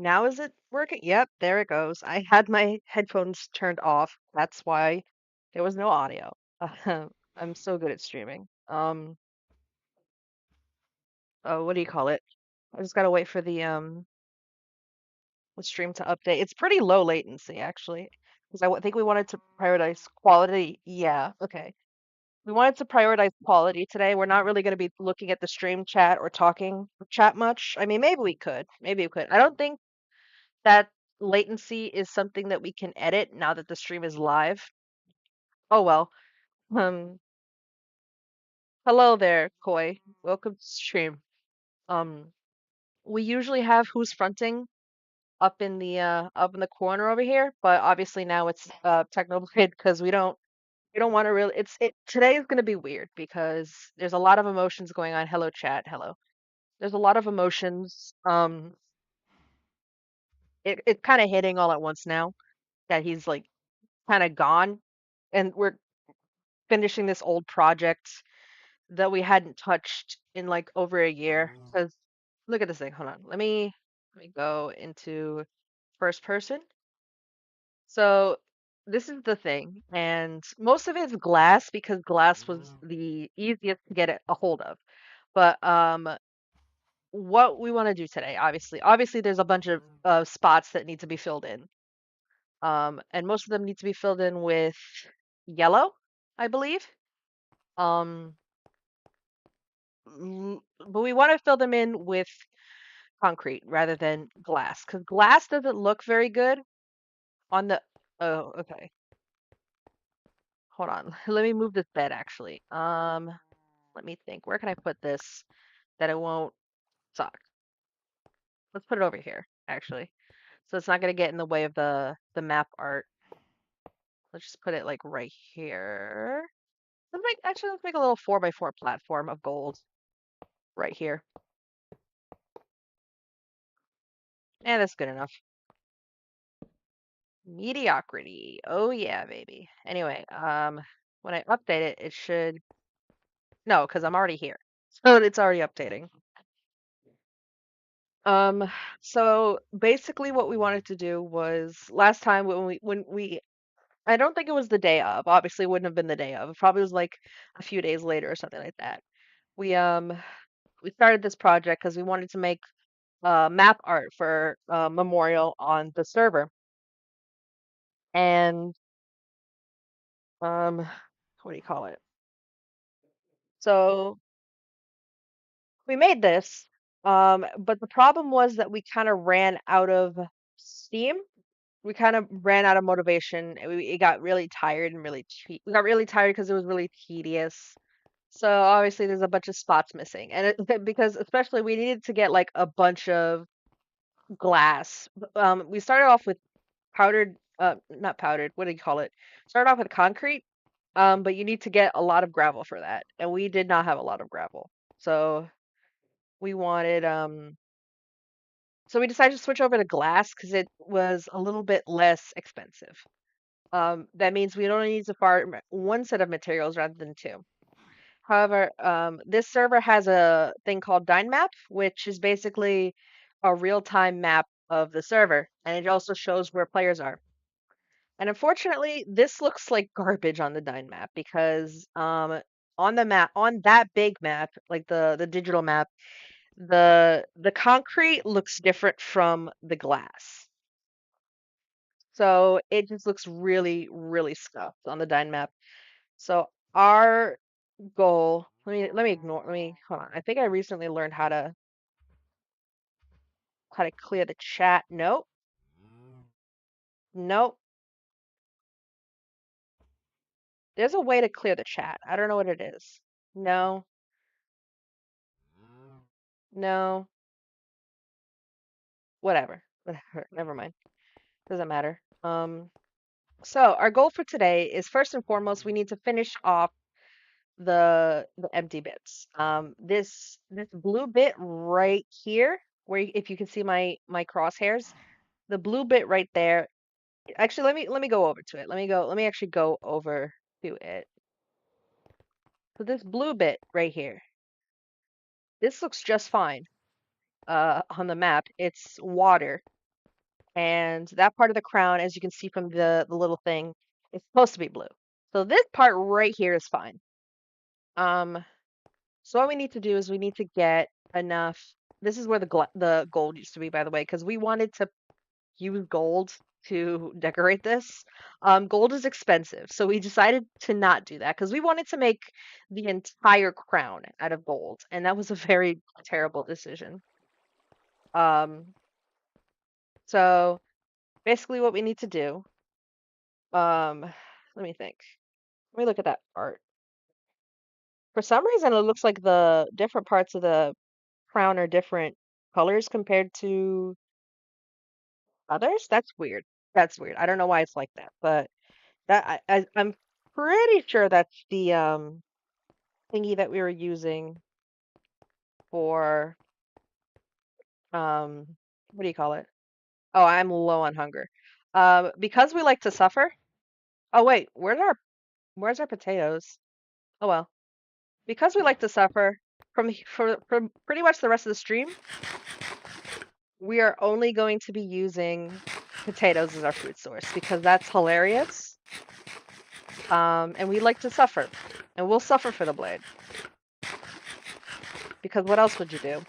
Now is it working? Yep, there it goes. I had my headphones turned off. That's why there was no audio. I'm so good at streaming. Oh, what do you call it? I just gotta wait for the stream to update. It's pretty low latency actually, because think we wanted to prioritize quality. Yeah, okay. We wanted to prioritize quality today. We're not really going to be looking at the stream chat or talking chat much. I mean, maybe we could. Maybe we could. I don't think that latency is something that we can edit now that the stream is live. Oh well. Um, Hello there, Koi. Welcome to stream. Um, we usually have who's fronting up in the corner over here, but obviously now it's Technoblade because we don't want to really today is going to be weird because there's a lot of emotions going on. Hello chat, hello. There's a lot of emotions. It's kind of hitting all at once now that he's like kind of gone, and we're finishing this old project that we hadn't touched in like over a year. Because look at this thing. Hold on. Let me go into first person. So this is the thing, and most of it is glass because glass was the easiest to get a hold of. But what we want to do today, obviously, there's a bunch of spots that need to be filled in. And most of them need to be filled in with yellow, I believe. Um, but we want to fill them in with concrete rather than glass, because glass doesn't look very good on the. Oh, okay. Hold on. Let me move this bed actually. Let me think. Where can I put this that it won't suck? Let's put it over here, actually. So it's not gonna get in the way of the map art. Let's just put it like right here. Let's make a little 4x4 platform of gold right here. And that's good enough. Mediocrity. Oh yeah, baby. Anyway, when I update it, it should no, because I'm already here. So it's already updating. Um, so basically what we wanted to do was last time when we I don't think it was the day of. Obviously, it wouldn't have been the day of. It probably was like a few days later or something like that. We um we started this project because we wanted to make map art for memorial on the server. And um what do you call it? So we made this, but the problem was that we kind of ran out of steam. We kind of ran out of motivation. It got really tired and we got really tired because it was really tedious. So obviously there's a bunch of spots missing, and because especially we needed to get like a bunch of glass. We started off with powdered, not powdered. What do you call it? Started off with concrete. But you need to get a lot of gravel for that, and we did not have a lot of gravel. So we wanted so we decided to switch over to glass because it was a little bit less expensive. That means we only need to farm one set of materials rather than two. However, this server has a thing called Dynmap, which is basically a real-time map of the server, and it also shows where players are. And unfortunately, this looks like garbage on the Dynmap because on the map, on that big map, like the digital map, the concrete looks different from the glass. So it just looks really, really scuffed on the Dynmap. So our goal, let me hold on. I think I recently learned how to clear the chat. Nope. Nope. There's a way to clear the chat. I don't know what it is. No. No. Whatever. Whatever. Never mind. Doesn't matter. So our goal for today is first and foremost we need to finish off the empty bits. This blue bit right here, where if you can see my crosshairs, the blue bit right there. Actually, let me go over to it. Let me actually go over to it. So this blue bit right here, this looks just fine on the map. It's water. and that part of the crown, as you can see from the little thing, is supposed to be blue. So this part right here is fine. So what we need to do is we need to get enough. This is where the gold used to be, by the way, because we wanted to use gold to decorate this. Gold is expensive, so we decided to not do that because we wanted to make the entire crown out of gold, and that was a very terrible decision. Um, so basically, what we need to do, um, let me think. Let me look at that art. For some reason, it looks like the different parts of the crown are different colors compared to others. That's weird. That's weird. I don't know why it's like that, but I'm pretty sure that's the thingy that we were using for um what do you call it? Oh, I'm low on hunger. Because we like to suffer. Oh wait, where's our potatoes? Oh well. Because we like to suffer from pretty much the rest of the stream, we are only going to be using potatoes as our food source because that's hilarious. And we like to suffer, and we'll suffer for the blade because what else would you do?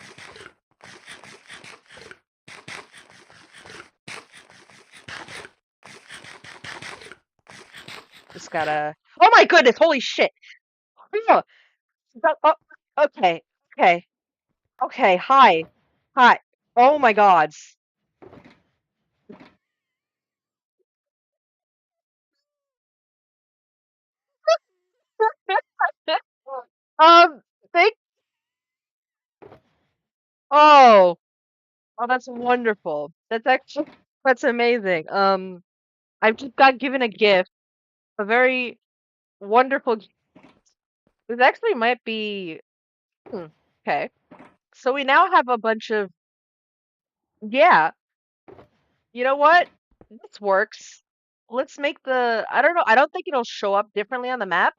Just gotta. Oh my goodness! Holy shit! Oh, oh, okay, okay, okay. Hi, hi. Oh my gods. Um. Thank. Oh. Oh, that's wonderful. That's amazing. I've just got given a gift, a very wonderful. This actually might be. Hmm, okay. So we now have a bunch of. Yeah. You know what? This works. Let's make the. I don't know. I don't think it'll show up differently on the map,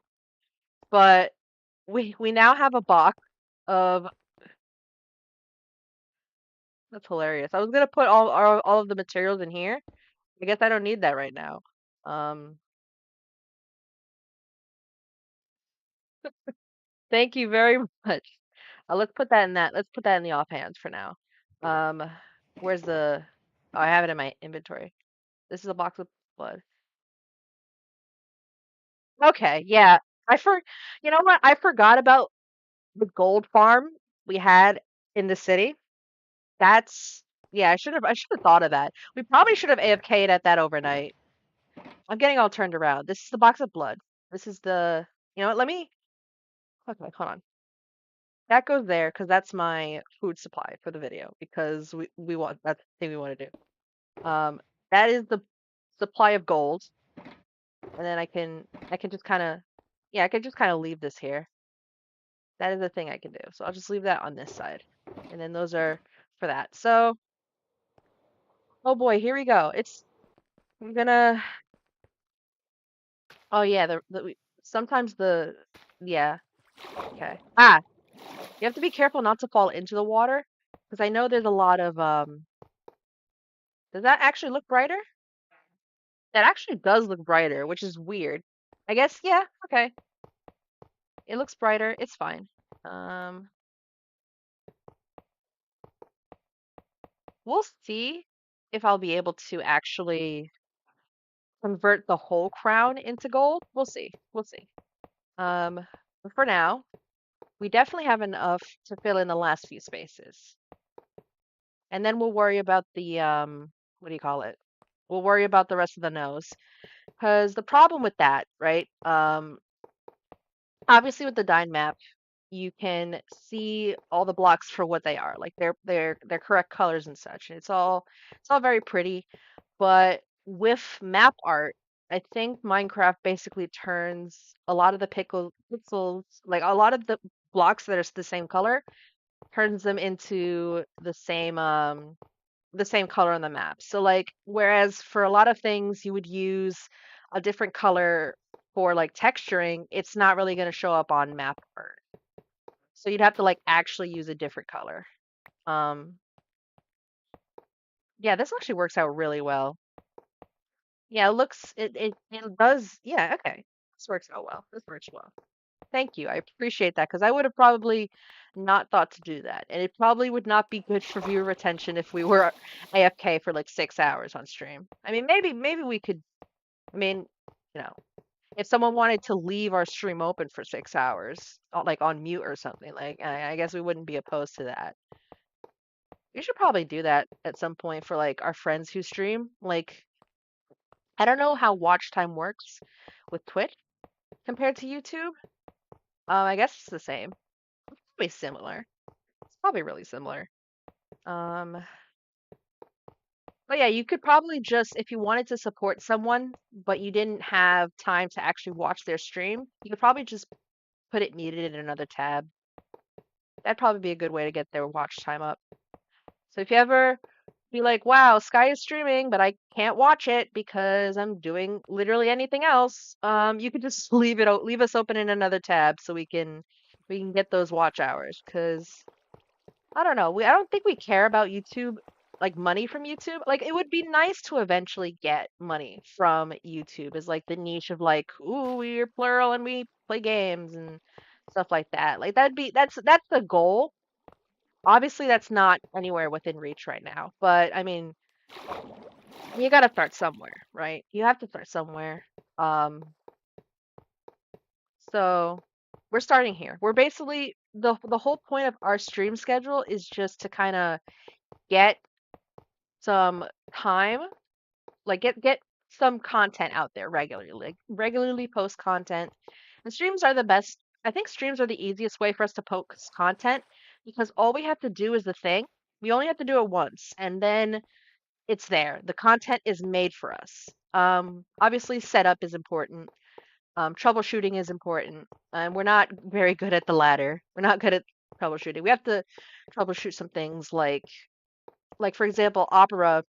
but we now have a box of. That's hilarious. I was gonna put all of the materials in here. I guess I don't need that right now. Um, thank you very much. Let's put that in that. Let's put that in the offhands for now. Um, where's the? Oh, I have it in my inventory. This is a box of blood. Okay, yeah. You know what? I forgot about the gold farm we had in the city. That's yeah. I should have thought of that. We probably should have AFK'd at that overnight. I'm getting all turned around. This is the box of blood. This is the. You know what? Let me. Okay, hold on. That goes there because that's my food supply for the video because we want that's the thing we want to do. That is the supply of gold, and then I can just kind of yeah I can just kind of leave this here. That is the thing I can do. So I'll just leave that on this side, and then those are for that. So oh boy, here we go. I'm gonna oh yeah sometimes the yeah okay you have to be careful not to fall into the water because I know there's a lot of does that actually look brighter? That actually does look brighter, which is weird. I guess, yeah, okay. It looks brighter. It's fine. Um, we'll see if I'll be able to actually convert the whole crown into gold. We'll see. We'll see. But for now, we definitely have enough to fill in the last few spaces. And then we'll worry about the what do you call it? We'll worry about the rest of the nose. Because the problem with that, right? Obviously with the Dyn map, you can see all the blocks for what they are, like they're correct colors and such. And it's all very pretty, but with map art, I think Minecraft basically turns a lot of the pixels, like a lot of the blocks that are the same color, turns them into the same color on the map. So like whereas for a lot of things you would use a different color for like texturing, it's not really going to show up on map art. So you'd have to like actually use a different color. Um, Yeah, this actually works out really well. Yeah, it looks it does. Yeah, okay. This works out well. This works well. Thank you. I appreciate that because I would have probably not thought to do that. And it probably would not be good for viewer retention if we were AFK for like 6 hours on stream. I mean, maybe we could, I mean, you know, if someone wanted to leave our stream open for 6 hours, like on mute or something, like I guess we wouldn't be opposed to that. We should probably do that at some point for like our friends who stream. Like, I don't know how watch time works with Twitch compared to YouTube. I guess it's the same. Probably similar. It's probably really similar. Um, but yeah, you could probably just, if you wanted to support someone, but you didn't have time to actually watch their stream, you could probably just put it muted in another tab. That'd probably be a good way to get their watch time up. So if you ever be like, wow, Sky is streaming, but I can't watch it because I'm doing literally anything else, you could just leave us open in another tab so we can get those watch hours. Because I don't know, I don't think we care about YouTube, like money from YouTube. Like it would be nice to eventually get money from YouTube as like the niche of like, ooh, we're plural and we play games and stuff like that. Like that's the goal. Obviously, that's not anywhere within reach right now, but I mean, you got to start somewhere, right? You have to start somewhere. Um, so we're starting here. We're basically the whole point of our stream schedule is just to kind of get some time, like get some content out there regularly, like regularly post content. And streams are the best. I think streams are the easiest way for us to post content because all we have to do is the thing. We only have to do it once, and then it's there. The content is made for us. Obviously, setup is important. Troubleshooting is important. And we're not very good at the latter. We're not good at troubleshooting. We have to troubleshoot some things like for example, Opera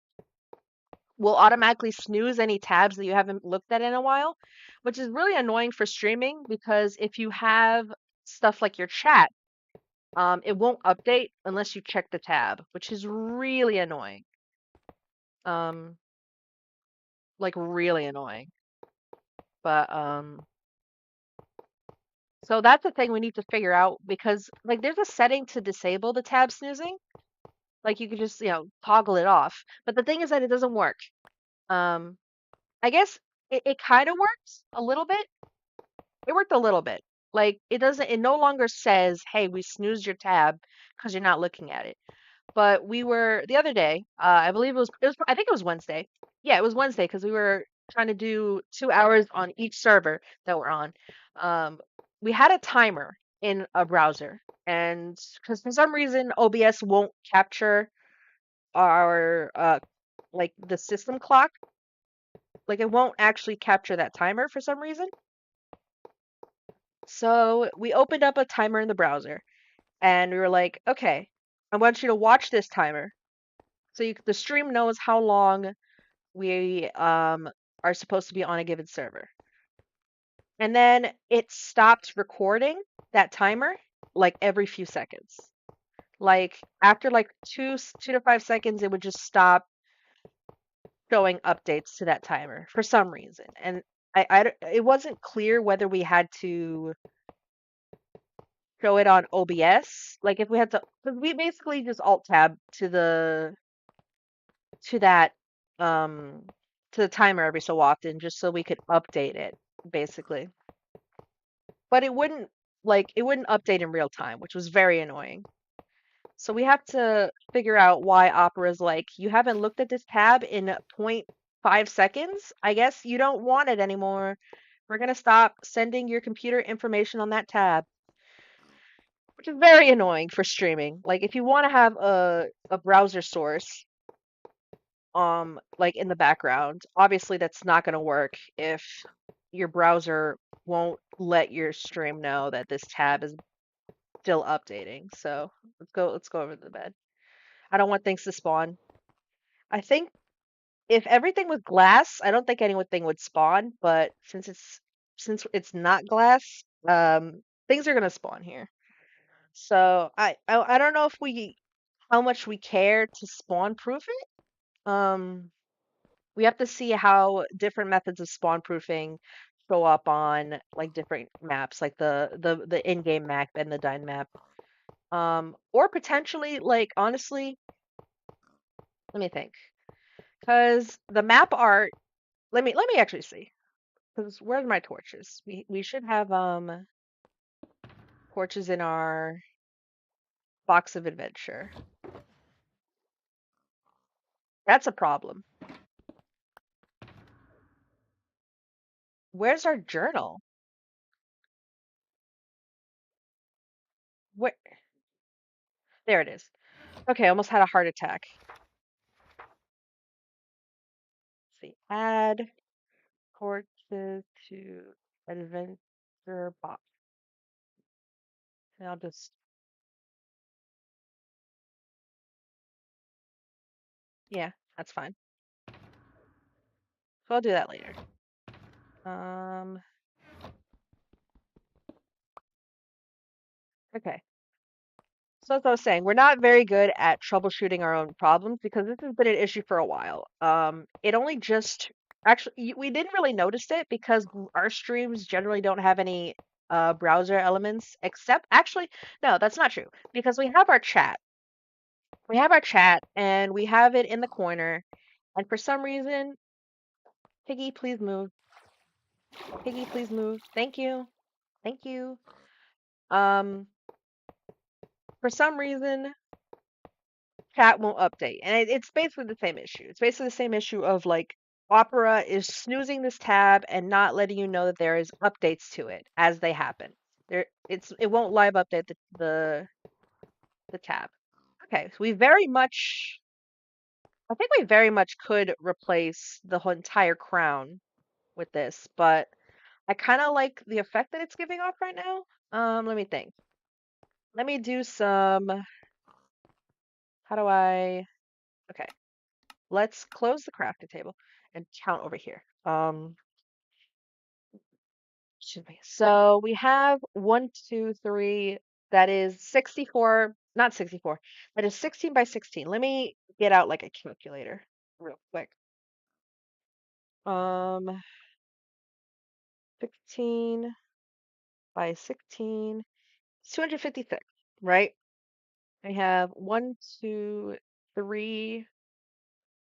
will automatically snooze any tabs that you haven't looked at in a while, which is really annoying for streaming because if you have stuff like your chat, it won't update unless you check the tab, which is really annoying. Um, like really annoying. But so that's the thing we need to figure out because like there's a setting to disable the tab snoozing. Like you could just, toggle it off. But the thing is that it doesn't work. Um, I guess it kind of works a little bit. It worked a little bit. Like it no longer says, "Hey, we snoozed your tab" because you're not looking at it. But we were the other day, I believe it was I think it was Wednesday. Yeah, it was Wednesday because we were trying to do 2 hours on each server that we're on. Um, we had a timer in a browser, and because for some reason OBS won't capture our like the system clock, like it won't actually capture that timer for some reason. So we opened up a timer in the browser, and we were like, okay, I want you to watch this timer. So the stream knows how long we are supposed to be on a given server. And then it stopped recording that timer like every few seconds. Like after like 2 to 5 seconds, it would just stop showing updates to that timer for some reason. And it wasn't clear whether we had to show it on OBS. Like if we had to, because we basically just alt tab to that um to the timer every so often just so we could update it basically. But it wouldn't update in real time, which was very annoying. So we have to figure out why Opera's like, you haven't looked at this tab in zero point 0.5 seconds. I guess you don't want it anymore. We're gonna stop sending your computer information on that tab, which is very annoying for streaming. Like if you want to have a browser source like in the background, obviously that's not going to work if your browser won't let your stream know that this tab is still updating. So let's go over to the bed. I don't want things to spawn. I think if everything was glass, I don't think anything would spawn, but since it's not glass, things are gonna spawn here. So I don't know if we how much we care to spawn proof it. Um, we have to see how different methods of spawn proofing show up on like different maps, like the in-game map and the Dyn map. Or potentially, like honestly, let me think, because the map art. Let me actually see. Because where's my torches? We should have torches in our box of adventure. That's a problem. Where's our journal? Where? There it is. Okay, almost had a heart attack. Let's see, add torches to adventure box. And I'll just yeah, that's fine. So I'll do that later. Um, okay. So as I was saying, we're not very good at troubleshooting our own problems because this has been an issue for a while. It only just actually we didn't really notice it because our streams generally don't have any browser elements except actually no, that's not true because we have our chat. We have our chat and we have it in the corner and for some reason, Piggy, please move. Piggy, please move. Thank you. Thank you. Um, for some reason chat won't update. And it's basically the same issue. It's basically the same issue of like Opera is snoozing this tab and not letting you know that there is updates to it as they happen. It won't live update the tab. Okay, so we very much I think we very much could replace the whole entire crown with this, but I kind of like the effect that it's giving off right now. Let me think. Let me do some how do I okay. Let's close the crafting table and count over here. Excuse me. So we have 1, 2, 3. That is 64, not 64. That is 16 by 16. Let me get out like a calculator real quick. Um, 16 by 16. It's 256, right? I have 1, 2, 3,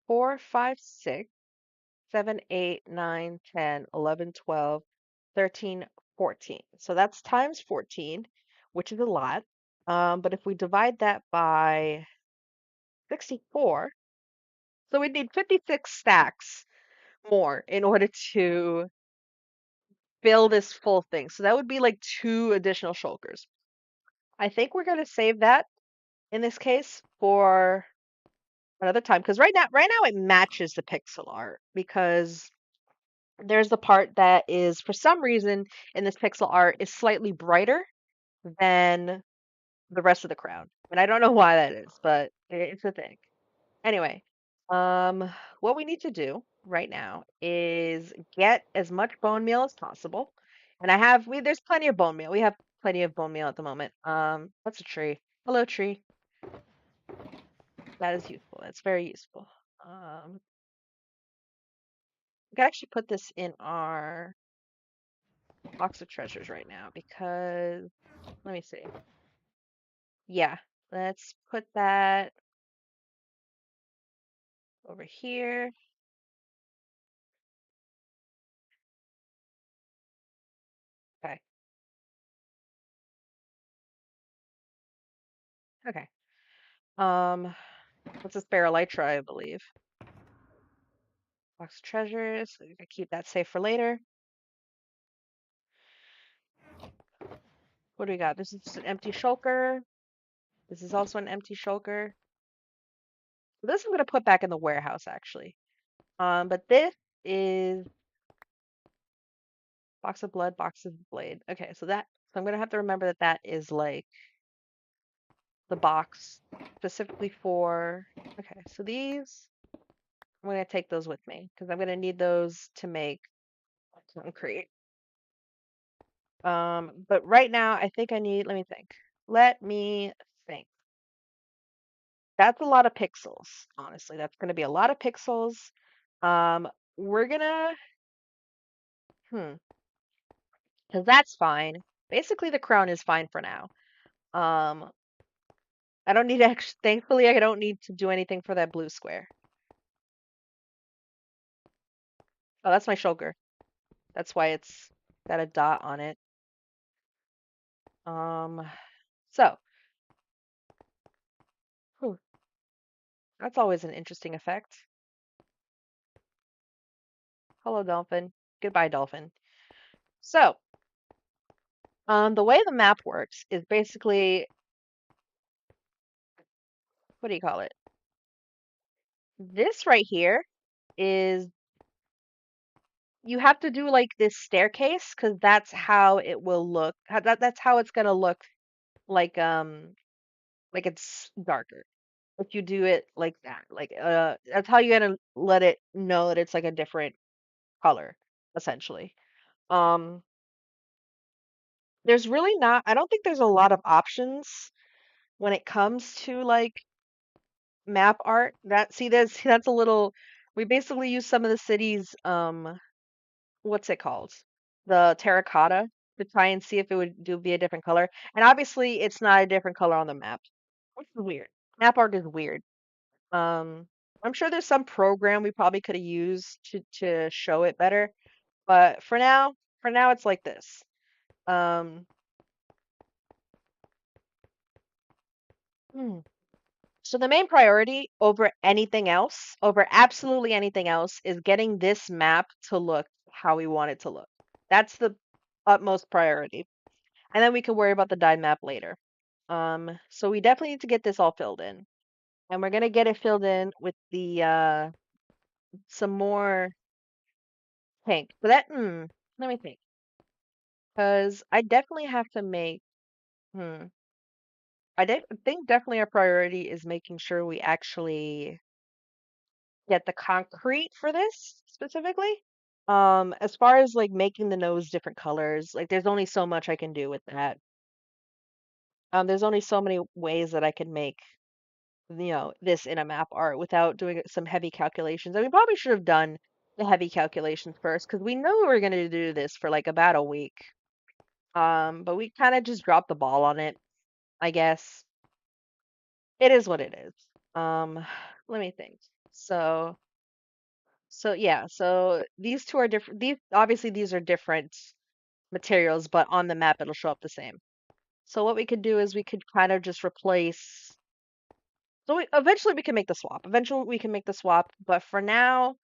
4, 5, 6, 7, 8, 9, 10, 11, 12, 13, 14. So that's times 14, which is a lot. But if we divide that by 64, so we'd need 56 stacks more in order to fill this full thing. So that would be like 2 additional shulkers. I think we're going to save that in this case for another time because right now it matches the pixel art because there's the part that is for some reason in this pixel art is slightly brighter than the rest of the crown. And I don't know why that is, but it's a thing. Anyway, um, what we need to do right now is get as much bone meal as possible. And there's plenty of bone meal. We have plenty of bone meal at the moment. That's a tree. Hello, tree. That is useful. That's very useful. We can actually put this in our box of treasures right now because let me see. Yeah, let's put that over here. Okay. Okay. Um, what's this barrel elytra, I believe. Box of treasures. So we can keep that safe for later. What do we got? This is just an empty shulker. This is also an empty shulker. This I'm gonna put back in the warehouse actually. But this is box of blood, box of blade. Okay, so I'm gonna have to remember that that is like the box specifically for. Okay, so these I'm gonna take those with me because I'm gonna need those to make concrete. But right now I think I need. Let me think. Let me think. That's a lot of pixels, honestly. That's going to be a lot of pixels. Um, we're gonna, hmm, because that's fine. Basically, the crown is fine for now. Um, I don't need to thankfully, I don't need to do anything for that blue square. Oh, that's my shoulder. That's why it's got a dot on it. Um, so, whew, that's always an interesting effect. Hello, dolphin. Goodbye, dolphin. So, the way the map works is basically, what do you call it? This right here is you have to do like this staircase because that's how it will look. That's how it's gonna look like like it's darker. If you do it like that, like that's how you're gonna let it know that it's like a different color, essentially. Um, there's really not. I don't think there's a lot of options when it comes to like map art. That see, that's a little. We basically use some of the cities. What's it called? The terracotta to try and see if it would do be a different color. And obviously, it's not a different color on the map. Which is weird. Map art is weird. Um, I'm sure there's some program we probably could have used to show it better, but for now it's like this. Um, hmm. So the main priority over anything else, over absolutely anything else, is getting this map to look how we want it to look. That's the utmost priority. And then we can worry about the dyed map later. So we definitely need to get this all filled in. And we're gonna get it filled in with the some more pink. But let me think. Because I definitely have to make hmm. Think definitely our priority is making sure we actually get the concrete for this specifically. As far as like making the nose different colors, like there's only so much I can do with that. There's only so many ways that I can make, this in a map art without doing some heavy calculations. And we probably should have done the heavy calculations first because we know we were going to do this for like about a week. But we kind of just dropped the ball on it, I guess. It is what it is. Let me think. So, so yeah, so these two are different. These obviously these are different materials, but on the map it'll show up the same. So what we could do is we could kind of just replace. So eventually we can make the swap. Eventually we can make the swap, but for now,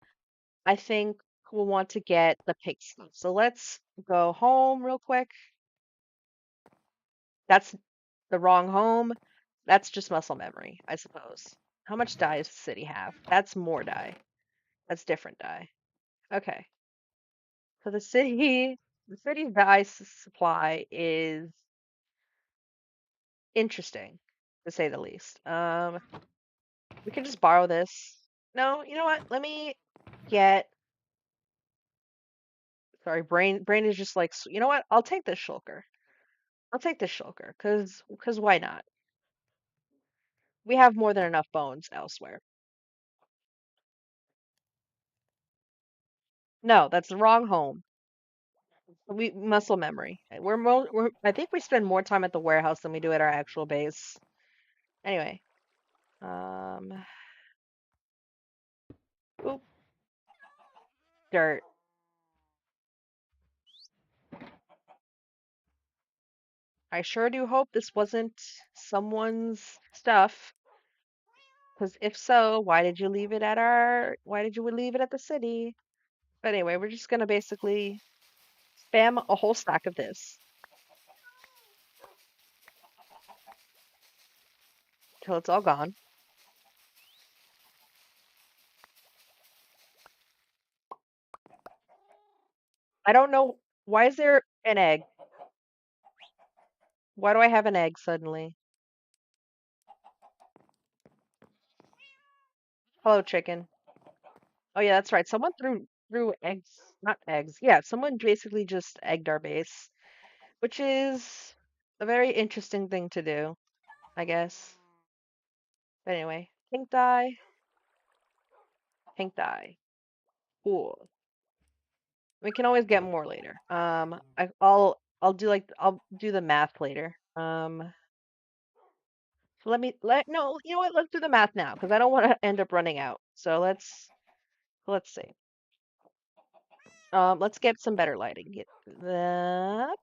I think we'll want to get the pig stuff. So let's go home real quick. That's the wrong home. That's just muscle memory, I suppose. How much dye does the city have? That's more dye. That's different dye. Okay. So the city's dye supply is interesting, to say the least. We can just borrow this. No, you know what? Let me get. Sorry, brain is just like, you know what? I'll take this shulker. I'll take this shulker, cause why not? We have more than enough bones elsewhere. No, that's the wrong home. We muscle memory. I think we spend more time at the warehouse than we do at our actual base. Anyway, um, oop, dirt. I sure do hope this wasn't someone's stuff, because if so, why did you leave it at the city? But anyway, we're just gonna basically spam a whole stack of this till it's all gone. I don't know, why is there an egg? Why do I have an egg suddenly? Hello, chicken. Oh yeah, that's right. Someone threw eggs, not eggs. Yeah, someone basically just egged our base, which is a very interesting thing to do, I guess. But anyway, pink dye, pink dye. Cool. We can always get more later. I'll do I'll do the math later. So no, you know what? Let's do the math now because I don't want to end up running out. So let's see. Let's get some better lighting. Get that.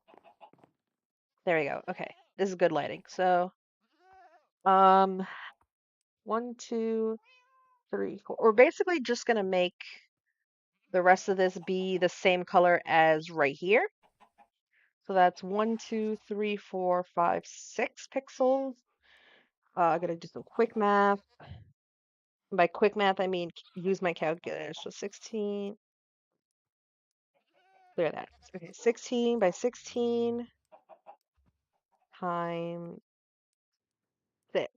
There we go. Okay, this is good lighting. So, um, 1, 2, 3, 4. We're basically just gonna make the rest of this be the same color as right here. So that's 1, 2, 3, 4, 5, 6 pixels. I gotta do some quick math. By quick math, I mean use my calculator. So 16. Clear that. Okay, 16 by 16 times 6.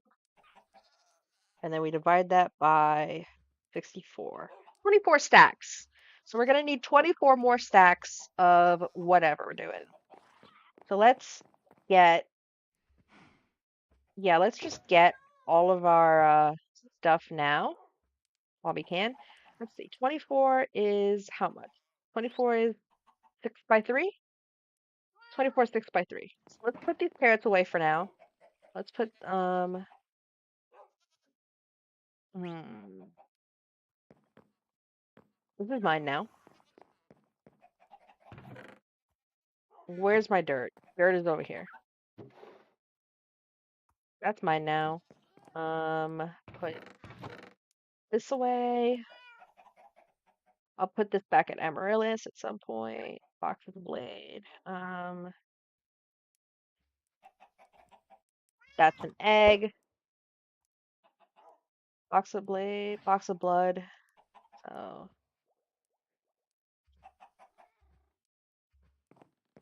And then we divide that by 64. 24 stacks. So we're going to need 24 more stacks of whatever we're doing. So get, let's just get all of our stuff now while we can. Let's see, 24 is how much? 24 is 6 by 3? 24 is 6 by 3. So let's put these carrots away for now. Let's put, hmm, this is mine now. Where's my dirt? Dirt is over here. That's mine now. Put this away. I'll put this back at Amaryllis at some point. Box of the blade. That's an egg. Box of blade. Box of blood. So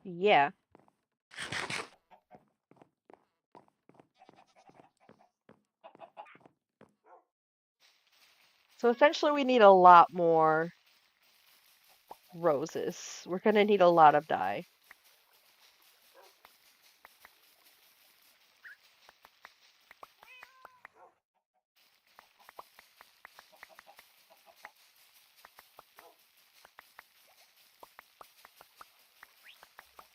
yeah. So essentially, we need a lot more roses. We're gonna need a lot of dye.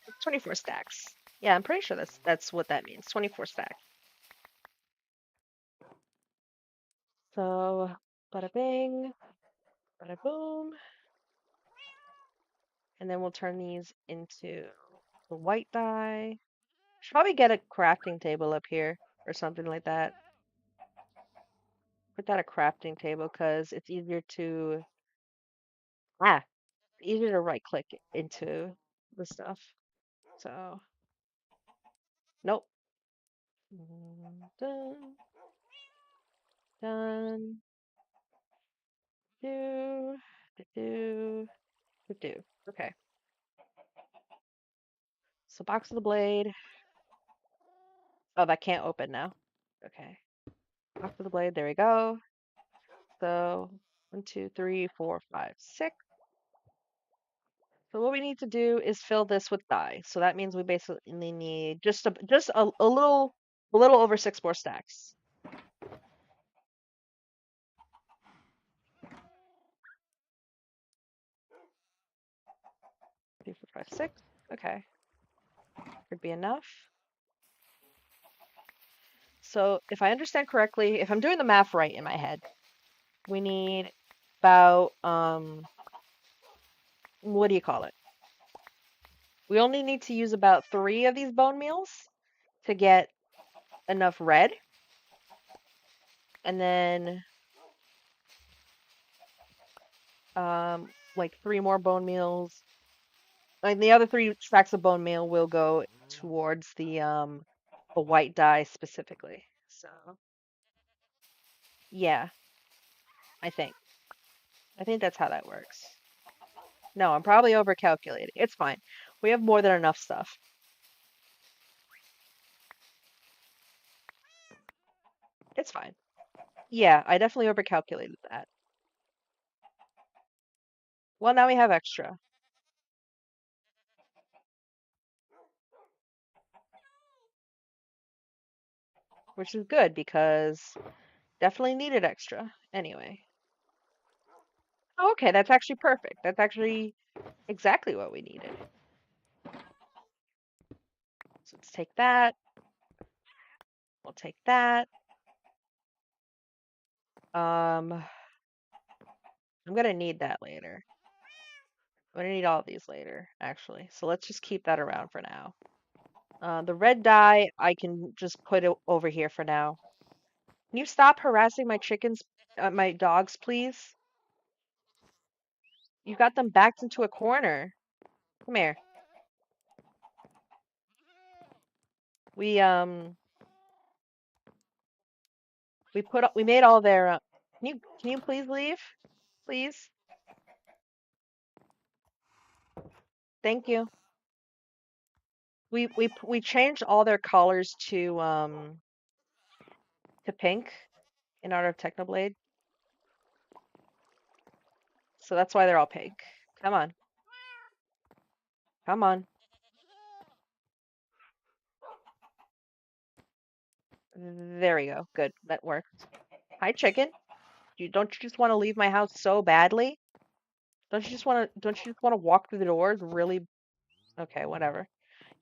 It's 24 stacks. Yeah, I'm pretty sure that's what that means. 24 stacks. So, bada bing, bada boom. And then we'll turn these into the white dye. Should probably get a crafting table up here or something like that. Put that a crafting table because it's easier to right click into the stuff. So, nope. Done, done, do, do, do. Okay. So box of the blade. Oh, that can't open now. Okay. Box of the blade. There we go. So 1, 2, 3, 4, 5, 6. So what we need to do is fill this with dye. So that means we basically need just a little over 6 more stacks. 3, 4, 5, 6. Okay, could be enough. So if I understand correctly, if I'm doing the math right in my head, we need about what do you call it? We only need to use about 3 of these bone meals to get enough red. And then like 3 more bone meals. Like the other 3 stacks of bone meal will go towards the white dye specifically. So yeah, I think. I think that's how that works. No, I'm probably overcalculating. It's fine. We have more than enough stuff. It's fine. Yeah, I definitely overcalculated that. Well, now we have extra, which is good because Definitely needed extra. Anyway. Oh, okay, that's actually perfect. That's actually exactly what we needed. So let's take that. We'll take that. I'm gonna need that later. I'm gonna need all of these later, actually. So let's just keep that around for now. The red dye, I can just put it over here for now. Can you stop harassing my chickens, my dogs, please? You got them backed into a corner. Come here. We we made all their. Can you please leave, please? Thank you. We changed all their collars to pink in honor of Technoblade, so that's why they're all pink. Come on, come on. There we go. Good, that worked. Hi, chicken. Don't you just want to leave my house so badly? Don't you just want to walk through the doors? Really? Okay, whatever.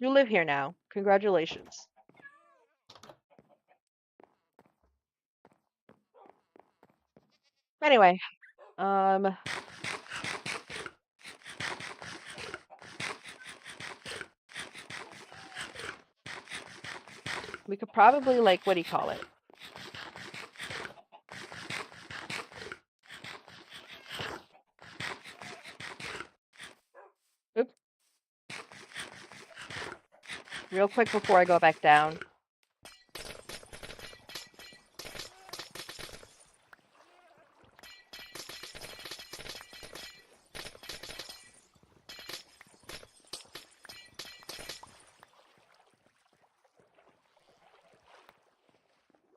You live here now. Congratulations. Anyway, um, we could probably like, what do you call it? Oops, real quick before I go back down.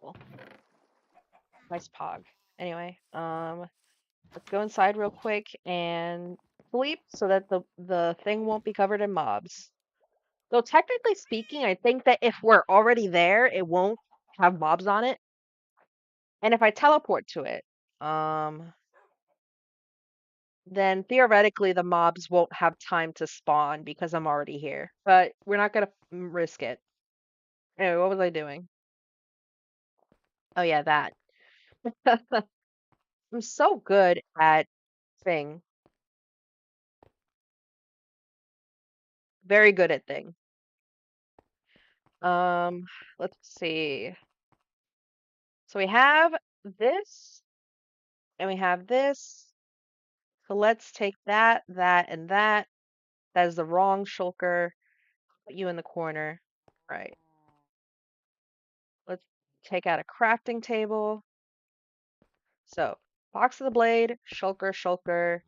Cool. Nice pog. Anyway, let's go inside real quick and sleep so that the thing won't be covered in mobs. Though technically speaking, I think that if we're already there, it won't have mobs on it. And if I teleport to it, then theoretically the mobs won't have time to spawn because I'm already here. But we're not gonna risk it. Anyway, what was I doing? Oh yeah, that. I'm so good at thing. Very good at thing. Um, let's see. So we have this, and we have this. So let's take that, that, and that. That is the wrong shulker. Put you in the corner. Right. Let's take out a crafting table. So box of the blade, shulker, shulker,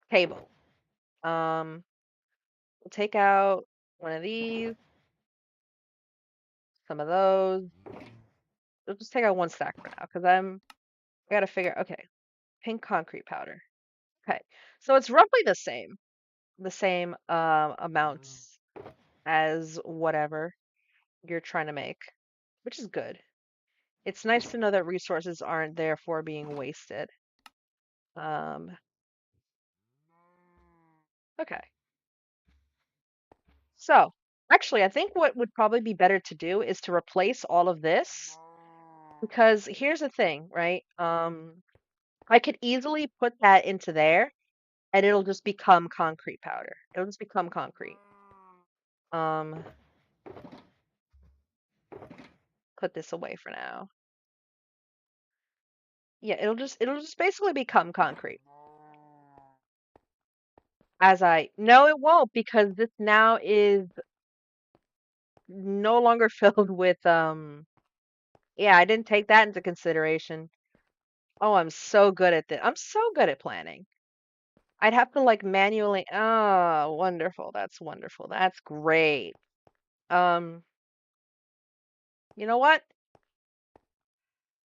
table. We'll take out one of these, some of those. We'll just take out one stack for now because I gotta figure. Okay, pink concrete powder. Okay, so it's roughly the same amounts as whatever you're trying to make, which is good. It's nice to know that resources aren't therefore being wasted. Um, okay. So, actually, I think what would probably be better to do is to replace all of this because here's the thing, right? I could easily put that into there and it'll just become concrete powder. It'll just become concrete. Um, put this away for now. Yeah, it'll just basically become concrete. As I no, it won't because this now is no longer filled with yeah, I didn't take that into consideration. Oh, I'm so good at this. I'm so good at planning. I'd have to like manually oh, wonderful. That's wonderful. That's great. Um, you know what?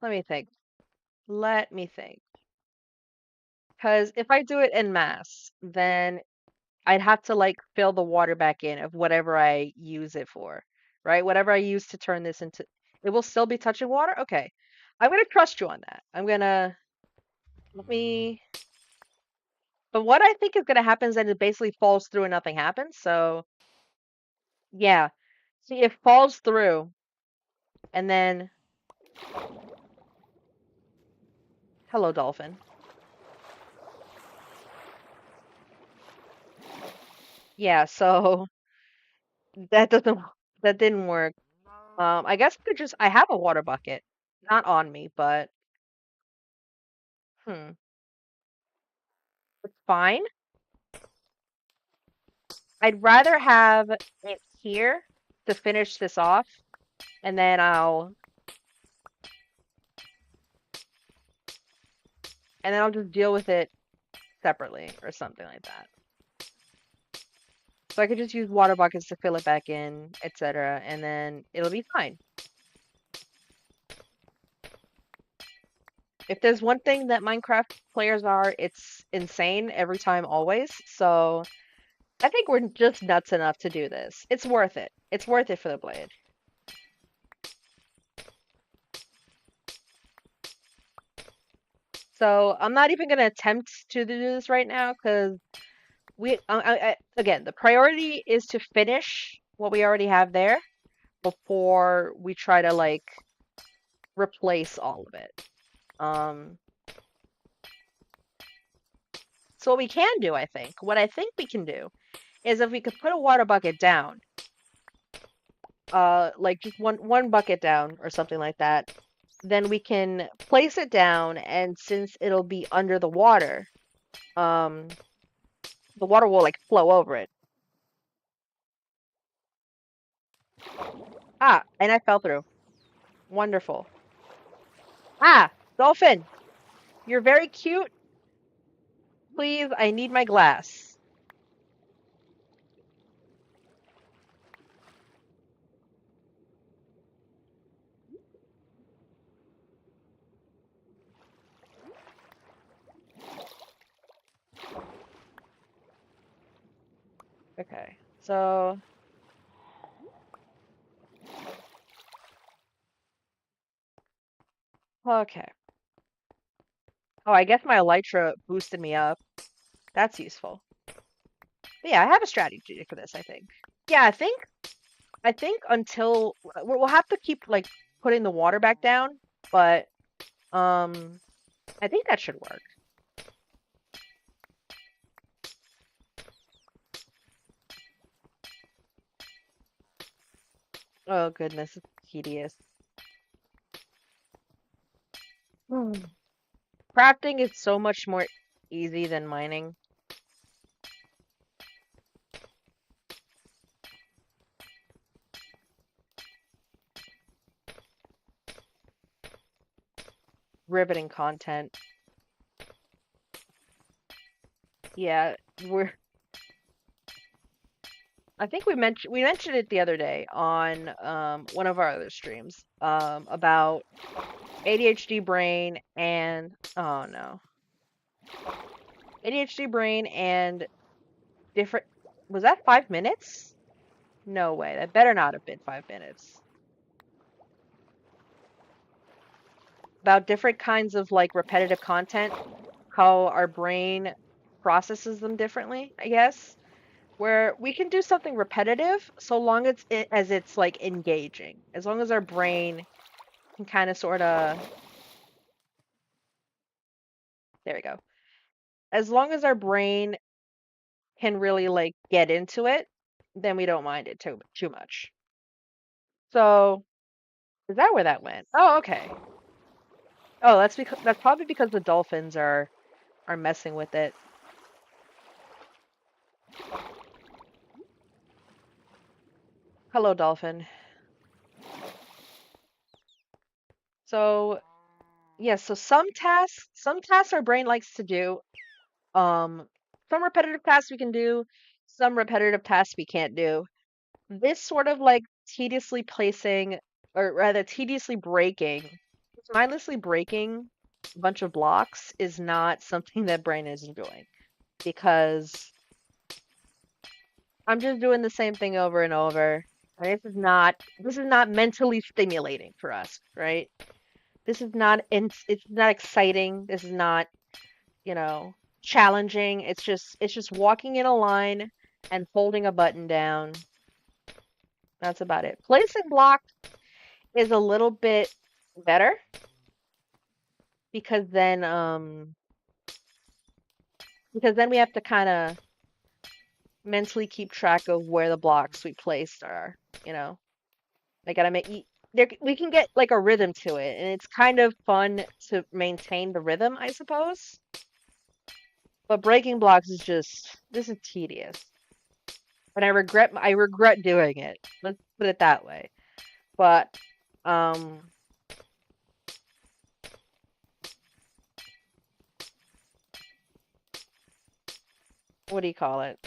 Let me think. Let me think. Because if I do it en masse, then I'd have to like fill the water back in of whatever I use it for, right? Whatever I use to turn this into, it will still be touching water. Okay. I'm gonna trust you on that. Let me. But what I think is gonna happen is that it basically falls through and nothing happens. So yeah, see, it falls through, and then hello, dolphin. Yeah, so that doesn't that didn't work. I guess I have a water bucket, not on me, but hmm, it's fine. I'd rather have it here to finish this off, and then I'll just deal with it separately or something like that. So I could just use water buckets to fill it back in, etc., and then it'll be fine. If there's one thing that Minecraft players are, it's insane every time, always. So I think we're just nuts enough to do this. It's worth it. It's worth it for the blade. So I'm not even going to attempt to do this right now because again, the priority is to finish what we already have there before we try to like replace all of it. So what we can do, what I think we can do is if we could put a water bucket down, like just one bucket down or something like that, then we can place it down, and since it'll be under um, the water will like flow over it. Ah, and I fell through. Wonderful. Ah, dolphin, you're very cute. Please, I need my glass. Okay, so okay. Oh, I guess my elytra boosted me up. That's useful. But yeah, I have a strategy for this, I think. Yeah, I think until we'll have to keep like putting the water back down, but um I think that should work. Oh goodness, it's tedious. Hmm. Crafting is so much more easy than mining. Riveting content. Yeah, we're I think we mentioned it the other day on one of our other streams about ADHD brain and oh no. ADHD brain and different was that 5 minutes? No way. That better not have been 5 minutes. About different kinds of like repetitive content, how our brain processes them differently, I guess. Where we can do something repetitive so long as it's like engaging. As long as our brain can kind of sort of there we go. As long as our brain can really like get into it, then we don't mind it too much. So, is that where that went? Oh, okay. Oh, that's probably because the dolphins are messing with it. Hello, dolphin. So, yeah, so some tasks our brain likes to do. Um, some repetitive tasks we can do, some repetitive tasks we can't do. This sort of like tediously placing, or rather tediously breaking, mindlessly breaking a bunch of blocks is not something that brain is doing because I'm just doing the same thing over and over. And this is not mentally stimulating for us, right? This is not it's not exciting. This is not, challenging. It's just walking in a line and holding a button down. That's about it. Placing block is a little bit better because then we have to kind of mentally keep track of where the blocks we placed are, you know. I gotta make there we can get like a rhythm to it, and it's kind of fun to maintain the rhythm, I suppose. But breaking blocks is just this is tedious. And I regret doing it. Let's put it that way. But um what do you call it?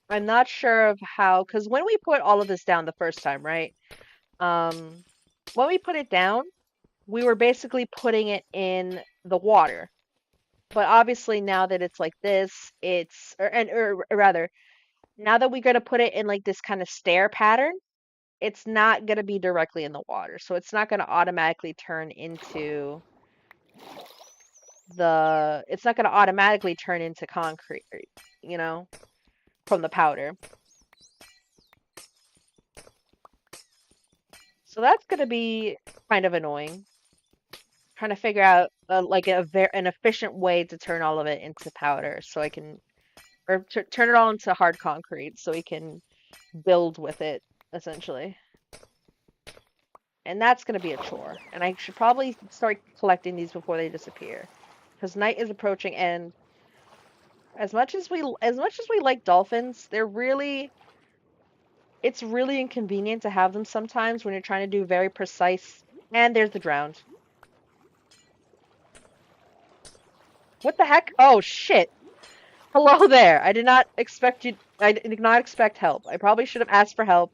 I'm not sure of how, because when we put all of this down the first time, right? Um, when we put it down, we were basically putting it in the water. But obviously now that it's like this, or rather, now that we're gonna put it in like this kind of stair pattern, it's not gonna be directly in the water. So it's not gonna automatically turn into it's not gonna automatically turn into concrete, you know, from the powder. So that's gonna be kind of annoying. Trying to figure out like an efficient way to turn all of it into powder so I can, or turn it all into hard concrete so we can build with it essentially. And that's going to be a chore. And I should probably start collecting these before they disappear because night is approaching. And as much as we like dolphins, it's really inconvenient to have them sometimes when you're trying to do very precise. And there's the drowned. What the heck? Oh shit. Hello there. I did not expect you. I did not expect help. I probably should have asked for help.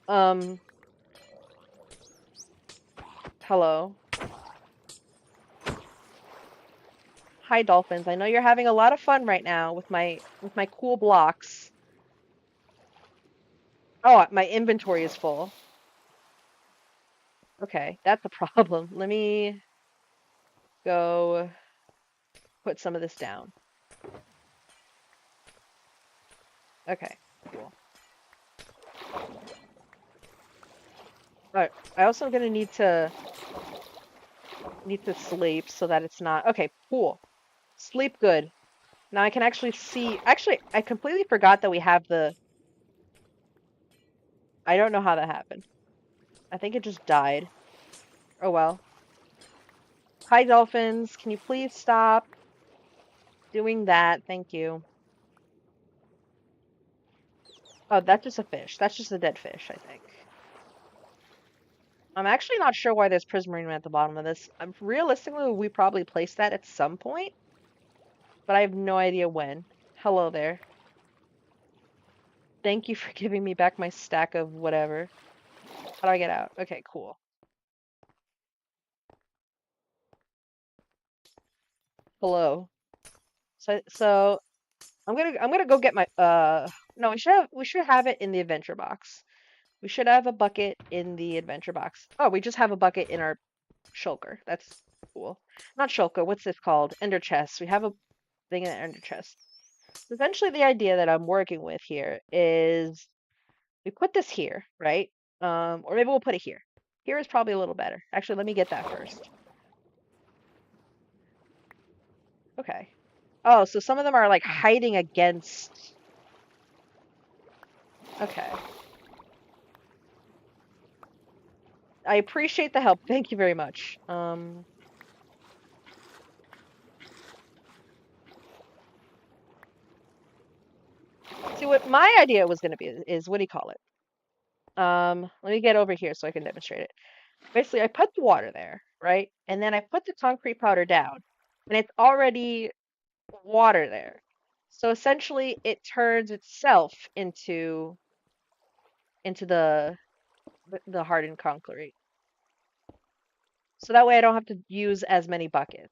Um, hello. Hi, dolphins. I know you're having a lot of fun right now with my cool blocks. Oh, my inventory is full. Okay, that's a problem. Let me go put some of this down. Okay, cool. Alright, I also am gonna need to sleep so that it's not okay, cool. Sleep good. Now I can actually see. Actually, I completely forgot that we have I don't know how that happened. I think it just died. Oh well. Hi, dolphins. Can you please stop doing that? Thank you. Oh, that's just a fish. That's just a dead fish, I think. I'm actually not sure why there's prismarine at the bottom of this. Realistically, we probably placed that at some point, but I have no idea when. Hello there. Thank you for giving me back my stack of whatever. How do I get out? Okay, cool. Hello. So I'm gonna go get my no, we should have it in the adventure box. We should have a bucket in the adventure box. Oh, we just have a bucket in our shulker. That's cool. Not shulker, what's this called? Ender chest. We have a thing in the ender chest. Essentially the idea that I'm working with here is we put this here, right? Or maybe we'll put it here. Here is probably a little better. Actually, let me get that first. Okay. Oh, so some of them are like hiding against. Okay. I appreciate the help. Thank you very much. See what my idea was going to be is what do you call it? Let me get over here so I can demonstrate it. Basically, I put the water there, right? And then I put the concrete powder down, and it's already water there. So essentially, it turns itself into the hardened concrete. So that way I don't have to use as many buckets.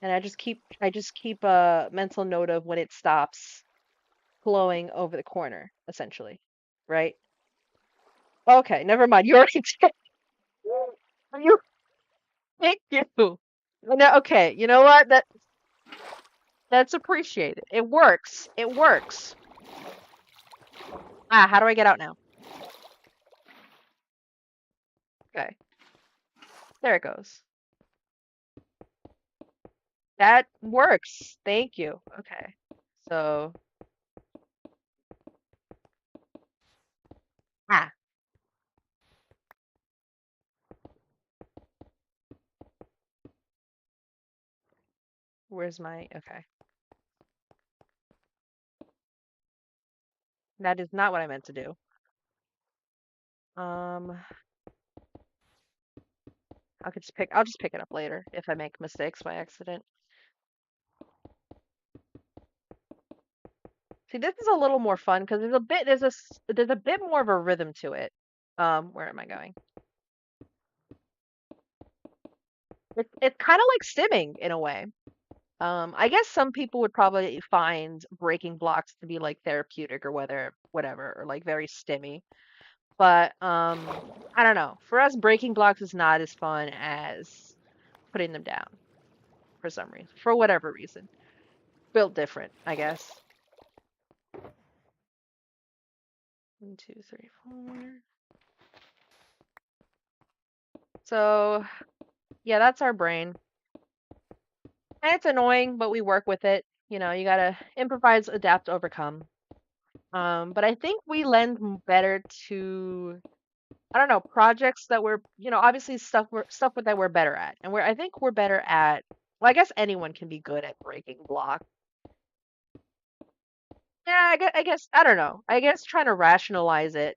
And I just keep a mental note of when it stops. flowing over the corner, essentially, right? Okay, never mind. You already did. You thank you. No, okay, you know what? That's appreciated. It works. It works. Ah, how do I get out now? Okay, there it goes. That works. Thank you. Okay, so ah, where's my okay? That is not what I meant to do. Um, I'll just pick it up later if I make mistakes by accident. See, this is a little more fun because there's a bit more of a rhythm to it. Where am I going? It's kind of like stimming in a way. I guess some people would probably find breaking blocks to be like therapeutic or whatever, or like very stimmy. But I don't know. For us, breaking blocks is not as fun as putting them down for some reason, for whatever reason. Built different, I guess. 1, 2, 3, 4. So yeah, that's our brain. And it's annoying, but we work with it. You know, you gotta improvise, adapt, overcome. But I think we lend better to, I don't know, projects that we're, obviously stuff that we're better at, and I think we're better at. Well, I guess anyone can be good at breaking blocks. Yeah, I guess I don't know. I guess trying to rationalize it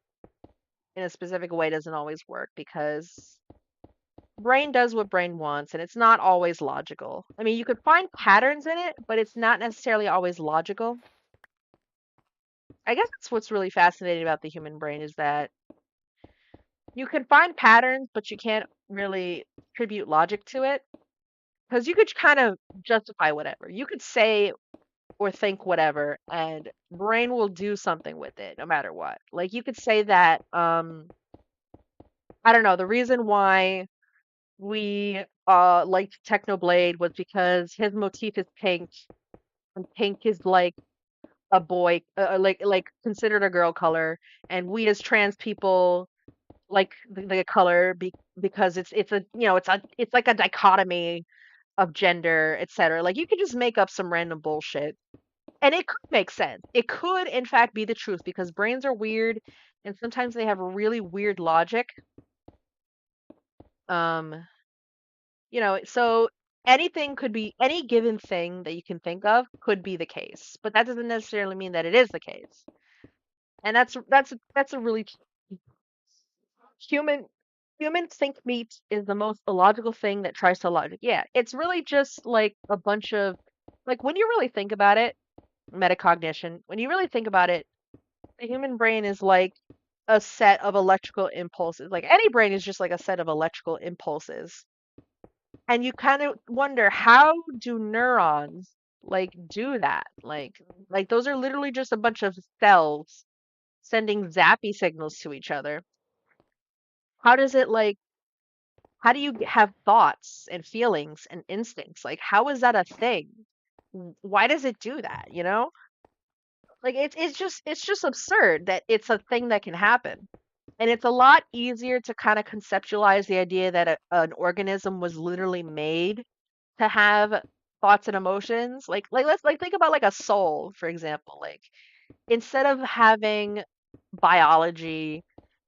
in a specific way doesn't always work because brain does what brain wants, and it's not always logical. I mean, you could find patterns in it, but it's not necessarily always logical. I guess that's what's really fascinating about the human brain is that you can find patterns, but you can't really attribute logic to it because you could kind of justify whatever. You could say or think whatever, and brain will do something with it no matter what. Like you could say that, I don't know, the reason why we liked Technoblade was because his motif is pink, and pink is like a boy, like considered a girl color, and we as trans people like the color because it's a it's like a dichotomy of gender, etc. Like you could just make up some random bullshit, and it could make sense. It could, in fact, be the truth because brains are weird, and sometimes they have really weird logic. Um, so anything could be any given thing that you can think of could be the case, but that doesn't necessarily mean that it is the case. And that's a really human human think meat is the most illogical thing that tries to logic. Yeah, it's really just like a bunch of like when you really think about it, metacognition, when you really think about it, the human brain is like a set of electrical impulses. Like any brain is just like a set of electrical impulses. And you kind of wonder how do neurons like do that? Like those are literally just a bunch of cells sending zappy signals to each other. How does it like how do you have thoughts and feelings and instincts? Like how is that a thing? Why does it do that, you know? Like it's just absurd that it's a thing that can happen. And it's a lot easier to kind of conceptualize the idea that an organism was literally made to have thoughts and emotions. Like let's like think about like a soul, for example. Like instead of having biology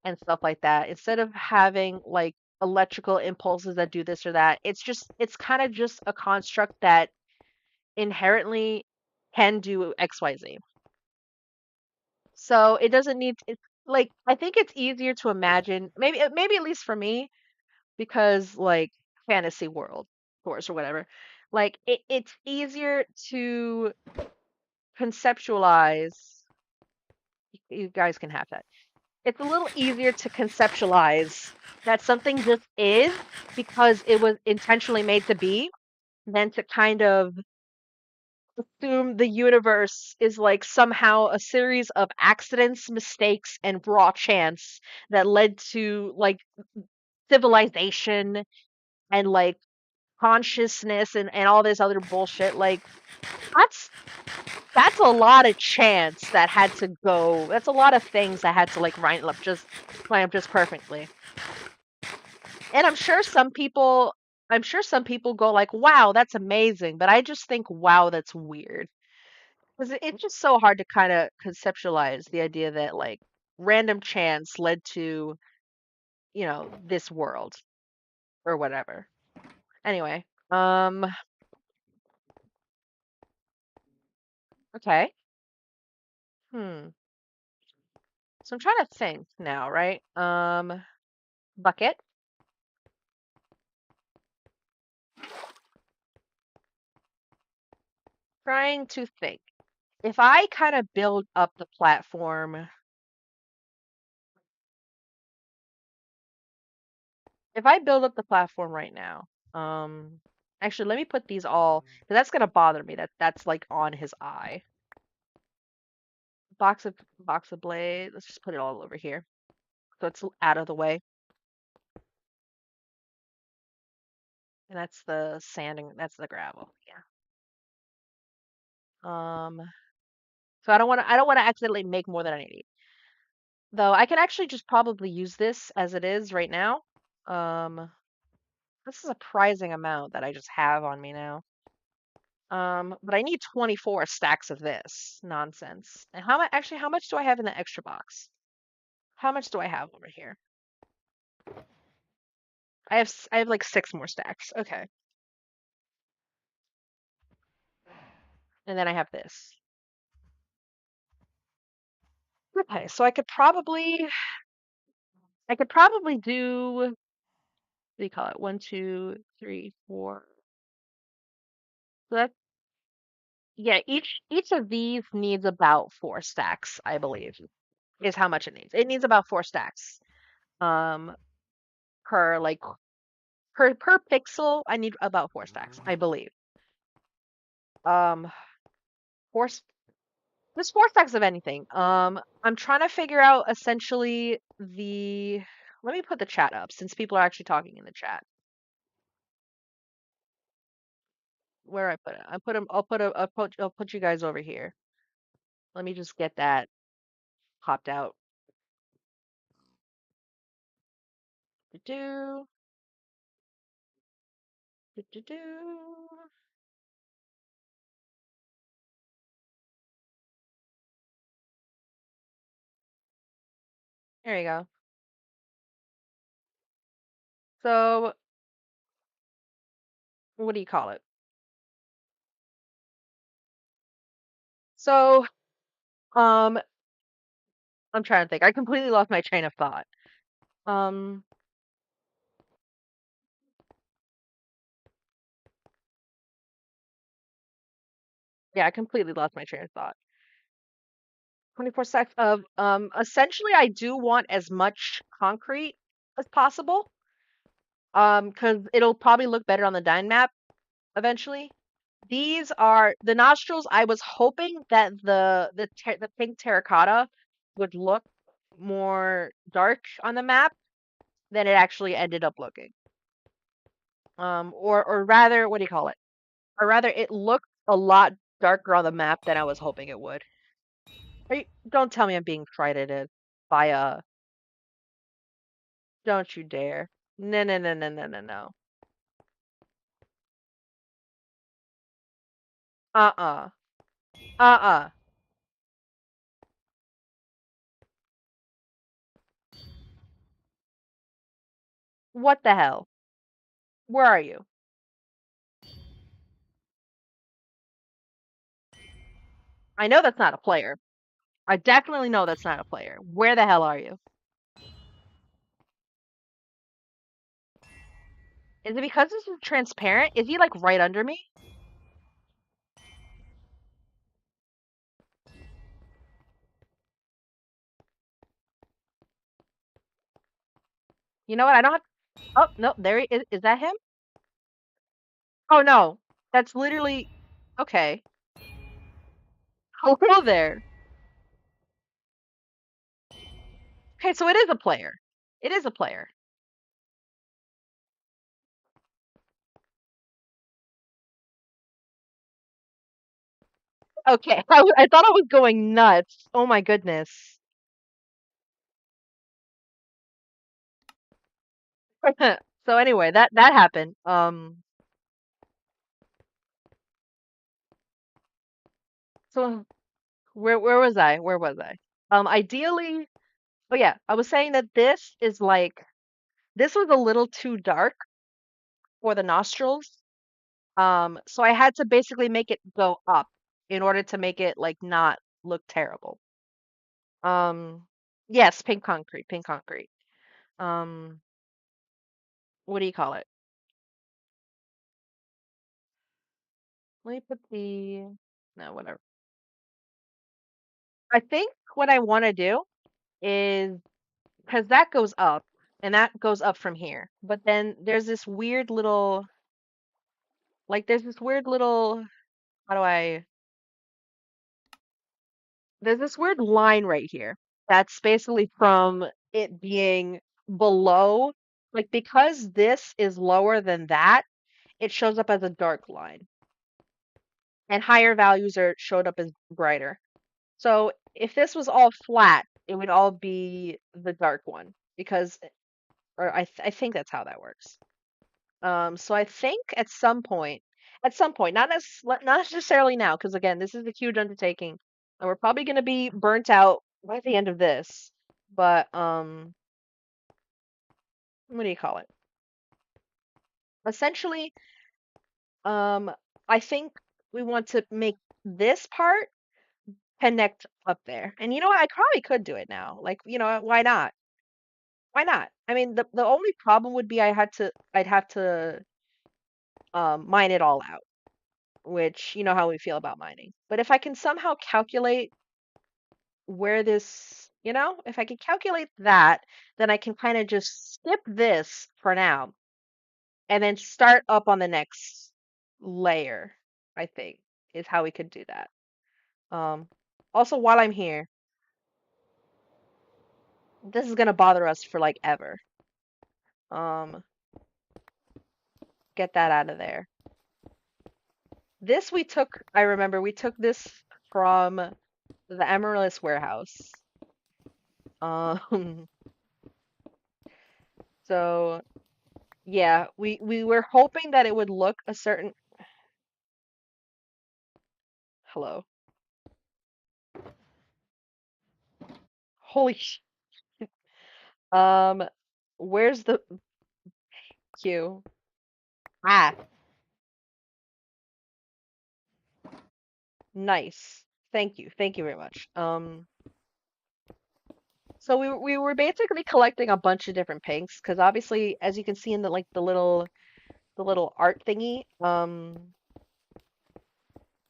and stuff like that, instead of having like electrical impulses that do this or that, it's kind of just a construct that inherently can do XYZ. So it doesn't need it's like I think it's easier to imagine maybe at least for me because like fantasy world of course or whatever. Like it's easier to conceptualize. You guys can have that. It's a little easier to conceptualize that something just is because it was intentionally made to be than to kind of assume the universe is like somehow a series of accidents, mistakes, and raw chance that led to like civilization and like consciousness and all this other bullshit. Like that's that's a lot of chance that had to go. That's a lot of things that had to like line up just perfectly. And I'm sure some people go like, "Wow, that's amazing," but I just think, "Wow, that's weird." Because it's just so hard to kind of conceptualize the idea that like random chance led to, this world or whatever. Anyway, okay. Hmm. So I'm trying to think now, right? Bucket. Trying to think. If I kind of build up the platform, if I build up the platform right now, actually, let me put these all, because that's gonna bother me. That's like on his eye. Box of blade. Let's just put it all over here, so it's out of the way. And that's the sanding. That's the gravel. Yeah. So I don't want to accidentally make more than I need. Though I can actually just probably use this as it is right now. Um, this is a surprising amount that I just have on me now. But I need 24 stacks of this nonsense. And how much do I have in the extra box? How much do I have over here? I have like 6 more stacks. Okay. And then I have this. Okay, so I could probably do, what do you call it? 1, 2, 3, 4. So that's, yeah, each of these needs about 4 stacks, I believe, is how much it needs. It needs about 4 stacks. Um, per like per pixel, I need about 4 stacks, I believe. Um, four s- Just 4 stacks of anything. I'm trying to figure out essentially the. Let me put the chat up since people are actually talking in the chat. Where I put it? I put them. I'll put you guys over here. Let me just get that popped out. Do do do do. There you go. So what do you call it? So um, I'm trying to think. I completely lost my train of thought. Um, yeah, I completely lost my train of thought. 24 stacks of essentially I do want as much concrete as possible. Because it'll probably look better on the Dyn map eventually. These are the nostrils. I was hoping that the pink terracotta would look more dark on the map than it actually ended up looking. Or rather, what do you call it? Or rather, it looked a lot darker on the map than I was hoping it would. Don't tell me I'm being frightened by a. Don't you dare. No, no, no, no, no, no, no. Uh-uh. Uh-uh. What the hell? Where are you? I know that's not a player. I definitely know that's not a player. Where the hell are you? Is it because this is transparent? Is he like right under me? You know what? I don't have. Oh, no, there he is. Is that him? Oh no. That's literally okay. Hello there. Okay, so it is a player. It is a player. Okay, I thought I was going nuts. Oh my goodness. So anyway, that happened. So where was I? Where was I? Ideally, oh yeah, I was saying that this was a little too dark for the nostrils. So I had to basically make it go up in order to make it like not look terrible. Um, yes, pink concrete, pink concrete. Um, what do you call it? Let me put the no, whatever. I think what I want to do is because that goes up and that goes up from here. But then there's this weird little how do I there's this weird line right here that's basically from it being below, like because this is lower than that, it shows up as a dark line, and higher values are showed up as brighter. So if this was all flat, it would all be the dark one because, or I think that's how that works. So I think at some point, not necessarily now, because again, this is a huge undertaking, and we're probably going to be burnt out by the end of this. But what do you call it? Essentially, um, I think we want to make this part connect up there. And you know what? I probably could do it now. Like, you know, why not? Why not? I mean, the only problem would be I'd have to mine it all out, which you know how we feel about mining. But if I can somehow calculate where this, if I can calculate that, then I can kind of just skip this for now and then start up on the next layer, I think, is how we could do that. Um, Also, while I'm here, this is gonna bother us for like ever. Um, get that out of there. I remember we took this from the Amaryllis warehouse. Um, so yeah, we were hoping that it would look a certain. Hello. Holy sh. Um, where's the queue? Ah, nice. Thank you. Thank you very much. So we were basically collecting a bunch of different pinks because obviously, as you can see in the little art thingy,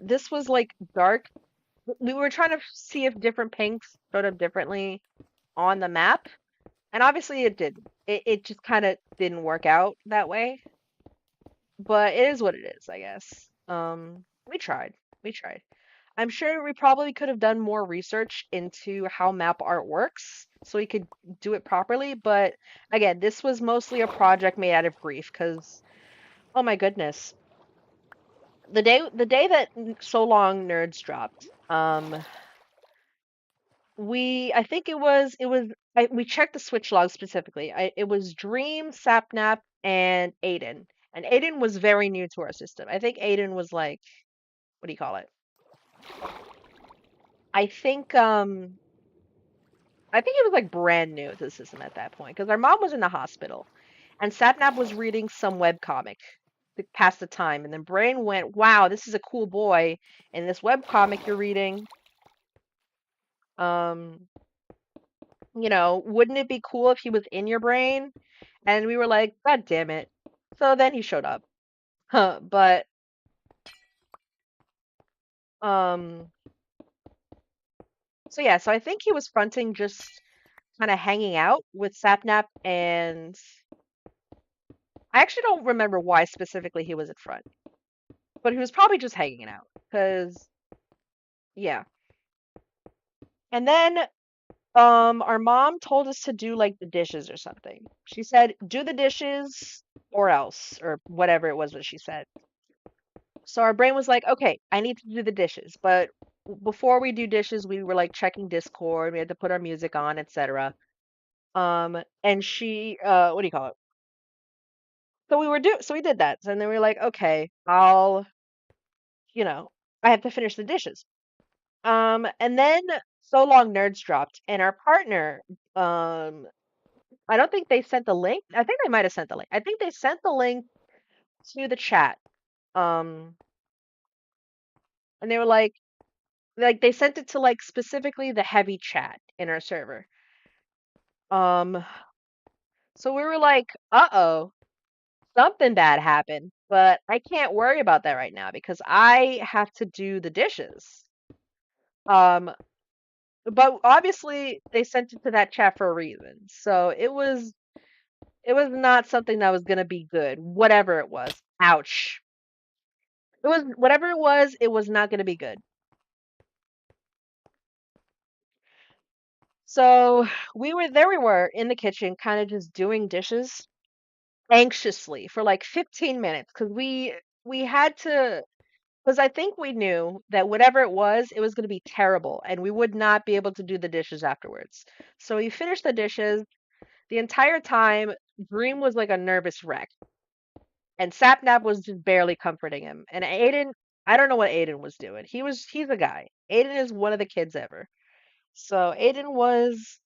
this was like dark. We were trying to see if different pinks showed up differently on the map, and obviously it did. It just kind of didn't work out that way, but it is what it is, I guess. We tried. We tried. I'm sure we probably could have done more research into how map art works so we could do it properly, but again, this was mostly a project made out of grief because oh my goodness. The day that So Long Nerds dropped, I think we checked the switch log specifically. It was Dream, Sapnap, and Aiden. And Aiden was very new to our system. I think Aiden was like, what do you call it? I think I think he was like brand new to the system at that point because our mom was in the hospital and Sapnap was reading some webcomic to pass the time. And then Brain went, wow, this is a cool boy. And this webcomic you're reading, um, wouldn't it be cool if he was in your brain? And we were like, God damn it. So then he showed up. Huh, but um so yeah, so I think he was fronting just kind of hanging out with Sapnap, and I actually don't remember why specifically he was in front. But he was probably just hanging out cuz yeah. And then our mom told us to do like the dishes or something. She said, "Do the dishes or else," or whatever it was that she said. So our brain was like, "Okay, I need to do the dishes." But before we do dishes, we were like checking Discord. We had to put our music on, etc. And she what do you call it? So we did that. And then we were like, "Okay, you know, I have to finish the dishes." And then So Long Nerds dropped, and our partner, um, I don't think they sent the link. I think they might have sent the link. I think they sent the link to the chat. Um, and they were like they sent it to like specifically the heavy chat in our server. Um, so we were like, uh-oh, something bad happened, but I can't worry about that right now because I have to do the dishes. Um, but obviously they sent it to that chat for a reason. So it was not something that was gonna be good, whatever it was. Ouch. It was whatever it was not gonna be good. So we were in the kitchen, kind of just doing dishes anxiously for like 15 minutes because we had to because I think we knew that whatever it was going to be terrible and we would not be able to do the dishes afterwards. So we finished the dishes. The entire time, Dream was like a nervous wreck, and Sapnap was just barely comforting him. And Aiden, I don't know what Aiden was doing. He's a guy. Aiden is one of the kids ever. So Aiden was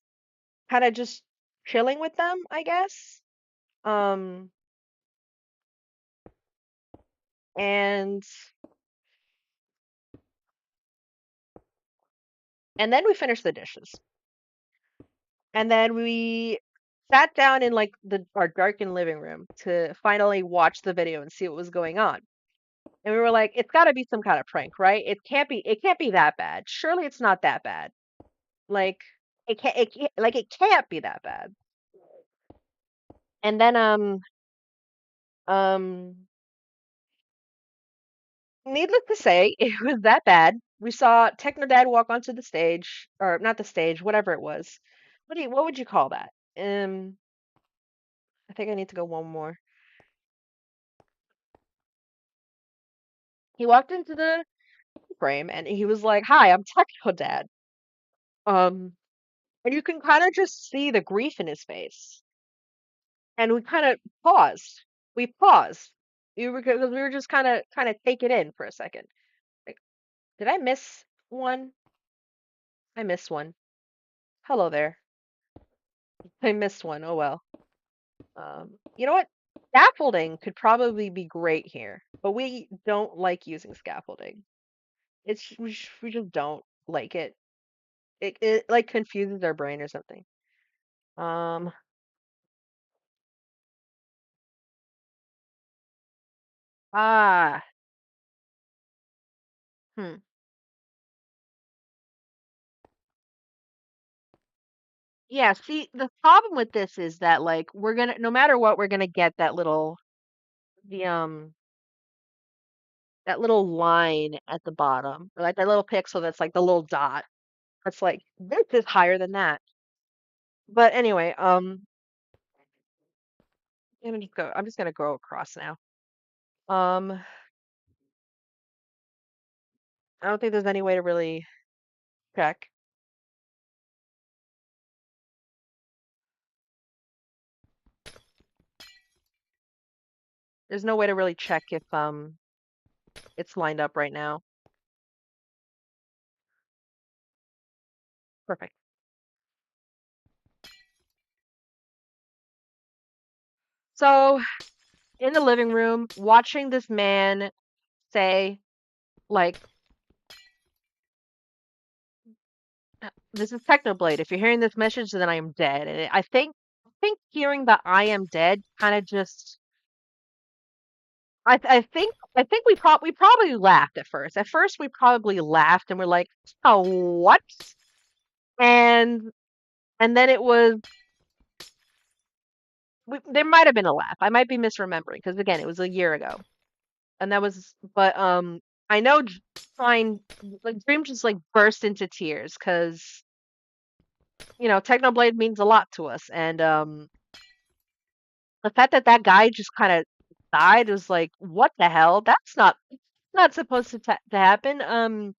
kind of just chilling with them, I guess. Um, and and then we finished the dishes. And then we sat down in like the our darkened living room to finally watch the video and see what was going on. And we were like, it's got to be some kind of prank, right? It can't be that bad. Surely it's not that bad. Like it can't be that bad. And then um needless to say, it was that bad. We saw Techno Dad walk onto the stage, or not the stage, whatever it was. What would you call that? Um, I think I need to go one more. He walked into the frame and he was like, "Hi, I'm Techno Dad." Um, and you can kind of just see the grief in his face. And we kind of paused. We paused. Because we were just kind of take it in for a second. Like, did I miss one? I missed one. Hello there. I missed one. Oh well. You know what? Scaffolding could probably be great here, but we don't like using scaffolding. We just don't like it. It like confuses our brain or something. Um, ah, hmm. Yeah, see, the problem with this is that like we're gonna no matter what, we're gonna get the that little line at the bottom, or like that little pixel that's like the little dot. That's like this is higher than that. But anyway, I'm just gonna go across now. Um, I don't think there's any way to really check. There's no way to really check if it's lined up right now. Perfect. So in the living room, watching this man say like, "This is Technoblade. If you're hearing this message, then I am dead." And I think hearing the "I am dead" kind of just I think we probably laughed at first. At first we probably laughed and we're like, "Oh, what?" And and then it was there might have been a laugh. I might be misremembering because again, it was a year ago. And that was but I know fine like Dream just like burst into tears because Technoblade means a lot to us, and the fact that that guy just kind of died was like, what the hell? That's not supposed to happen.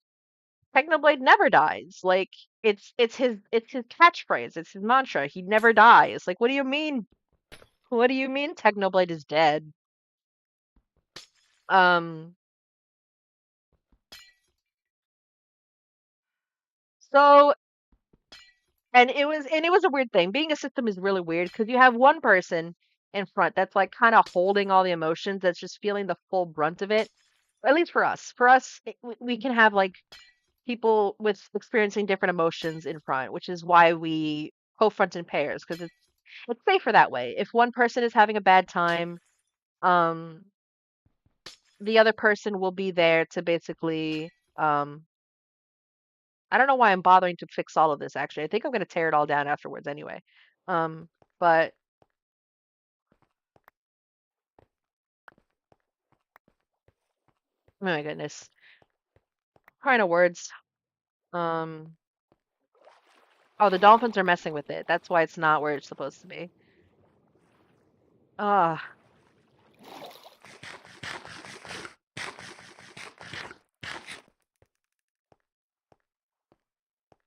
Technoblade never dies. Like it's his catchphrase. It's his mantra. He never dies. Like, what do you mean? What do you mean Technoblade is dead? Um, so and it was a weird thing. Being a system is really weird because you have one person in front that's like kind of holding all the emotions, that's just feeling the full brunt of it. At least for us. For us, we can have like people with experiencing different emotions in front, which is why we co-front in pairs because it's safer that way. If one person is having a bad time, um, the other person will be there to basically I don't know why I'm bothering to fix all of this actually. I think I'm gonna tear it all down afterwards anyway. Um, but oh my goodness. Kind of words. Um, oh, the dolphins are messing with it. That's why it's not where it's supposed to be. Ah,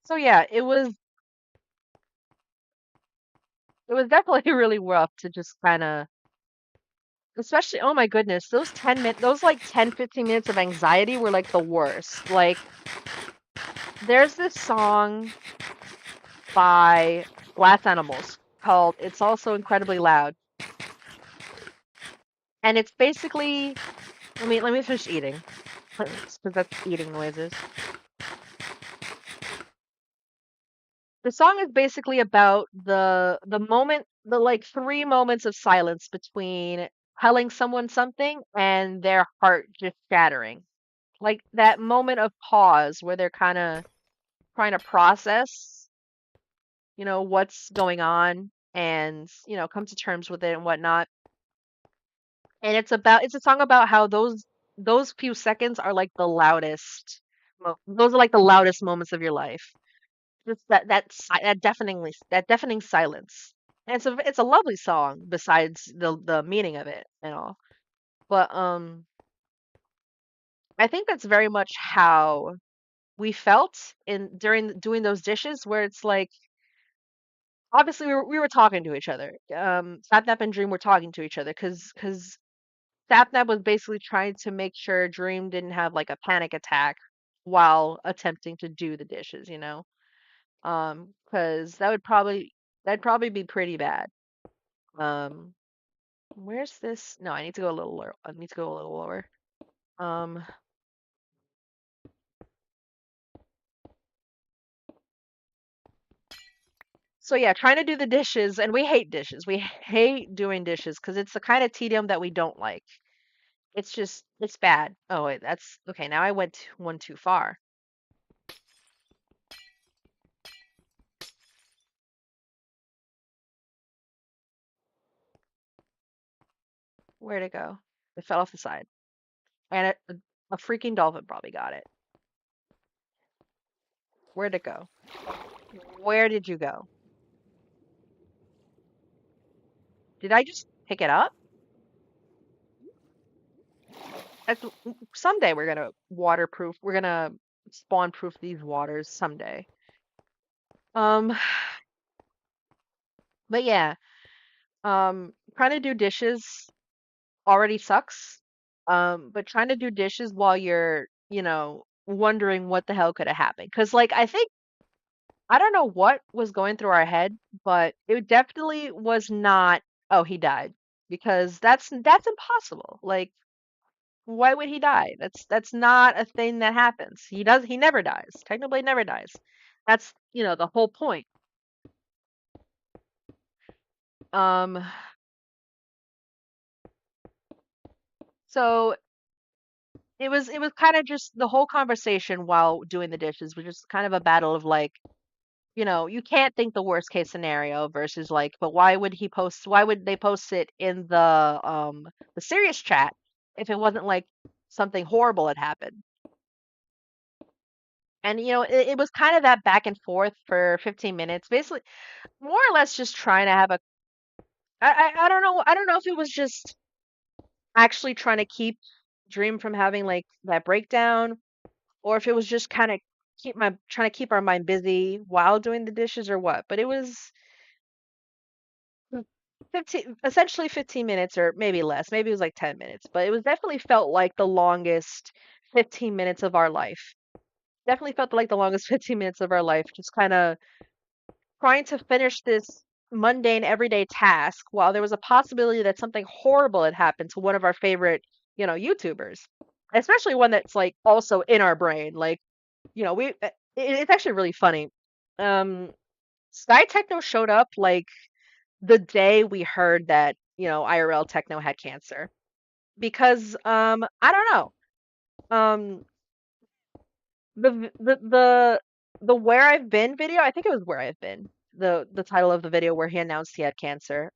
so yeah, it was definitely really rough to just kind of, especially, oh my goodness, those 10 minutes, those like 10, 15 minutes of anxiety were like the worst. Like, there's this song by Glass Animals called It's Also Incredibly Loud. And it's basically, let me finish eating because that's eating noises. The song is basically about the moment, the like 3 moments of silence between telling someone something and their heart just shattering. Like that moment of pause where they're kind of trying to process, what's going on and, come to terms with it and whatnot. And it's a song about how those few seconds are like the loudest. Those are like the loudest moments of your life. Just that deafening silence. And it's a lovely song besides the meaning of it and all. But I think that's very much how we felt in during doing those dishes where it's like obviously we were talking to each other. Sapnap and Dream were talking to each other because Sapnap was basically trying to make sure Dream didn't have like a panic attack while attempting to do the dishes, because that'd probably be pretty bad. Um, where's this? No, I need to go a little lower. I need to go a little lower. Um, so yeah, trying to do the dishes, and we hate dishes. We hate doing dishes because it's the kind of tedium that we don't like. It's bad. Oh wait, that's okay. Now I went one too far. Where'd it go? It fell off the side, and a freaking dolphin probably got it. Where'd it go? Where did you go? Did I just pick it up? That's, someday we're gonna waterproof. We're gonna spawn proof these waters someday. Um, but yeah, trying to do dishes already sucks. But trying to do dishes while you're, wondering what the hell could have happened. Because, like, I don't know what was going through our head, but it definitely was not, oh, he died. Because that's impossible. Like, why would he die? That's not a thing that happens. He never dies. Technoblade never dies. That's, the whole point. Um, so it was kind of just the whole conversation while doing the dishes was just kind of a battle of like, you can't think the worst case scenario versus like, but why would they post it in the serious chat if it wasn't like something horrible had happened? And it was kind of that back and forth for 15 minutes, basically, more or less just trying to have a. I don't know. I don't know if it was just actually trying to keep Dream from having like that breakdown, or if it was just kind of trying to keep our mind busy while doing the dishes or what. But it was 15, essentially 15 minutes or maybe less. Maybe it was like 10 minutes, but it was definitely felt like the longest 15 minutes of our life. Definitely felt like the longest 15 minutes of our life, just kind of trying to finish this mundane everyday task while there was a possibility that something horrible had happened to one of our favorite, YouTubers. Especially one that's like also in our brain. Like, it's actually really funny. Um, Sky Techno showed up like the day we heard that, IRL Techno had cancer. Because I don't know. Um the Where I've Been video, I think it was Where I've Been. The title of the video where he announced he had cancer.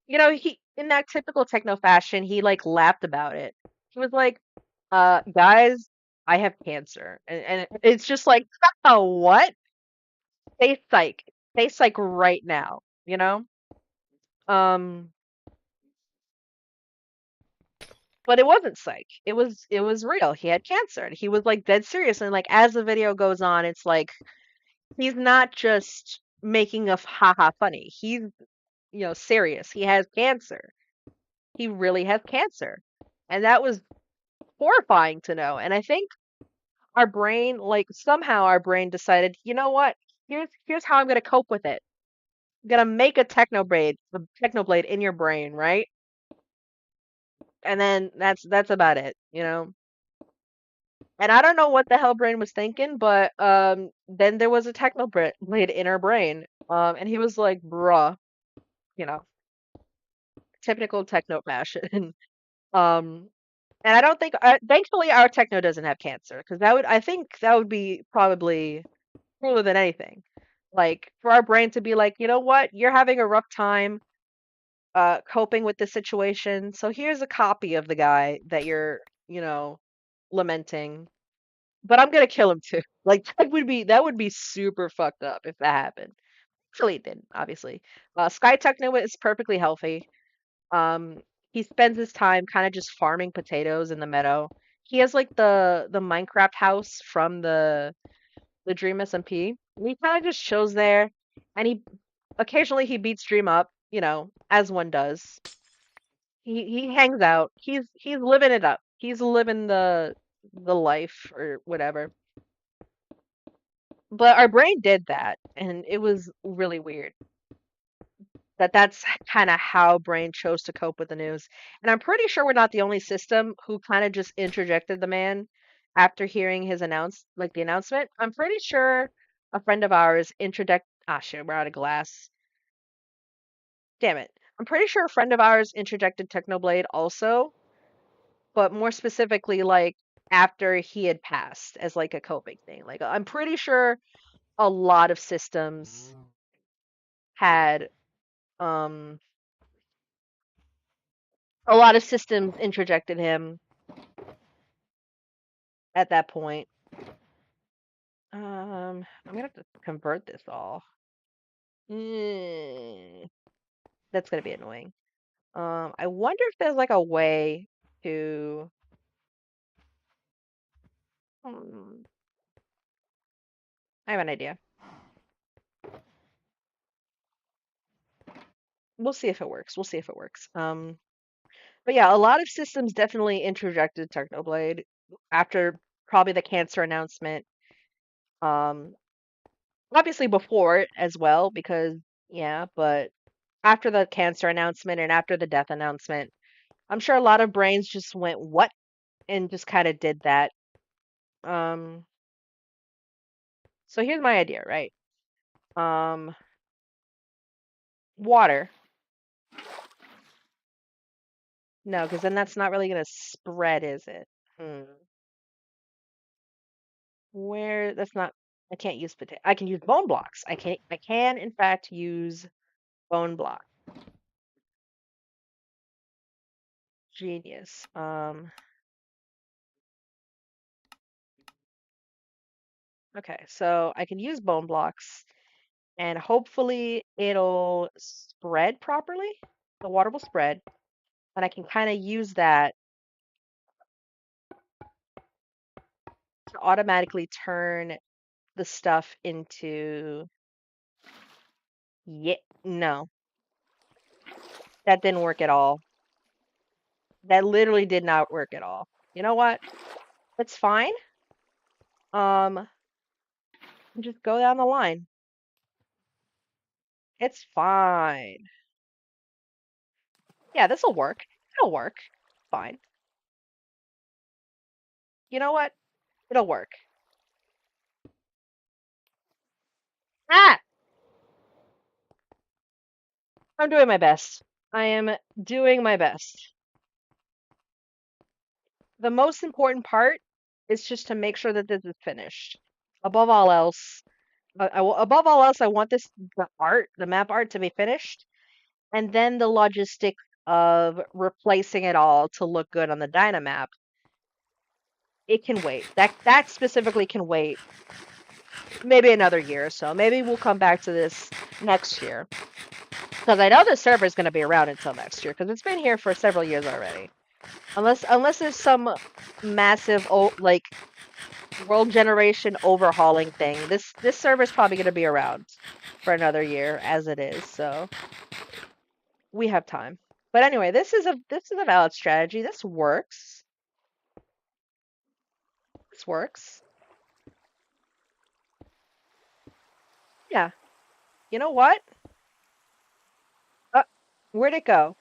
He in that typical techno fashion, he like laughed about it. He was like, guys, I have cancer. And it's just like, oh, what? Stay psych. Stay psych right now, you know? Um, but it wasn't psych. It was real. He had cancer. And he was like dead serious. And like as the video goes on, it's like he's not just making a haha funny. He's, serious. He has cancer. He really has cancer. And that was horrifying to know. And I think our brain, like somehow our brain decided, you know what? Here's how I'm gonna cope with it. I'm gonna make a technoblade in your brain, right? And then that's about it. And I don't know what the hell brain was thinking, but then there was a technoblade in our brain. And he was like, bruh, you know, typical techno fashion. Um and I don't think thankfully our techno doesn't have cancer, because I think that would be probably cooler than anything. Like for our brain to be like, you know what, you're having a rough time coping with the situation. So here's a copy of the guy that you're, lamenting. But I'm gonna kill him too. Like that would be super fucked up if that happened. Actually, it didn't, obviously. Sky Techno is perfectly healthy. Um, he spends his time kind of just farming potatoes in the meadow. He has like the Minecraft house from the Dream SMP. And he kind of just chills there, and he occasionally he beats Dream up, as one does. He hangs out. He's living it up. He's living the life or whatever. But our brain did that, and it was really weird that's kind of how brain chose to cope with the news. And I'm pretty sure we're not the only system who kind of just interjected the man after hearing the announcement. I'm pretty sure a friend of ours shit, we're out of glass. Damn it. I'm pretty sure a friend of ours interjected Technoblade also, but more specifically, like after he had passed as like a coping thing. Like I'm pretty sure a lot of systems had um a lot of systems interjected him at that point. I'm gonna have to convert this all. Mm, that's gonna be annoying. I wonder if there's like a way to. Hmm, I have an idea. We'll see if it works. We'll see if it works. But yeah, a lot of systems definitely interjected Technoblade after probably the cancer announcement. Um, Obviously before it as well, because yeah, but after the cancer announcement and after the death announcement, I'm sure a lot of brains just went, "What?" and just kind of did that. Um, so here's my idea, right? Um, Water. No, because then that's not really gonna spread, is it? Hmm. Where that's not. I can't use potato. I can use bone blocks. I can in fact use bone block. Genius. Okay, so I can use bone blocks and hopefully it'll spread properly. The water will spread, and I can kind of use that to automatically turn the stuff into. Yeah, no, that didn't work at all. That literally did not work at all. You know what? It's fine. Um, just go down the line. It's fine. Yeah, this'll work. It'll work. Fine. You know what? It'll work. Ah! I'm doing my best. I am doing my best. The most important part is just to make sure that this is finished. Above all else, above all else, I want the map art to be finished, and then the logistics of replacing it all to look good on the Dynamap. It can wait. That specifically can wait. Maybe another year or so. Maybe we'll come back to this next year. Because I know the server is going to be around until next year, because it's been here for several years already. Unless there's some massive like world generation overhauling thing, this server is probably going to be around for another year as it is. So we have time. But anyway, this is a valid strategy. This works. This works. Yeah. You know what? Uh, where'd it go?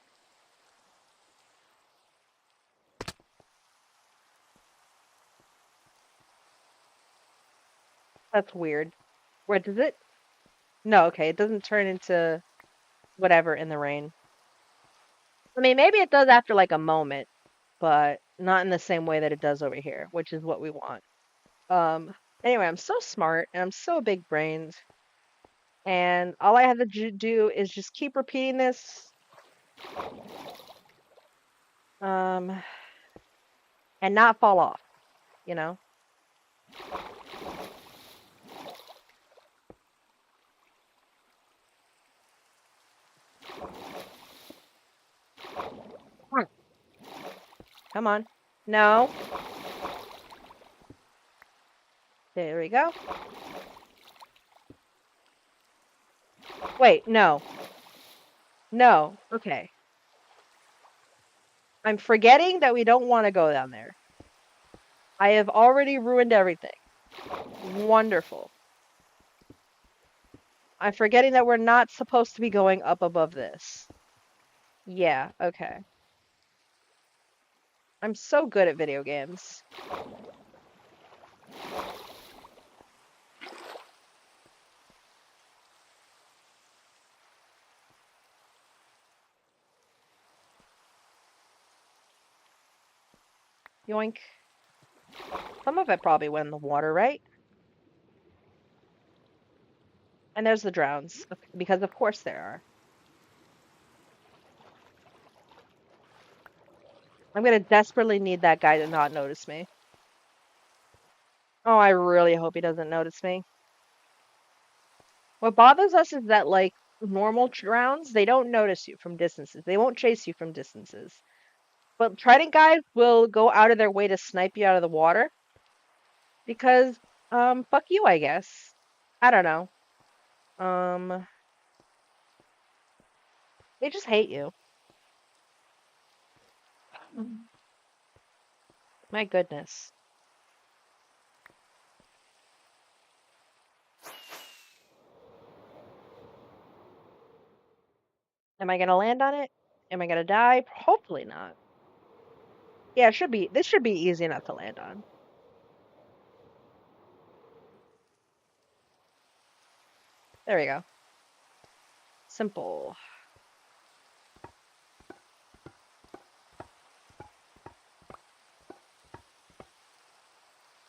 That's weird. Where does it? No, okay, it doesn't turn into whatever in the rain. I mean, maybe it does after like a moment, but not in the same way that it does over here, which is what we want. Anyway, I'm so smart and I'm so big brained, and all I have to do is just keep repeating this, um, and not fall off, you know? Come on. Come on. No. There we go. Wait, no. No. Okay. I'm forgetting that we don't want to go down there. I have already ruined everything. Wonderful. I'm forgetting that we're not supposed to be going up above this. Yeah, okay. I'm so good at video games. Yoink. Some of it probably went in the water, right? And there's the drowns, because of course there are. I'm gonna desperately need that guy to not notice me. Oh, I really hope he doesn't notice me. What bothers us is that, like, normal drowns, they don't notice you from distances. They won't chase you from distances. But trident guys will go out of their way to snipe you out of the water. Because, fuck you, I guess. I don't know. Um, they just hate you. My goodness. Am I gonna land on it? Am I gonna die? Hopefully not. Yeah, this should be easy enough to land on. There we go. Simple.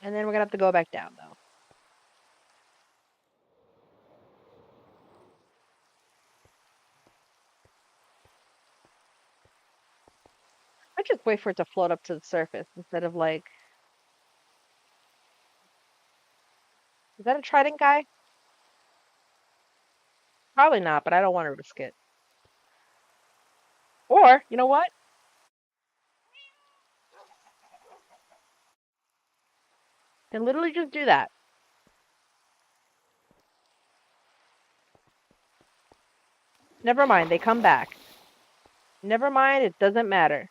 And then we're gonna have to go back down though. I just wait for it to float up to the surface instead of like. Is that a Trident guy? Probably not, but I don't want to risk it. Or, you know what? Can literally just do that. Never mind, they come back. Never mind, it doesn't matter.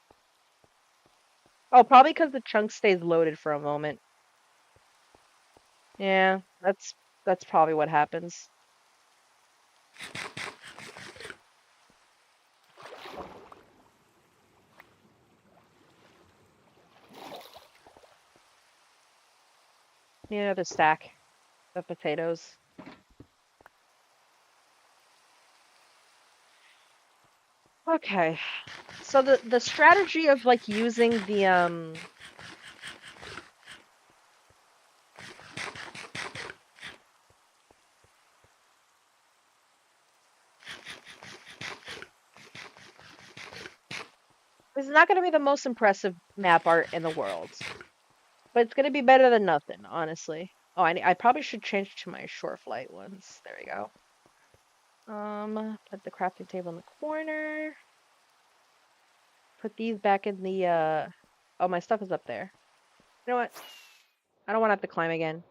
Oh, probably because the chunk stays loaded for a moment. Yeah, that's probably what happens. Need another stack of potatoes. Okay. So the strategy of like using the this is not going to be the most impressive map art in the world, but it's going to be better than nothing, honestly. Oh, I probably should change to my short flight ones. There we go. Put the crafting table in the corner. Put these back in the oh, my stuff is up there. You know what? I don't want to have to climb again.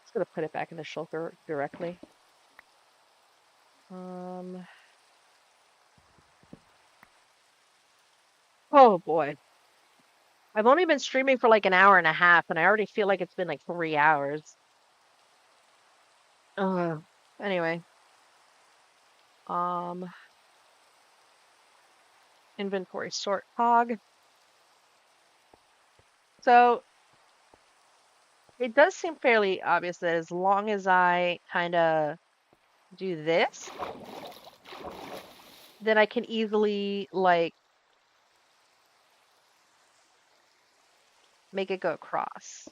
Just gonna put it back in the shulker directly. Oh boy. I've only been streaming for like an hour and a half, and I already feel like it's been like 3 hours. Anyway. Um, Inventory sort hog. So it does seem fairly obvious that as long as I kind of do this, then I can easily like make it go across.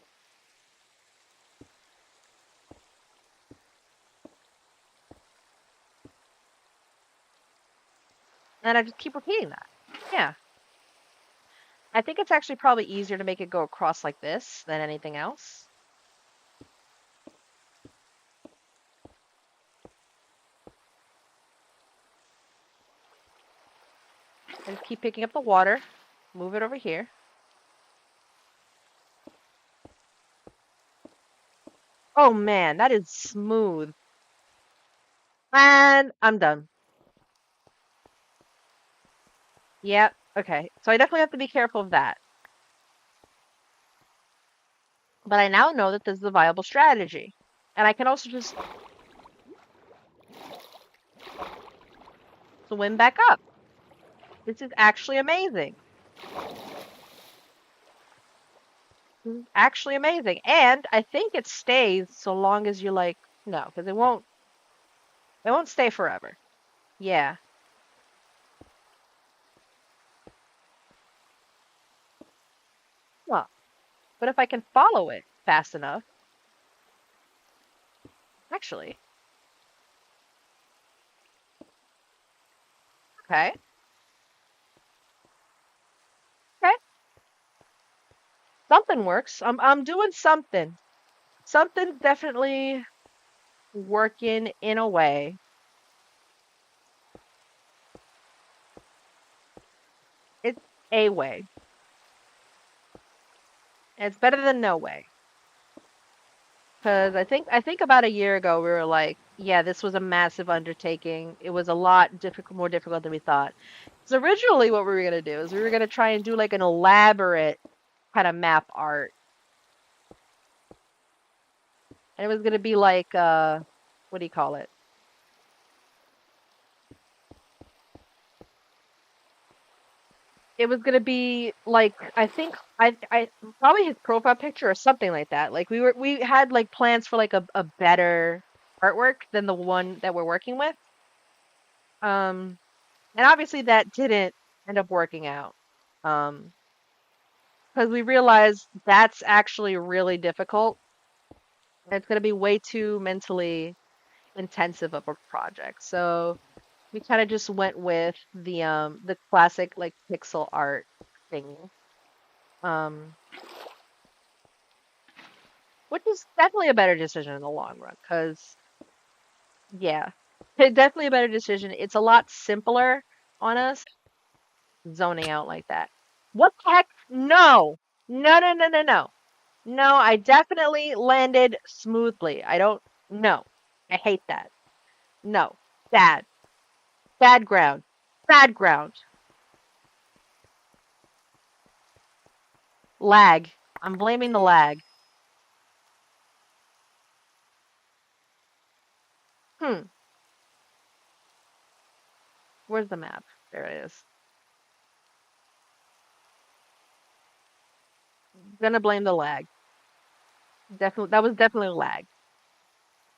And I just keep repeating that. Yeah. I think it's actually probably easier to make it go across like this than anything else. And keep picking up the water, move it over here. Oh man, that is smooth. And I'm done. Yep, okay. So I definitely have to be careful of that. But I now know that this is a viable strategy. And I can also just swim back up. This is actually amazing. This is actually amazing. And I think it stays so long as you like, no, because it won't stay forever. Yeah. Well, but if I can follow it fast enough, actually, okay, okay, something works. I'm doing something. Something definitely working in a way. It's a way. It's better than no way. Because I think about a year ago we were like, yeah, this was a massive undertaking. It was a lot difficult, more difficult than we thought. So originally what we were gonna do is we were gonna try and do like an elaborate kind of map art. And it was gonna be like what do you call it? It was gonna be like I think I probably his profile picture or something like that. Like we had like plans for like a better artwork than the one that we're working with. Um and obviously that didn't end up working out. Um because we realized that's actually really difficult. And it's gonna be way too mentally intensive of a project. So we kind of just went with the classic like pixel art thing. Um, which is definitely a better decision in the long run, because yeah, definitely a better decision. It's a lot simpler on us zoning out like that. What the heck? No, no, no, no, no, no. No, I definitely landed smoothly. I don't, no, I hate that. No, bad, bad ground, bad ground. Lag. I'm blaming the lag. Hmm, where's the map? There it is. Gonna blame the lag. Definitely, that was definitely lag.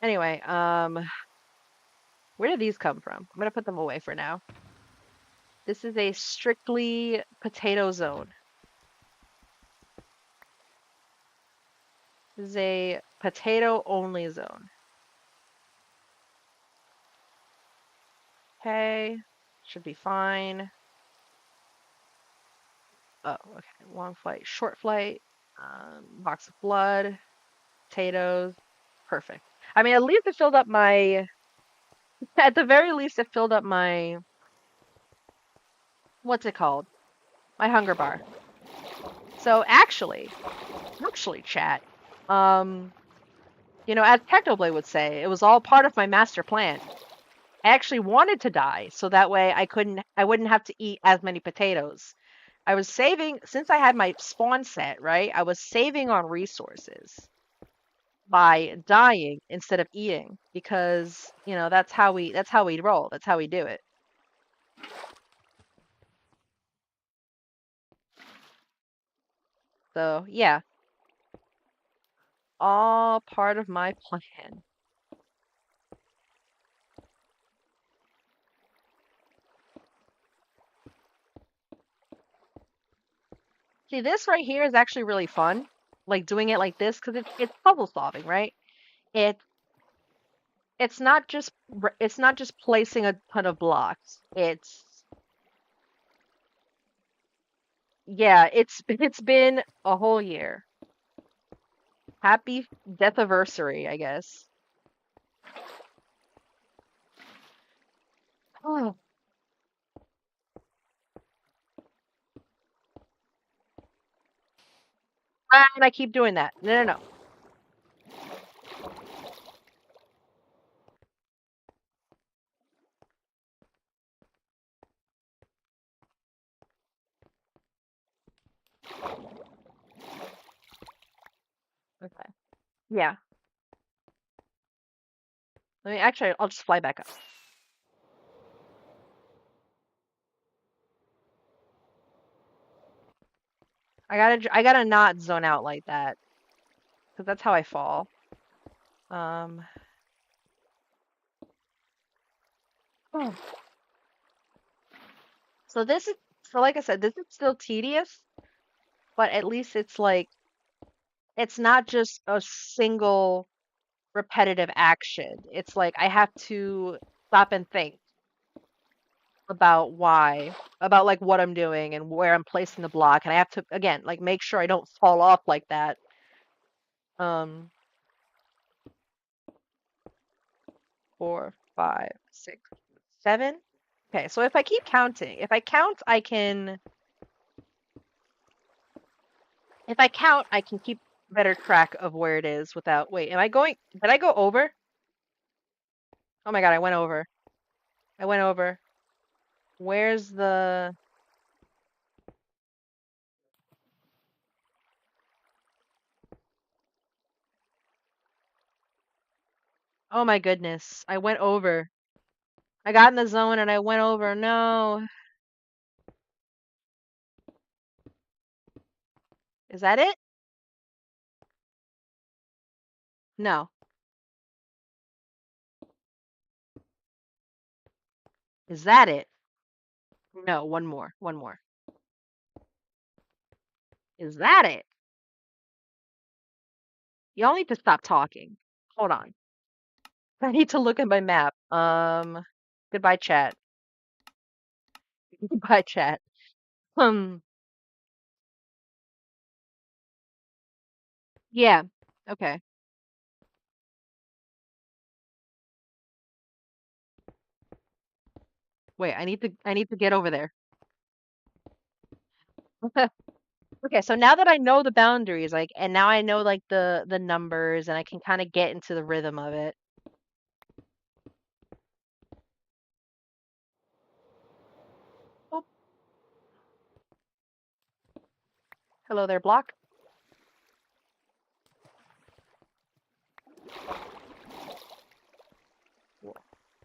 Anyway, where did these come from? I'm gonna put them away for now. This is a strictly potato zone. This is a potato only zone. Okay, should be fine. Oh, okay. Long flight, short flight, box of blood, potatoes. Perfect. I mean, at least it filled up my, at the very least, it filled up my, what's it called? My hunger bar. So actually, chat, um, as Technoblade would say, it was all part of my master plan. I actually wanted to die, so that way I wouldn't have to eat as many potatoes. I was saving, since I had my spawn set, right? I was saving on resources by dying instead of eating because, that's how we roll. That's how we do it. So, yeah, all part of my plan. See, this right here is actually really fun, like doing it like this, because it's puzzle solving, right? It it's not just placing a ton of blocks. It's been a whole year. Happy deathiversary, I guess. Oh, and I keep doing that. No, no, no. Okay. Yeah. I'll just fly back up. I gotta not zone out like that, because that's how I fall. Um. Oh. So this is so like I said, this is still tedious, but at least it's like it's not just a single repetitive action. It's like I have to stop and think about about like what I'm doing and where I'm placing the block, and I have to again like make sure I don't fall off like that. Um, 4, 5, 6, 7. Okay, so if I keep counting, if I count, I can keep better track of where it is without. Wait, did I go over? Oh my God, I went over. I went over. Where's the, oh my goodness, I went over. I got in the zone and I went over. No. Is that it? No. Is that it? No, one more. One more. Is that it? Y'all need to stop talking. Hold on. I need to look at my map. Goodbye, chat. Goodbye, chat. Um, Yeah. Okay. Wait, I need to get over there. Okay, so now that I know the boundaries, like, and now I know like the numbers, and I can kind of get into the rhythm of it. Oh, hello there, block.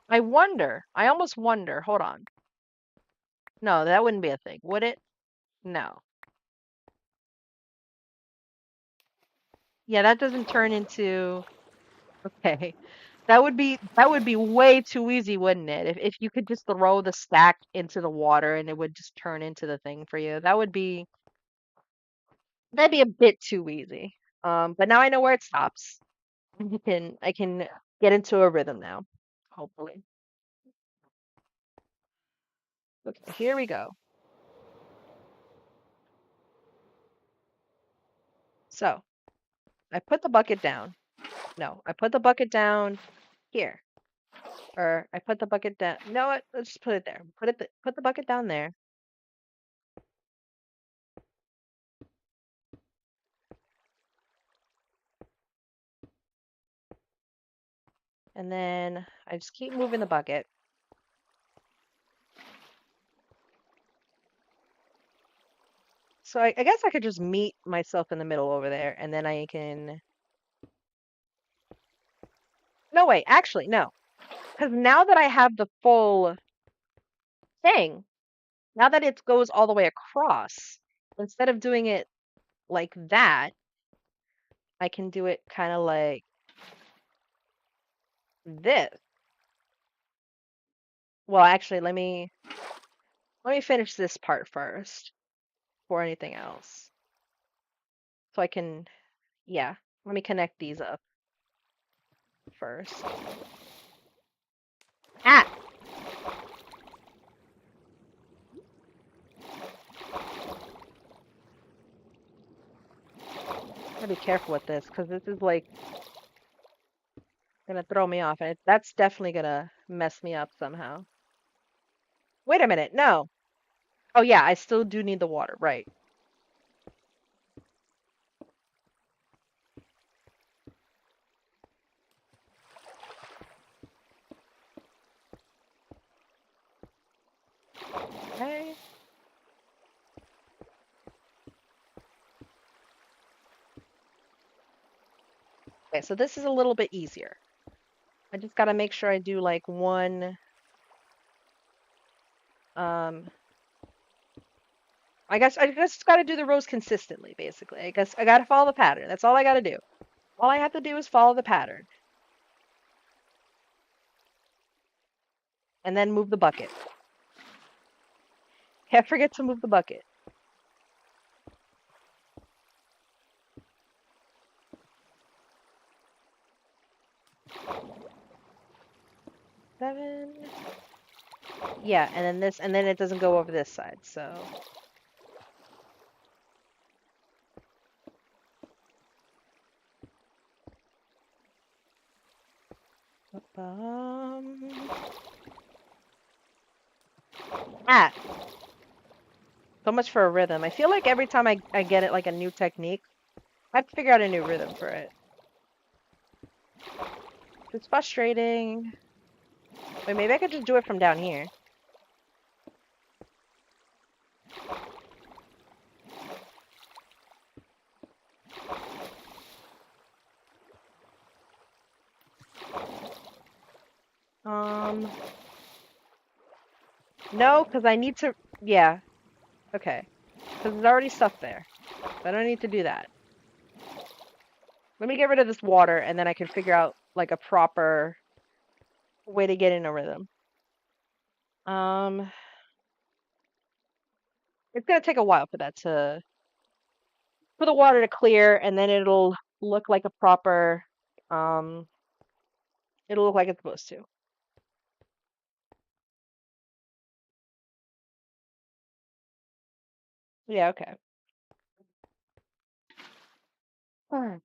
I wonder. I almost wonder. Hold on. No, that wouldn't be a thing, would it? No. Yeah, that doesn't turn into. Okay. That would be way too easy, wouldn't it? If you could just throw the stack into the water and it would just turn into the thing for you. That'd be a bit too easy. But now I know where it stops. I can get into a rhythm now, hopefully. Okay, here we go. So I put the bucket down. No, I put the bucket down here. Or I put the bucket down. No, what? Let's just put it there. Put the bucket down there. And then I just keep moving the bucket. So I guess I could just meet myself in the middle over there, and then I can. No, wait, actually, no. Because now that I have the full thing, now that it goes all the way across, instead of doing it like that, I can do it kind of like this. Well, actually, let me finish this part first before anything else. So I can, yeah, let me connect these up first. Ah, gotta be careful with this because this is like gonna throw me off, and that's definitely gonna mess me up somehow. Wait a minute, no. Oh yeah, I still do need the water, right? Okay. Okay, so this is a little bit easier. I just gotta make sure I do like one. Um, I guess gotta do the rows consistently, basically. I guess I gotta follow the pattern. That's all I gotta do. All I have to do is follow the pattern, and then move the bucket. Can't forget to move the bucket. 7. Yeah, and then this, and then it doesn't go over this side. So, um, ah, so much for a rhythm. I feel like every time I get it like a new technique, I have to figure out a new rhythm for it. It's frustrating. Wait, maybe I could just do it from down here. Um, no, because I need to, yeah, okay. Because there's already stuff there. I don't need to do that. Let me get rid of this water, and then I can figure out like a proper way to get in a rhythm. Um, it's gonna take a while for the water to clear, and then look like a proper, um, it'll look like it's supposed to. Yeah, okay. Alright.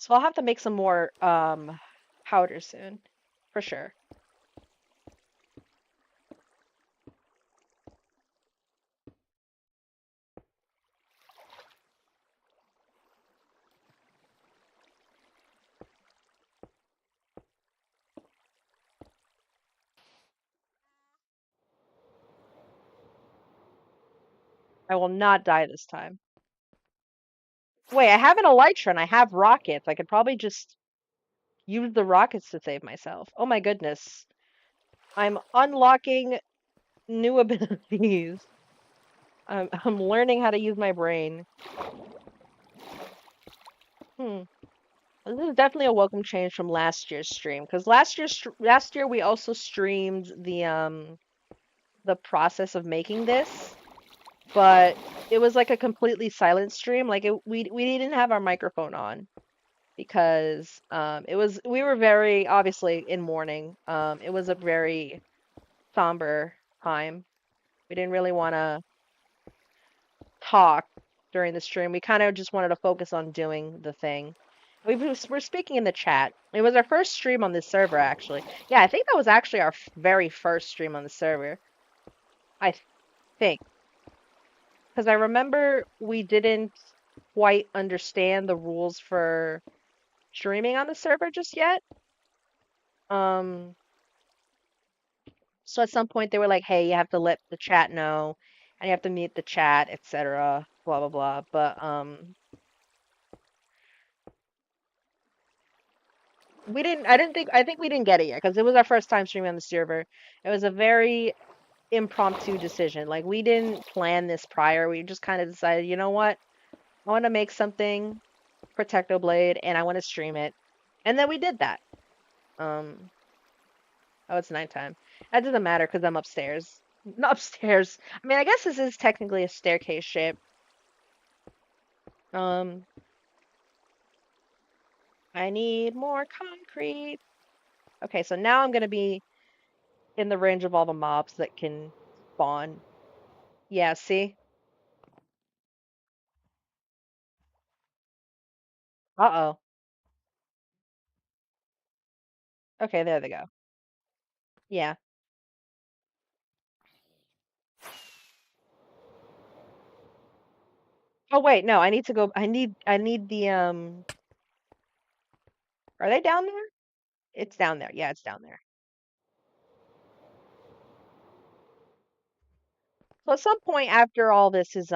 So I'll have to make some more powder soon, for sure. I will not die this time. Wait, I have an elytra and I have rockets. I could probably just use the rockets to save myself. Oh my goodness. I'm unlocking new abilities. I'm learning how to use my brain. Hmm. This is definitely a welcome change from last year's stream because last year we also streamed the process of making this, but it was like a completely silent stream. Like we didn't have our microphone on because we were very obviously in mourning. It was a very somber time. We didn't really want to talk during the stream. We kind of just wanted to focus on doing the thing. We're speaking in the chat. It was our first stream on this server, actually. Yeah, I think that was actually our very first stream on the server. I think. Because I remember we didn't quite understand the rules for streaming on the server just yet. Um, so at some point they were like, "Hey, you have to let the chat know, and you have to mute the chat, etc." Blah blah blah. But we didn't. I didn't think. I think we didn't get it yet because it was our first time streaming on the server. It was a very impromptu decision. Like we didn't plan this prior. We just kind of decided, you know what? I want to make something for Technoblade and I want to stream it. And then we did that. Um, oh, it's nighttime. That doesn't matter because I'm upstairs. Not upstairs. I mean, I guess this is technically a staircase shape. Um, I need more concrete. Okay, so now I'm gonna be in the range of all the mobs that can spawn. Yeah, see? Uh-oh. Okay, there they go. Yeah. Oh wait, no, I need to go. I need the are they down there? It's down there. Yeah, it's down there. So at some point after all this is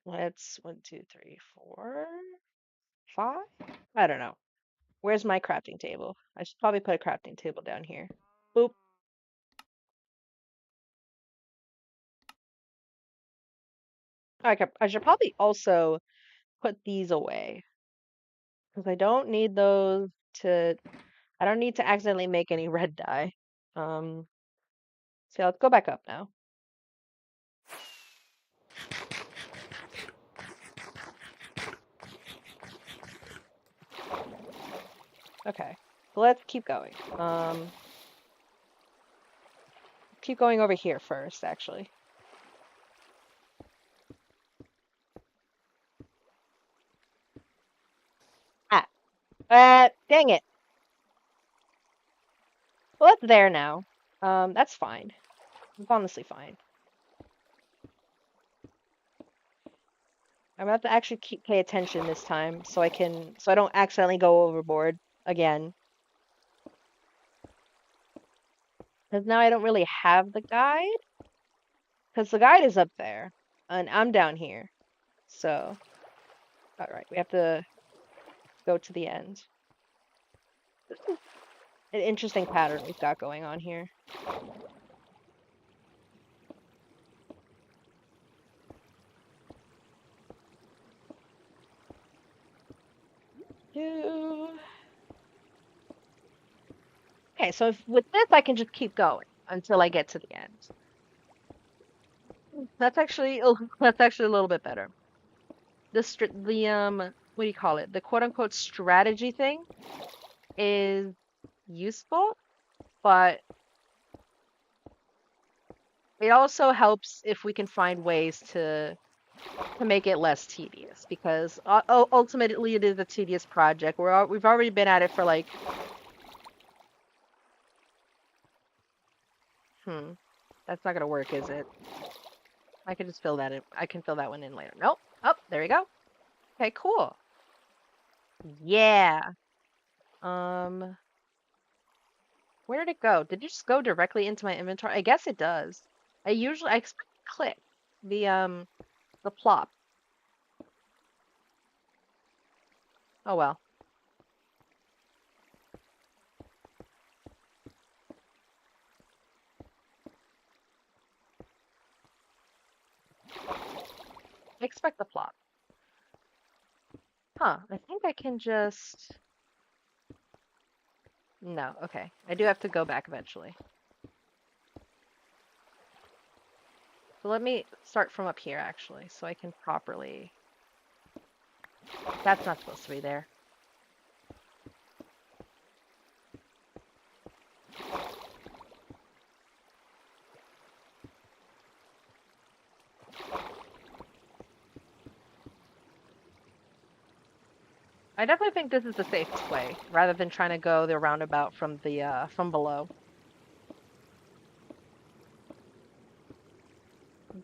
let's 1, 2, 3, 4, 5. I don't know. Where's my crafting table? I should probably put a crafting table down here. Boop. I should probably also put these away because I don't need those to. I don't need to accidentally make any red dye. Um. So let's go back up now. Okay. So let's keep going. Keep going over here first, actually. Ah. Dang it. Well, it's there now. That's fine. It's honestly fine. I'm gonna have to actually pay attention this time so I don't accidentally go overboard again. Because now I don't really have the guide. Because the guide is up there. And I'm down here. So, alright, we have to go to the end. This is an interesting pattern we've got going on here. Okay, so with this I can just keep going until I get to the end. That's actually that's actually a little bit better. The what do you call it? The quote unquote strategy thing is useful, but it also helps if we can find ways to make it less tedious, because ultimately it is a tedious project. We've already been at it for like, that's not gonna work, is it? I can just fill that in. I can fill that one in later. Nope. Oh, there we go. Okay, cool. Yeah. Um, where did it go? Did it just go directly into my inventory? I guess it does. I expect to click the plop. Oh well. I expect the plop. Huh, I think I can just... No, okay. I do have to go back eventually. So let me start from up here, actually, so I can properly... That's not supposed to be there. I definitely think this is the safest way, rather than trying to go the roundabout from the from below.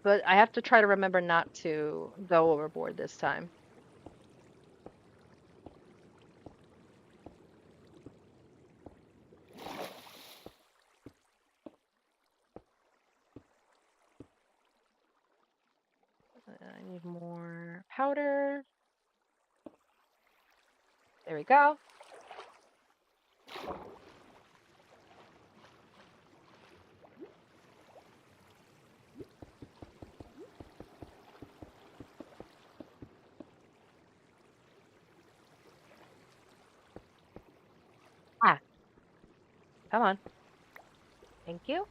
But I have to try to remember not to go overboard this time. I need more powder. There we go. Ah, come on. Thank you.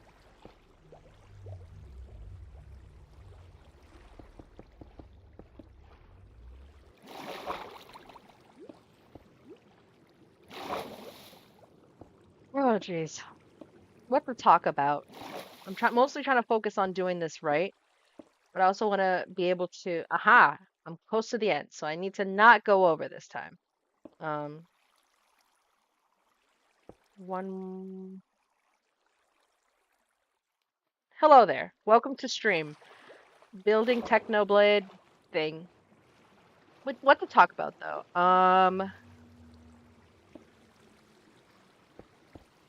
Oh, jeez. What to talk about? I'm mostly trying to focus on doing this right, but I also want to be able to... Aha! I'm close to the end, so I need to not go over this time. Um, one... Hello there. Welcome to stream. Building Technoblade thing. What to talk about, though?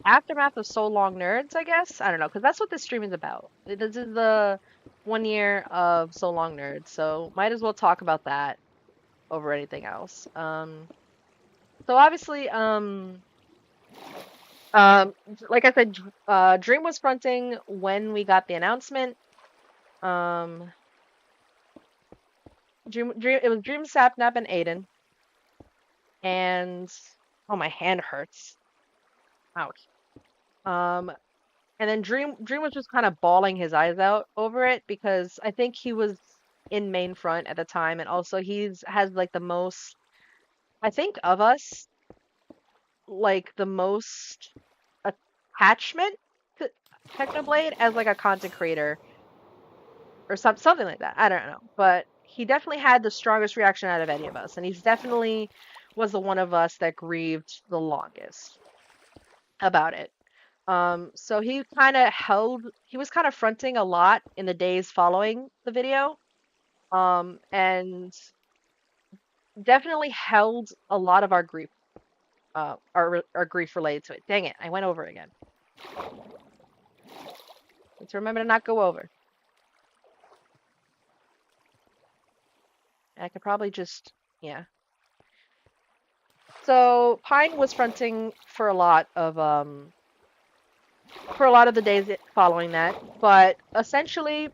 Aftermath of So Long Nerds, I guess? I don't know, because that's what this stream is about. This is the 1 year of So Long Nerds, so might as well talk about that over anything else. So obviously, like I said, Dream was fronting when we got the announcement. It was Dream, Sapnap, and Aiden. And oh, my hand hurts. Ouch. And then Dream was just kind of bawling his eyes out over it, because I think he was in main front at the time, and also has like the most, I think, of us, like the most attachment to Technoblade as like a content creator or something like that. I don't know, but he definitely had the strongest reaction out of any of us, and he's definitely was the one of us that grieved the longest about it. So he was kind of fronting a lot in the days following the video, and definitely held a lot of our grief, our grief related to it. Dang it, I went over again. Let's remember to not go over. I could probably just, yeah. So Pine was fronting for a lot of the days following that, but essentially,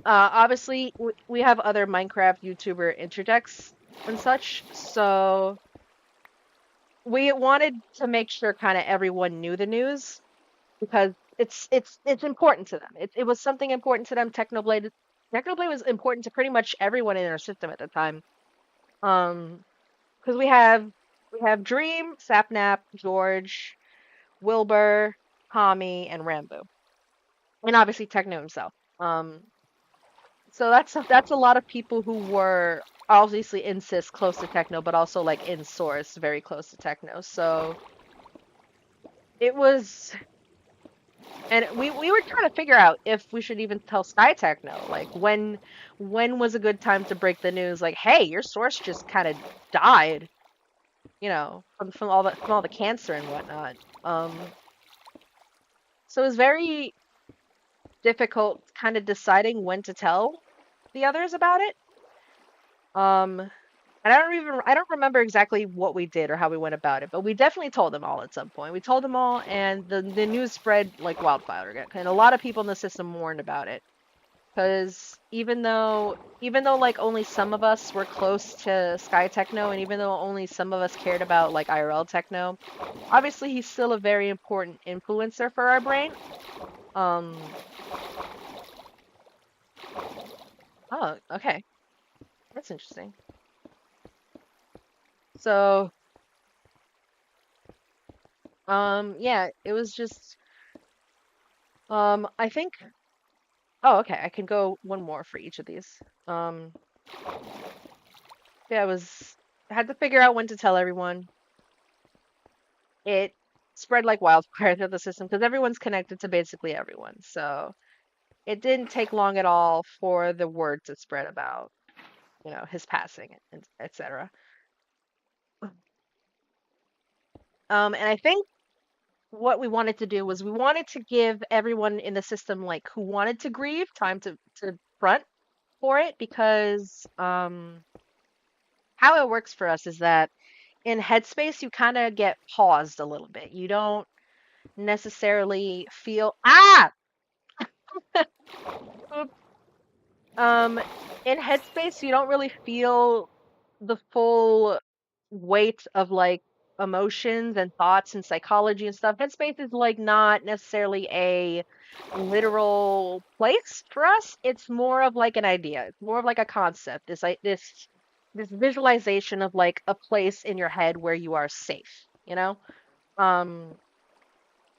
obviously, we have other Minecraft YouTuber interdects and such, so we wanted to make sure kind of everyone knew the news, because it's important to them. It was something important to them. Technoblade was important to pretty much everyone in our system at the time. Because we have Dream, Sapnap, George, Wilbur, Tommy, and Rambo. and obviously Techno himself. Um, so that's a lot of people who were obviously in sys close to Techno, but also like in source very close to Techno. So it was, and we were trying to figure out if we should even tell Sky Techno, like when was a good time to break the news, like, hey, your source just kind of died, from all the cancer and whatnot. So it was very difficult kind of deciding when to tell the others about it. And I don't remember exactly what we did or how we went about it, but we definitely told them all at some point. We told them all, and the news spread like wildfire, and a lot of people in the system warned about it. Because even though like only some of us were close to Sky Techno, and even though only some of us cared about like IRL Techno, obviously he's still a very important influencer for our brain. Um, oh, okay, that's interesting. So, yeah, it was just, I think, oh, okay, I can go one more for each of these. Um, yeah, I had to figure out when to tell everyone. It spread like wildfire through the system because everyone's connected to basically everyone. So it didn't take long at all for the word to spread about, his passing and etc. And I think what we wanted to do was we wanted to give everyone in the system like who wanted to grieve time to front for it because how it works for us is that in Headspace you kind of get paused a little bit. You don't necessarily feel Um, in Headspace, you don't really feel the full weight of like emotions and thoughts and psychology and stuff. Headspace is like not necessarily a literal place for us. It's more of like an idea. It's more of like a concept. This visualization of like a place in your head where you are safe, you know? Um,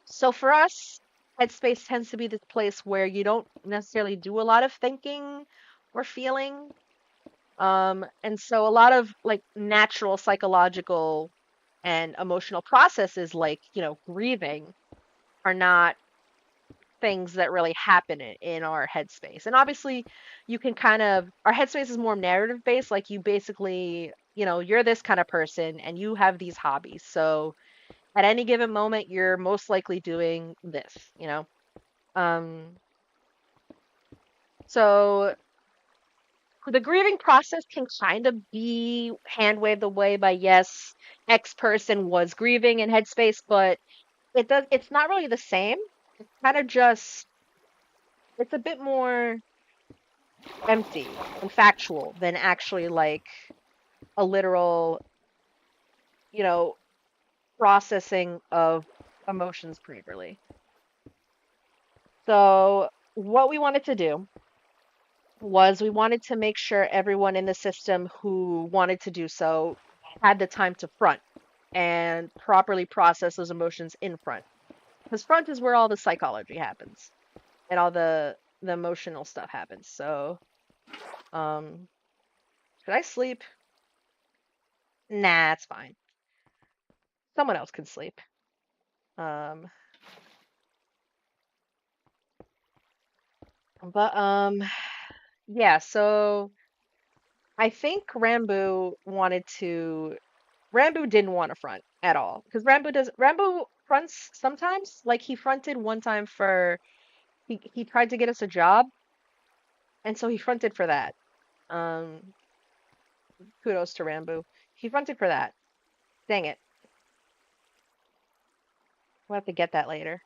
so for us, Headspace tends to be this place where you don't necessarily do a lot of thinking or feeling. And so a lot of like natural psychological and emotional processes like, grieving are not things that really happen in our headspace. And obviously you can our headspace is more narrative based, like you basically, you're this kind of person and you have these hobbies. So at any given moment, you're most likely doing this, you know? Um, so the grieving process can kind of be hand waved away by, yes, X person was grieving in Headspace, but it's not really the same. It's kind of just, it's a bit more empty and factual than actually like a literal, you know, processing of emotions properly. So what we wanted to do was we wanted to make sure everyone in the system who wanted to do so had the time to front and properly process those emotions in front. Because front is where all the psychology happens and all the emotional stuff happens. So, um, should I sleep? Nah, it's fine. Someone else can sleep. Um, but yeah. So I think Rambo didn't want to front at all because Rambo fronts sometimes. Like he fronted one time he tried to get us a job, and so he fronted for that. Um, kudos to Rambo. He fronted for that. Dang it, we'll have to get that later.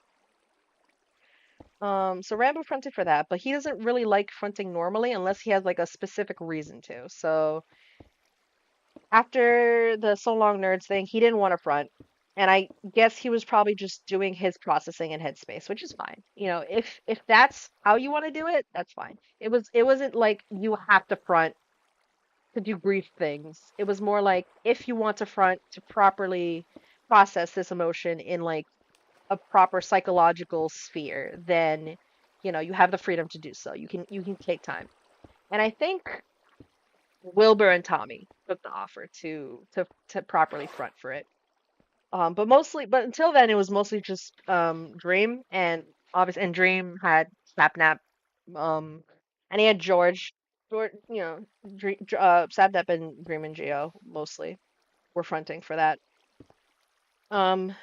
So Rambo fronted for that, but he doesn't really like fronting normally unless he has like a specific reason to. So after the So Long Nerds thing, he didn't want to front. And I guess he was probably just doing his processing in Headspace, which is fine. If that's how you want to do it, that's fine. It wasn't like you have to front to do grief things. It was more like if you want to front to properly process this emotion in like a proper psychological sphere, then you have the freedom to do so. You can take time. And I think Wilbur and Tommy took the offer to properly front for it. But until then, it was mostly just Dream and Dream had Sapnap, um, and he had George, Sapnap and Dream and Geo mostly were fronting for that. Um,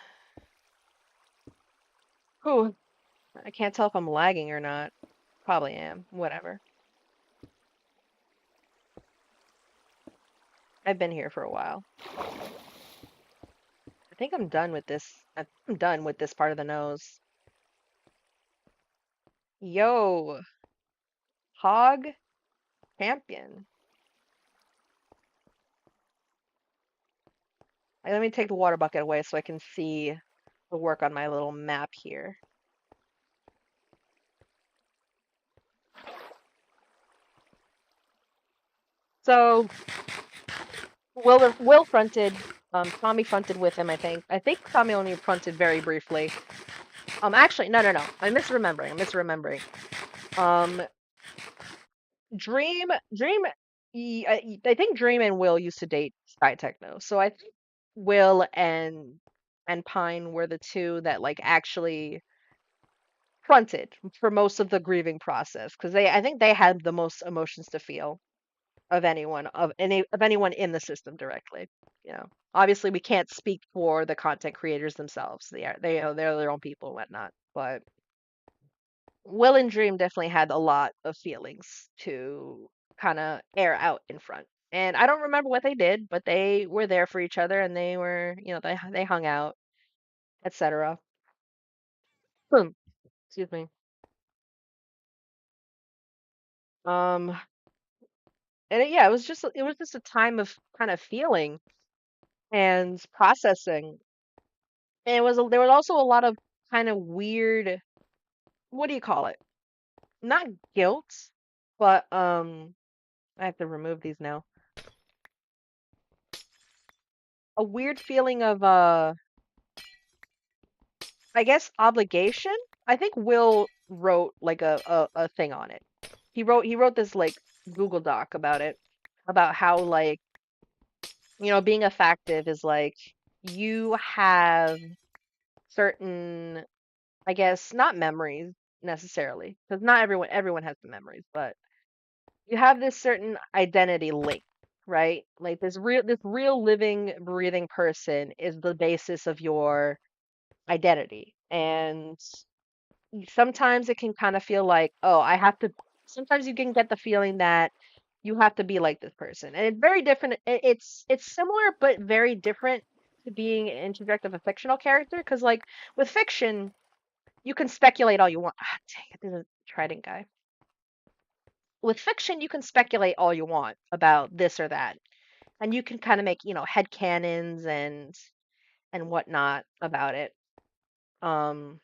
whew, I can't tell if I'm lagging or not. Probably am. Whatever. I've been here for a while. I think I'm done with this. I'm done with this part of the nose. Yo, Hog Champion. Let me take the water bucket away so I can see the work on my little map here. So Will fronted, Tommy fronted with him, I think. I think Tommy only fronted very briefly. Actually, no. I'm misremembering. Um, Dream, I think Dream and Will used to date Sky Techno. So I think Will and Pine were the two that like actually fronted for most of the grieving process because I think they had the most emotions to feel of anyone in the system directly. You know, obviously we can't speak for the content creators themselves. They're their own people and whatnot. But Will and Dream definitely had a lot of feelings to kind of air out in front. And I don't remember what they did, but they were there for each other and they were, they hung out, etc. Boom. Excuse me. Um, yeah, it was just a time of kind of feeling and processing. And there was also a lot of kind of weird, what do you call it? Not guilt, but I have to remove these now. A weird feeling of I guess obligation. I think Will wrote like a thing on it. He wrote this like Google Doc about it, about how like, being effective is like you have certain, I guess, not memories necessarily, because not everyone has the memories, but you have this certain identity link, right? Like this real living, breathing person is the basis of your identity. And sometimes it can kind of feel like, oh, I have to, sometimes you can get the feeling that you have to be like this person. And it's very different. It's similar but very different to being an interject of a fictional character. Because like with fiction, you can speculate all you want. Ah, dang it, there's a trident guy. With fiction, you can speculate all you want about this or that. And you can kind of make, head canons and whatnot about it. Um,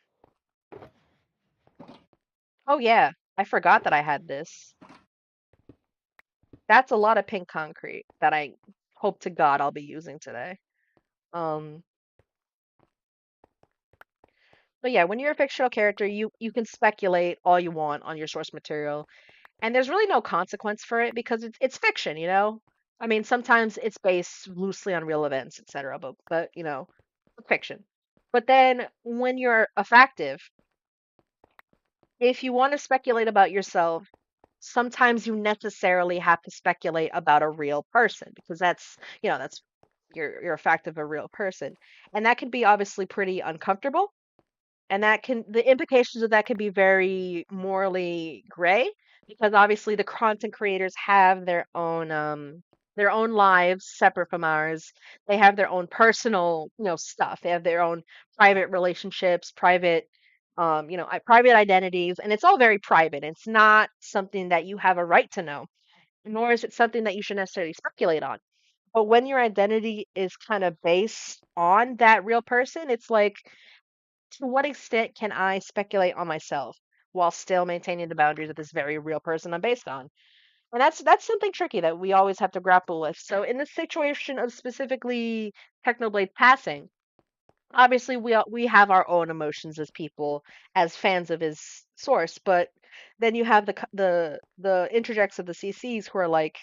oh yeah, I forgot that I had this. That's a lot of pink concrete that I hope to God I'll be using today. Um, but yeah, when you're a fictional character, you can speculate all you want on your source material, and there's really no consequence for it because it's fiction. I mean, sometimes it's based loosely on real events, etc. But fiction. But then when you're effective, if you want to speculate about yourself, sometimes you necessarily have to speculate about a real person because that's you're a fact of a real person. And that can be obviously pretty uncomfortable. And the implications of that can be very morally gray because obviously the content creators have their own lives separate from ours. They have their own personal, stuff. They have their own private relationships, private identities, and it's all very private. It's not something that you have a right to know, nor is it something that you should necessarily speculate on. But when your identity is kind of based on that real person, it's like, to what extent can I speculate on myself while still maintaining the boundaries of this very real person I'm based on? And that's something tricky that we always have to grapple with. So in the situation of specifically Technoblade passing, obviously we have our own emotions as people, as fans of his source, but then you have the interjects of the CCs who are like,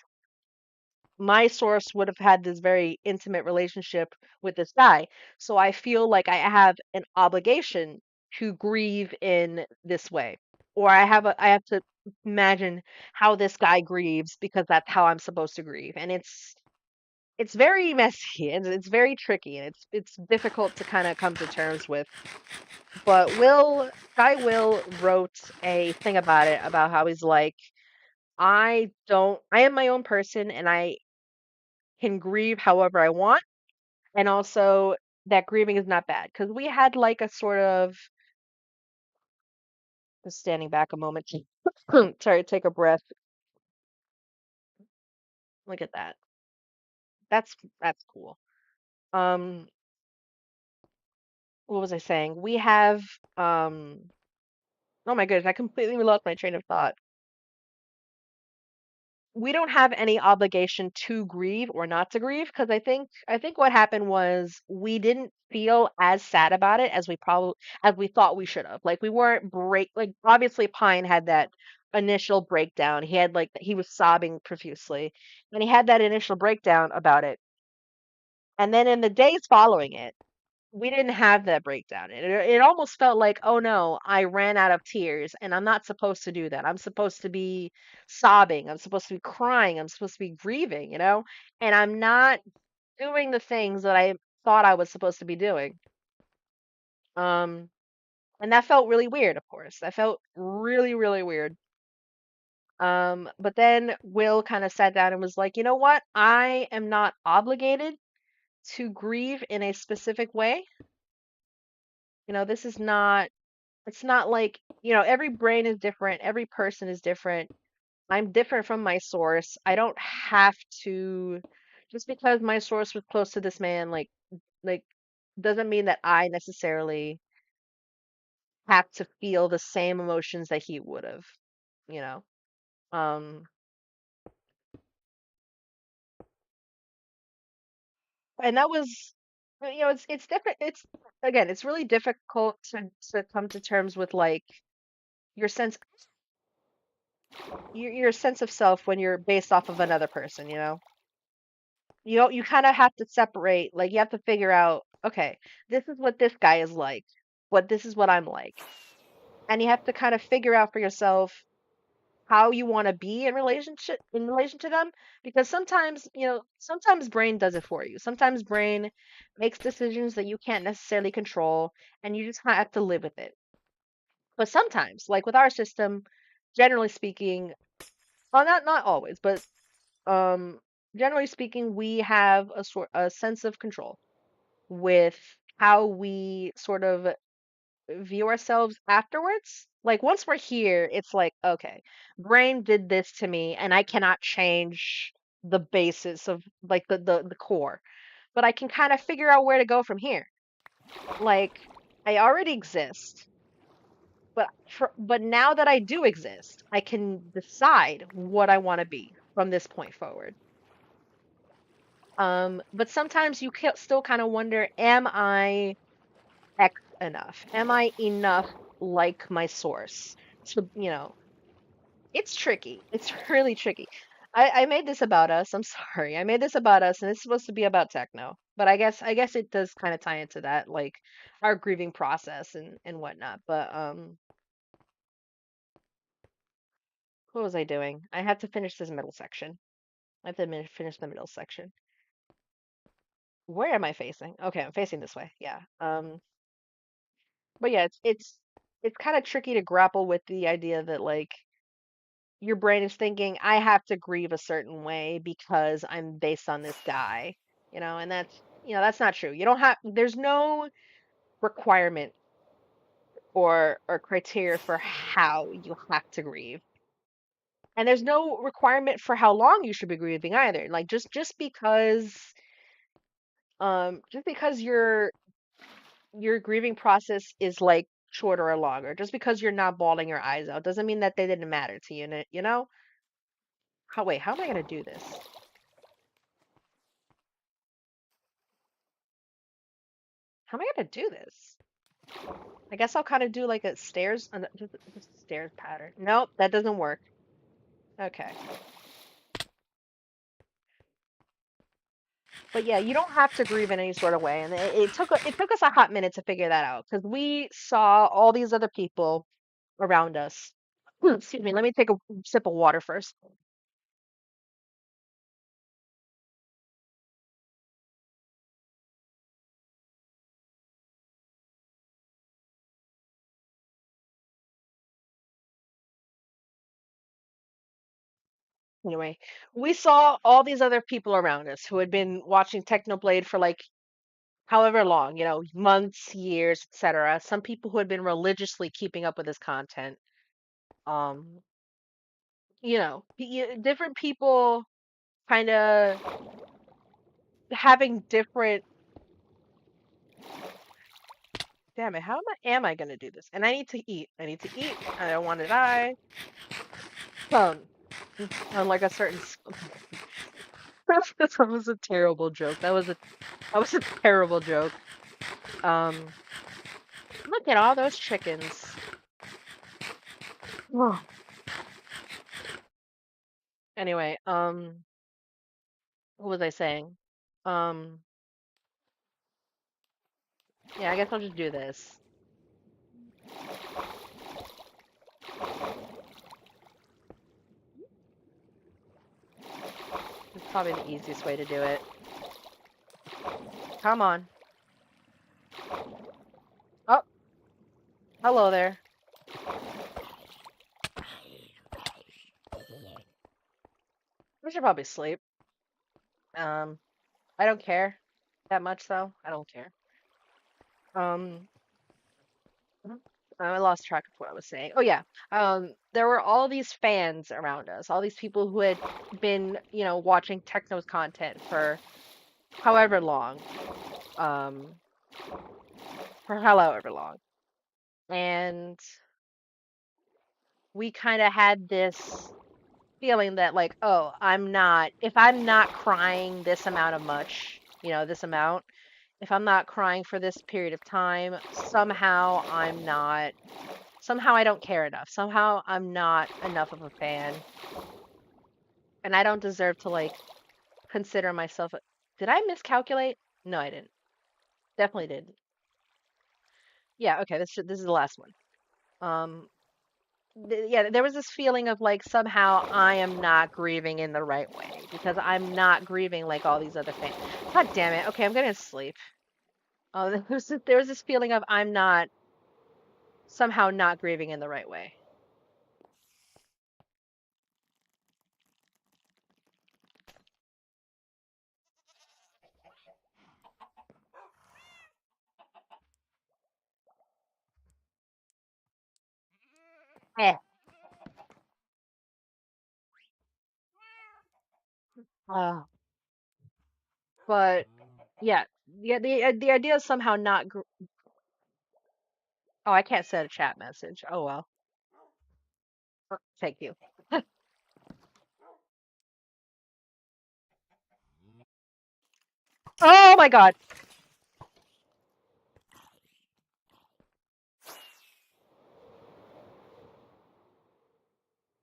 my source would have had this very intimate relationship with this guy, so I feel like I have an obligation to grieve in this way, or I have to imagine how this guy grieves because that's how I'm supposed to grieve, and it's very messy and it's very tricky and it's difficult to kind of come to terms with. But Will wrote a thing about it, about how he's like, I am my own person and I can grieve however I want, and also that grieving is not bad, because we had like a sort of, just standing back a moment, sorry, take a breath. Look at that. That's cool. Um, what was I saying? We have um oh my goodness, I completely lost my train of thought. We don't have any obligation to grieve or not to grieve, because I think what happened was we didn't feel as sad about it as we probably as we thought we should have. Like we weren't break like obviously Pine had that initial breakdown. He had like he was sobbing profusely and he had that initial breakdown about it. And then in the days following it, we didn't have that breakdown. It almost felt like, oh no, I ran out of tears, and I'm not supposed to do that. I'm supposed to be sobbing. I'm supposed to be crying. I'm supposed to be grieving, you know? And I'm not doing the things that I thought I was supposed to be doing. Um, and that felt really weird, of course. That felt really, really weird. But then Will kind of sat down and was like, you know what? I am not obligated to grieve in a specific way. You know, this is not It's not like, every brain is different, every person is different. I'm different from my source. I don't have to, just because my source was close to this man, like doesn't mean that I necessarily have to feel the same emotions that he would have, you know. Um, and that was, it's different. It's again, it's really difficult to come to terms with like your sense your sense of self when you're based off of another person, you know. You kind of have to separate, like you have to figure out, okay, this is what this guy is like, but this is what I'm like. And you have to kind of figure out for yourself how you want to be in relation to them, because sometimes, sometimes brain does it for you. Sometimes brain makes decisions that you can't necessarily control and you just kind of have to live with it. But sometimes, like with our system, generally speaking, well, not always, but um generally speaking, we have a sense of control with how we sort of view ourselves afterwards. Like once we're here, it's like, okay, brain did this to me and I cannot change the basis of like the core, but I can kind of figure out where to go from here. Like I already exist, but now that I do exist, I can decide what I want to be from this point forward. But sometimes you still kind of wonder, am I X enough? Am I enough like my source? So, it's tricky. It's really tricky. I made this about us. I'm sorry. I made this about us, and it's supposed to be about techno. But I guess it does kind of tie into that, like our grieving process and whatnot. But what was I doing? I have to finish this middle section. I have to finish the middle section. Where am I facing? Okay, I'm facing this way. Yeah. But yeah, it's kind of tricky to grapple with the idea that like your brain is thinking, I have to grieve a certain way because I'm based on this guy, and that's not true. You don't have, there's no requirement or criteria for how you have to grieve. And there's no requirement for how long you should be grieving either. Like just because your grieving process is like shorter or longer, just because you're not bawling your eyes out doesn't mean that they didn't matter to you, you know? How am I gonna do this? How am I gonna do this? I guess I'll kind of do like a stairs, just a stairs pattern. Nope, that doesn't work. Okay. But yeah, you don't have to grieve in any sort of way, and it took us a hot minute to figure that out because we saw all these other people around us. Excuse me, let me take a sip of water first. Anyway, we saw all these other people around us who had been watching Technoblade for like however long, months, years, etc. Some people who had been religiously keeping up with his content. Um, different people kind of having different. Damn it, how am I gonna do this? And I need to eat. I need to eat. I don't want to die. Um, Unlike a certain. That was a terrible joke. That was a terrible joke. Um, Look at all those chickens. Ugh. Anyway, what was I saying? Um, yeah, I guess I'll just do this. It's probably the easiest way to do it. Come on. Oh, hello there. We should probably sleep. Um, I don't care that much though. I don't care. Um, I lost track of what I was saying. Oh yeah. There were all these fans around us, all these people who had been, watching Techno's content for however long. Um, for however long. And we kind of had this feeling that like, oh, if I'm not crying this amount of much, this amount, if I'm not crying for this period of time, somehow I don't care enough. Somehow I'm not enough of a fan. And I don't deserve to like consider myself Did I miscalculate? No, I didn't. Definitely didn't. Yeah, okay, this is the last one. Um yeah, there was this feeling of like somehow I am not grieving in the right way because I'm not grieving like all these other things. God damn it. Okay, I'm gonna sleep. Oh, there was this feeling of I'm not somehow not grieving in the right way. Eh. Uh, but yeah, the idea is somehow not. Oh, I can't send a chat message. Oh well. Thank you. Oh my God.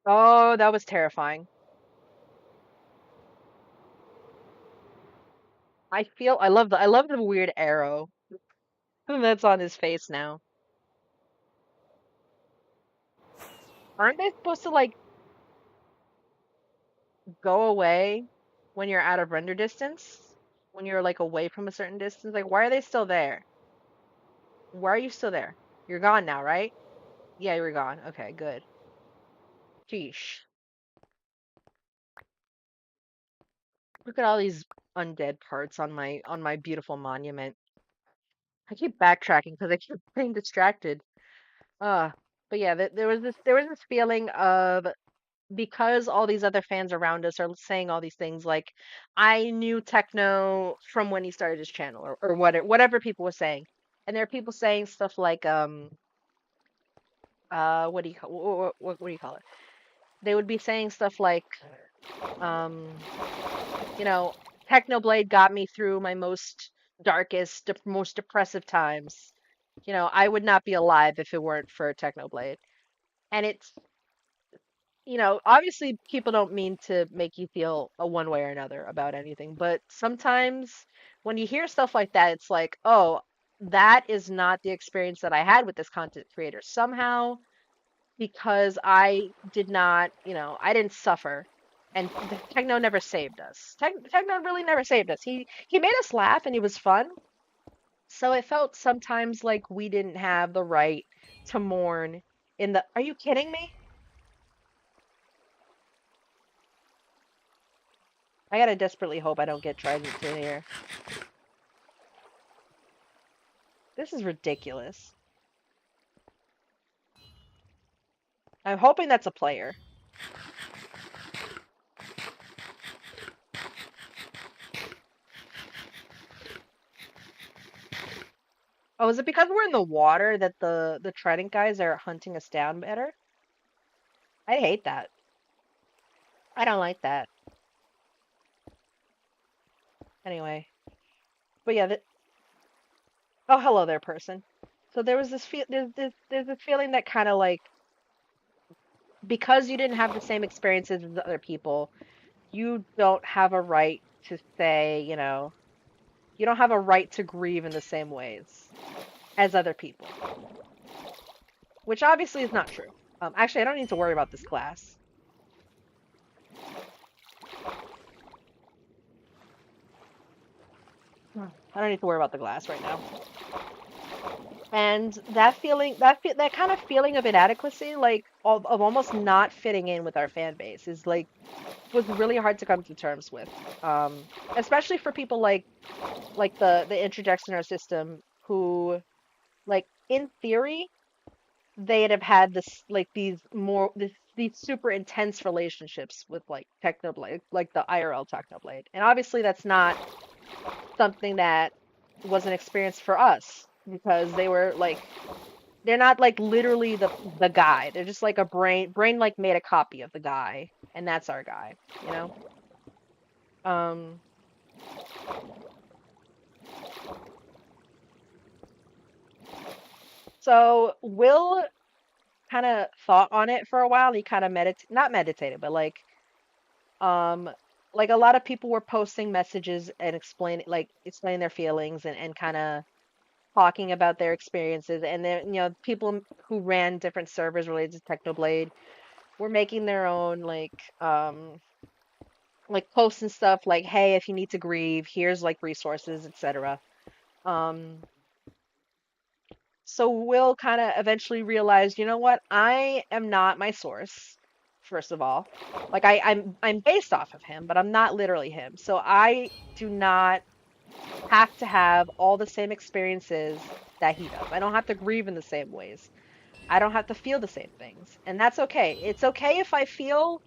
Oh, that was terrifying. I love the weird arrow that's on his face now. Aren't they supposed to like go away when you're out of render distance? When you're like away from a certain distance? Like why are they still there? Why are you still there? You're gone now, right? Yeah, you were gone. Okay, good. Sheesh. Look at all these undead parts on my beautiful monument. I keep backtracking because I keep getting distracted. Uh, but yeah, there was this feeling of because all these other fans around us are saying all these things like I knew Techno from when he started his channel or whatever people were saying. And there are people saying stuff like what do you call what do you call it? They would be saying stuff like um you know Technoblade got me through my most darkest, most depressive times. I would not be alive if it weren't for Technoblade. And it's, obviously people don't mean to make you feel a one way or another about anything, but sometimes when you hear stuff like that, it's like, oh, that is not the experience that I had with this content creator. Somehow, because I did not, I didn't suffer. And Techno never saved us. Techno really never saved us. He made us laugh and he was fun. So it felt sometimes like we didn't have the right to mourn in the. Are you kidding me? I gotta desperately hope I don't get Trident in here. This is ridiculous. I'm hoping that's a player. Oh, is it because we're in the water that the Trident guys are hunting us down better? I hate that. I don't like that. Anyway, but yeah, oh, hello there, person. So there was this feel there's this feeling that kind of like because you didn't have the same experiences as other people, you don't have a right to say, you don't have a right to grieve in the same ways as other people, which obviously is not true. Actually, I don't need to worry about this class. I don't need to worry about the glass right now. And that feeling, that kind of feeling of inadequacy, like of almost not fitting in with our fan base, is like was really hard to come to terms with. Especially for people like the interjects in our system who, like, in theory, they'd have had this like these super intense relationships with like Technoblade, like the IRL Technoblade. And obviously that's not something that was an experience for us because they're not like literally the guy. They're just like a brain like made a copy of the guy, and that's our guy, you know? Um so Will kind of thought on it for a while. He kind of not meditated, but um like a lot of people were posting messages and explaining their feelings and kind of talking about their experiences. And then, people who ran different servers related to Technoblade were making their own like posts and stuff like, hey, if you need to grieve, here's like resources, etc. Um So Will kind of eventually realized, you know what? I am not my source, first of all. Like I'm based off of him, but I'm not literally him. So I do not have to have all the same experiences that he does. I don't have to grieve in the same ways. I don't have to feel the same things. And that's okay. It's okay if I feel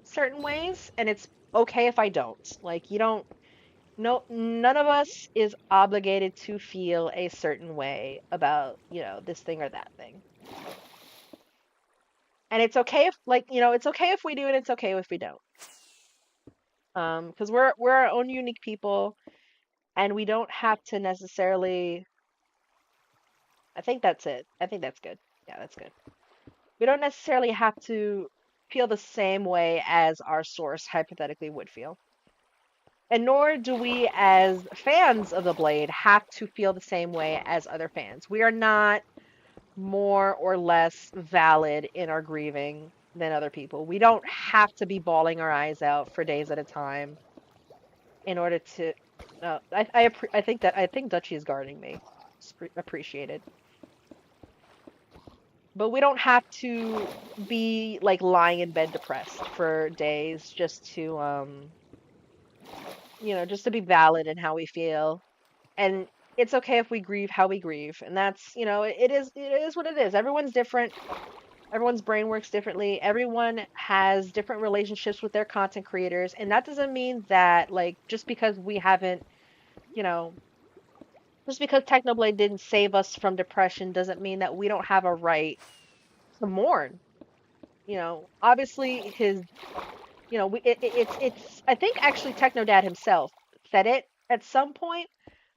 certain ways, and it's okay if I don't. Like you don't no, none of us is obligated to feel a certain way about, this thing or that thing. And it's okay if it's okay if we do and it's okay if we don't. Because we're our own unique people and we don't have to necessarily. I think that's it. I think that's good. Yeah, that's good. We don't necessarily have to feel the same way as our source hypothetically would feel. And nor do we, as fans of the Blade, have to feel the same way as other fans. We are not more or less valid in our grieving than other people. We don't have to be bawling our eyes out for days at a time in order to. I think Dutchie is guarding me. Appreciated. But we don't have to be like lying in bed depressed for days just to just to be valid in how we feel. And it's okay if we grieve how we grieve. And that's, it is what it is. Everyone's different. Everyone's brain works differently. Everyone has different relationships with their content creators. And that doesn't mean that, like, just because we haven't, you know, just because Technoblade didn't save us from depression doesn't mean that we don't have a right to mourn. Obviously his, it's, I think actually Technodad himself said it at some point,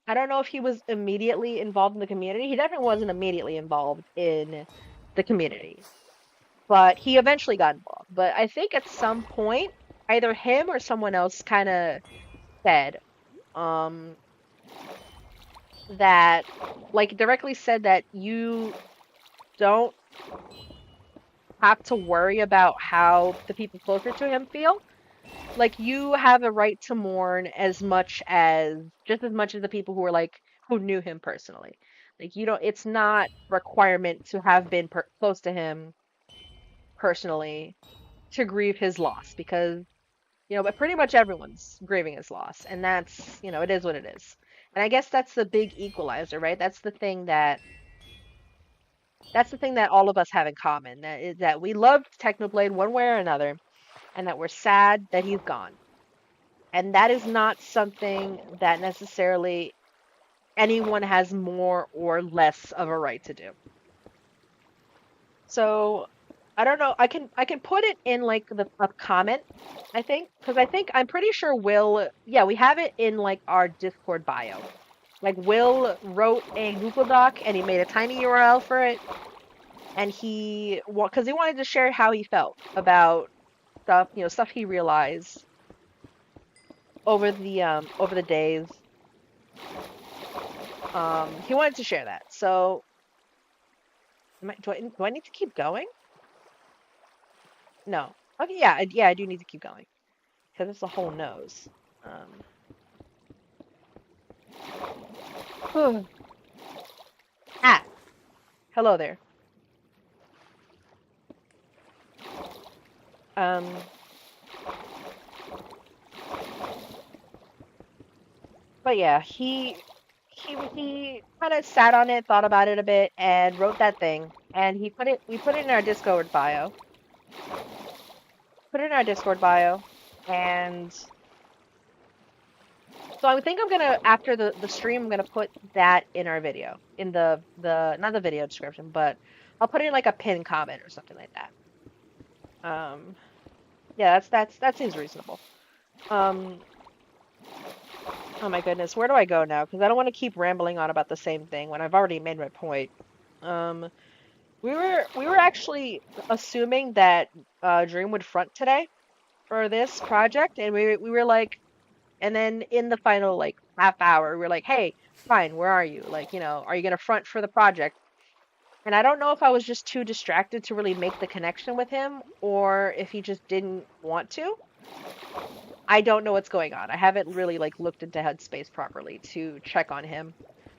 I don't know if he was immediately involved in the community. He definitely wasn't immediately involved in the community, but he eventually got involved. But I think at some point, either him or someone else kind of said, um, that, like, directly said that you don't have to worry about how the people closer to him feel. Like, you have a right to mourn just as much as the people who are like who knew him personally. Like, you don't, it's not requirement to have been close to him personally to grieve his loss, because but pretty much everyone's grieving his loss, and that's, it is what it is. And I guess that's the big equalizer, right? That's the thing that all of us have in common. That is that we loved Technoblade one way or another, and that we're sad that he's gone. And that is not something that necessarily anyone has more or less of a right to do. So I don't know. I can put it in like a comment, I think, because I'm pretty sure Will, yeah, we have it in like our Discord bio. Like, Will wrote a Google Doc and he made a tiny URL for it, and because he wanted to share how he felt about stuff, stuff he realized over the days. He wanted to share that. So do I need to keep going? No. Okay, yeah, yeah, I do need to keep going because it's a whole nose. Ah, hello there. Um, but yeah, he kind of sat on it, thought about it a bit, and wrote that thing. And we put it in our Discord bio. Put it in our Discord bio, and so I think I'm gonna, after the stream, I'm gonna put that in our video, in the not the video description, but I'll put it in like a pinned comment or something like that. Yeah, that seems reasonable. Oh my goodness, where do I go now? Because I don't want to keep rambling on about the same thing when I've already made my point. Um, we were actually assuming that Dream would front today for this project, and we were like, and then in the final like half hour, we are like, hey, fine, where are you? Like, are you gonna front for the project? And I don't know if I was just too distracted to really make the connection with him, or if he just didn't want to. I don't know what's going on. I haven't really like looked into Headspace properly to check on him,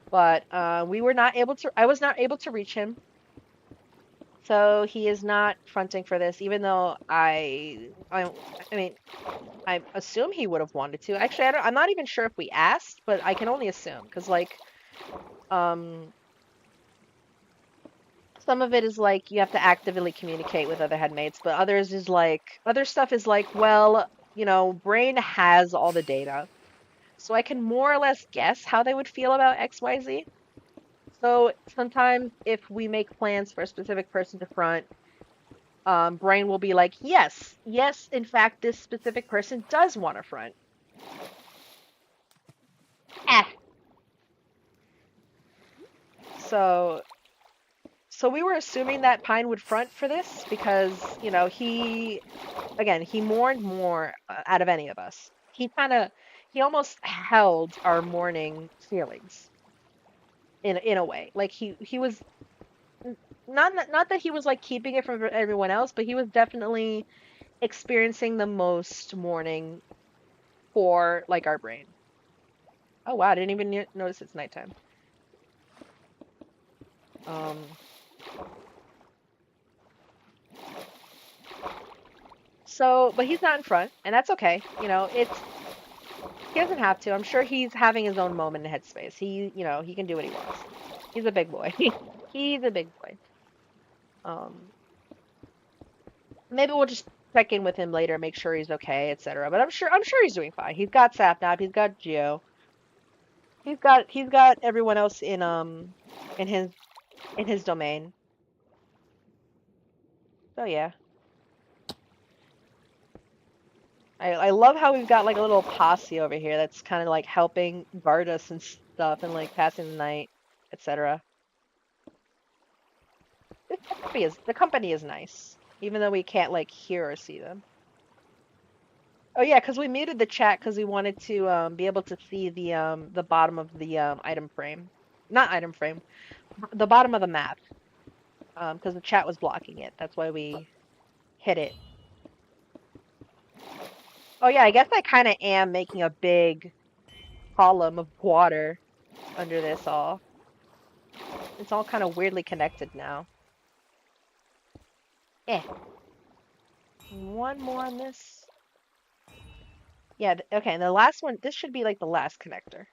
but we were not able to. I was not able to reach him, so he is not fronting for this. Even though I mean, I assume he would have wanted to. Actually, I'm not even sure if we asked, but I can only assume because like, some of it is like you have to actively communicate with other headmates, but other stuff is like, well, Brain has all the data, so I can more or less guess how they would feel about XYZ. So sometimes if we make plans for a specific person to front, Brain will be like, yes, yes, in fact, this specific person does want to front. Eh. So we were assuming that Pine would front for this because, he mourned more out of any of us. He almost held our mourning feelings in a way. Like, he was not that he was like keeping it from everyone else, but he was definitely experiencing the most mourning for like our Brain. Oh wow, I didn't even notice it's nighttime. So, but he's not in front, and that's okay. He doesn't have to. I'm sure he's having his own moment in Headspace. He can do what he wants. He's a big boy. He's a big boy. Maybe we'll just check in with him later, make sure he's okay, etc. But I'm sure he's doing fine. He's got Sapnap, he's got Geo. He's got everyone else in his domain. So yeah. I love how we've got like a little posse over here that's kind of like helping guard us and stuff and like passing the night, etc. The company is nice, even though we can't like hear or see them. Oh yeah, because we muted the chat because we wanted to be able to see the bottom of the item frame. Not item frame, the bottom of the map. Because the chat was blocking it. That's why we hit it. Oh yeah, I guess I kind of am making a big column of water under this all. It's all kind of weirdly connected now. Eh. One more on this. Yeah, okay, and the last one, this should be like the last connector.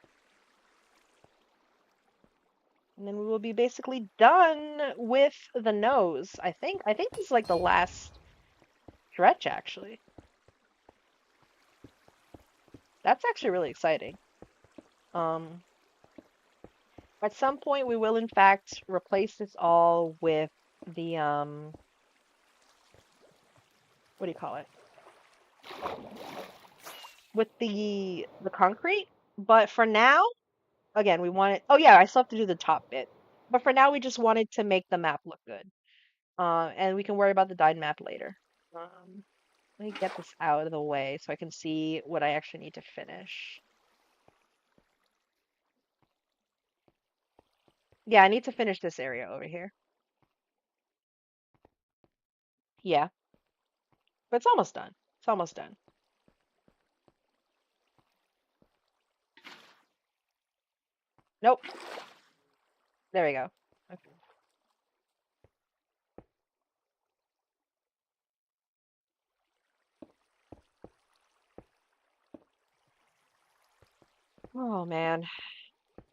And then we will be basically done with the nose, I think. I think this is like the last stretch, actually. That's actually really exciting. Um, at some point, we will in fact replace this all with the what do you call it? With the concrete. But for now, again, we want it. Oh yeah, I still have to do the top bit. But for now, we just wanted to make the map look good. And we can worry about the dyed map later. Um, Let me get this out of the way so I can see what I actually need to finish. Yeah, I need to finish this area over here. Yeah, but it's almost done. It's almost done. Nope. There we go. Okay. Oh man.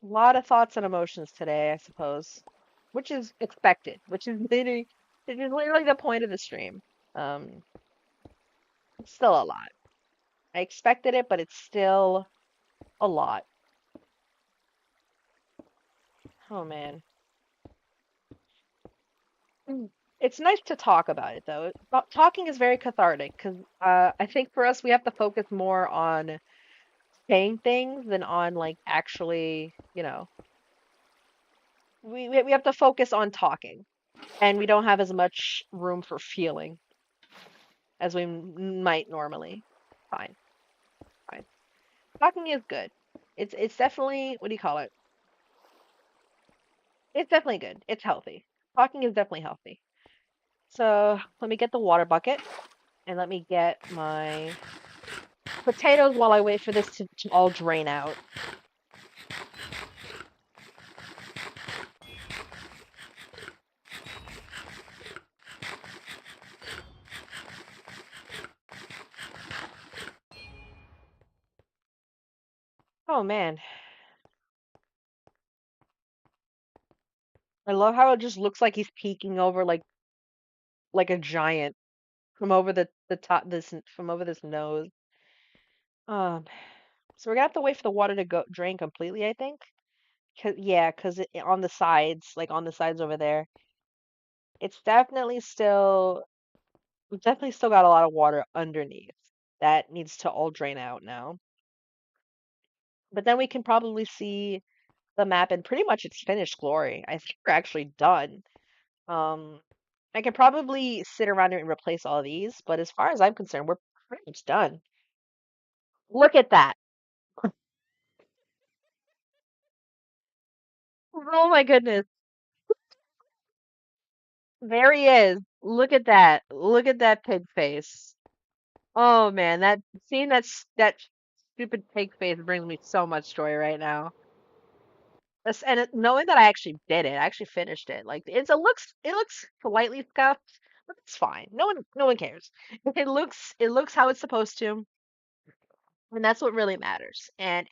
A lot of thoughts and emotions today, I suppose. Which is expected, which is literally the point of the stream. Um, it's still a lot. I expected it, but it's still a lot. Oh man. It's nice to talk about it though. Talking is very cathartic because I think for us we have to focus more on saying things than on like actually, we have to focus on talking, and we don't have as much room for feeling as we might normally. Fine, fine. Talking is good. It's definitely, what do you call it? It's definitely good. It's healthy. Talking is definitely healthy. So let me get the water bucket and let me get my potatoes while I wait for this to all drain out. Oh man, I love how it just looks like he's peeking over like a giant from over the top this from over this nose. Um, so we're gonna have to wait for the water to go drain completely, I think. Yeah, cause on the sides, like on the sides over there, it's definitely still got a lot of water underneath that needs to all drain out now. But then we can probably see the map in pretty much its finished glory. I think we're actually done. Um, I could probably sit around here and replace all of these, but as far as I'm concerned, we're pretty much done. Look at that. Oh my goodness. There he is. Look at that. Look at that pig face. Oh man, that seeing that stupid pig face brings me so much joy right now. Knowing that I actually did it, I actually finished it. Like it looks slightly scuffed, but it's fine. No one cares. It looks how it's supposed to, and that's what really matters. And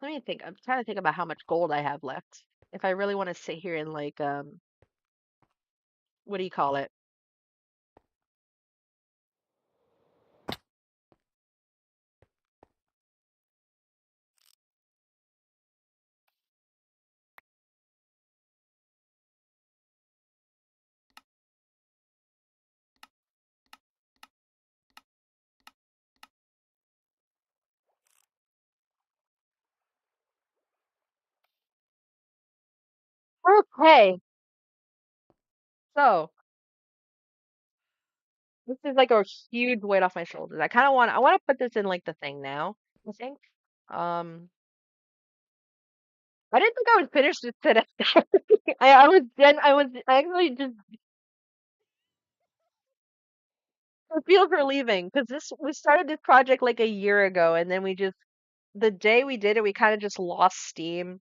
let me think. I'm trying to think about how much gold I have left. If I really want to sit here and like what do you call it? Okay, so this is like a huge weight off my shoulders. I want to put this in like the thing now, I think. Um, I didn't think I would finish this today. I actually just I feel for leaving because we started this project like a year ago, and then the day we did it, we kind of just lost steam.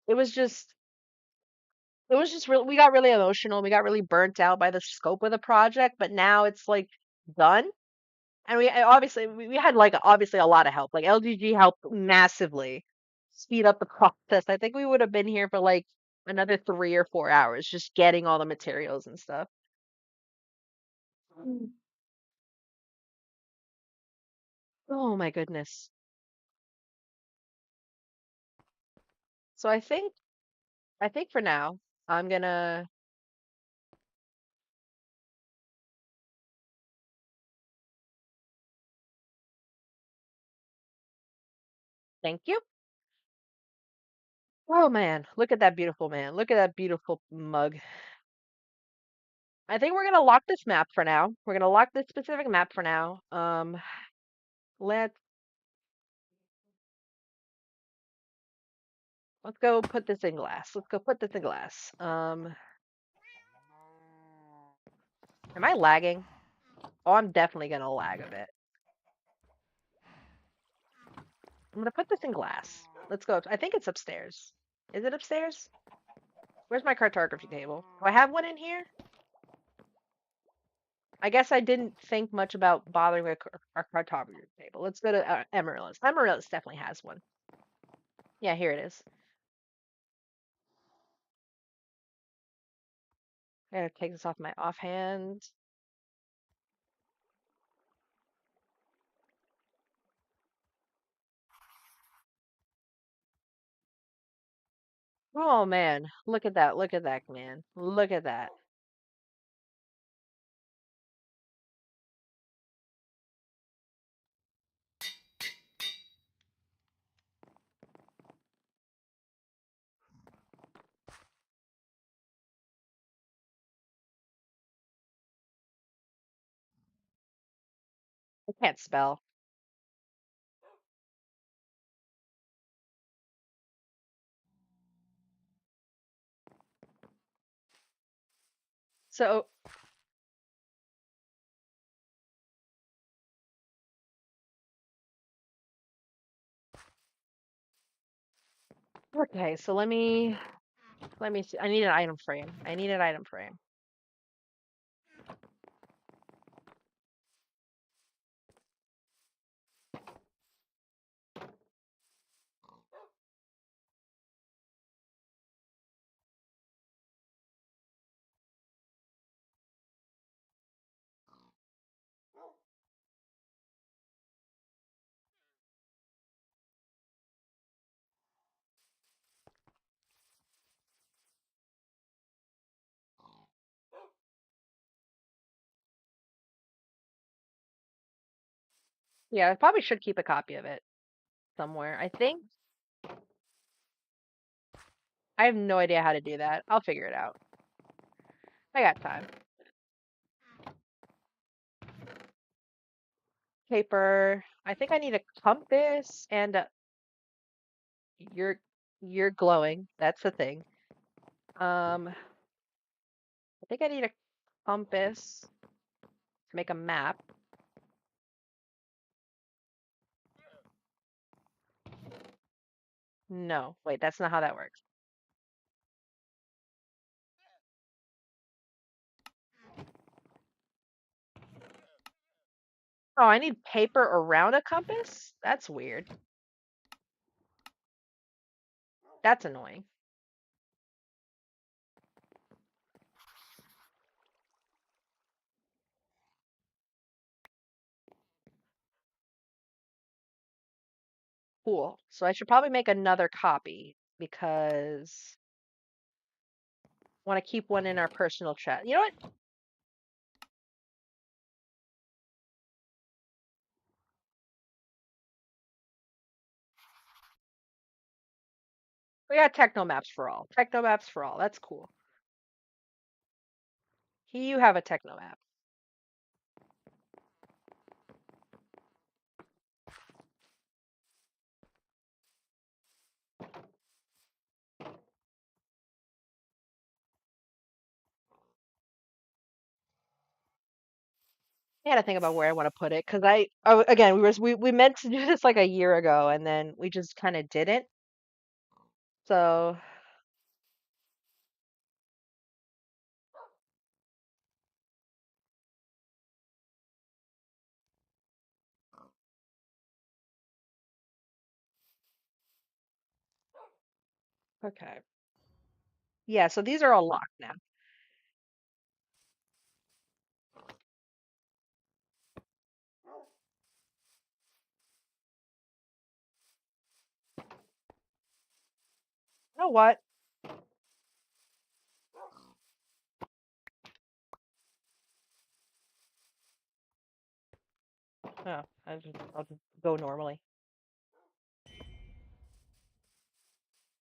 It was just real. We got really emotional. We got really burnt out by the scope of the project, but now it's like done. And we had like obviously a lot of help. Like LGG helped massively speed up the process. I think we would have been here for like another 3 or 4 hours just getting all the materials and stuff. Mm. Oh my goodness. So I think for now I'm gonna thank you. Oh man, look at that beautiful man. Look at that beautiful mug. I think we're gonna lock this map for now. We're gonna lock this specific map for now. Let's let's go put this in glass. Let's go put this in glass. Am I lagging? Oh, I'm definitely gonna lag a bit. I'm gonna put this in glass. Let's go. I think it's upstairs. Is it upstairs? Where's my cartography table? Do I have one in here? I guess I didn't think much about bothering with our cartography table. Let's go to Emerald's. Emerald's definitely has one. Yeah, here it is. I gotta take this off my offhand. Oh man, look at that. Look at that, man. Look at that. I can't spell. So, okay, so let me see. I need an item frame. I need an item frame. Yeah, I probably should keep a copy of it somewhere. I think I have no idea how to do that. I'll figure it out. I got time. Paper. I think I need a compass and you're you're glowing. That's the thing. I think I need a compass to make a map. No, wait, that's not how that works. Oh, I need paper around a compass? That's weird. That's annoying. Cool. So I should probably make another copy because I want to keep one in our personal chat. You know what? We got techno maps for all. Techno maps for all. That's cool. You have a techno map. I gotta think about where I want to put it because again we meant to do this like a year ago and then we just kind of didn't. So okay, yeah. So these are all locked now. You know what? Oh, I'll just go normally.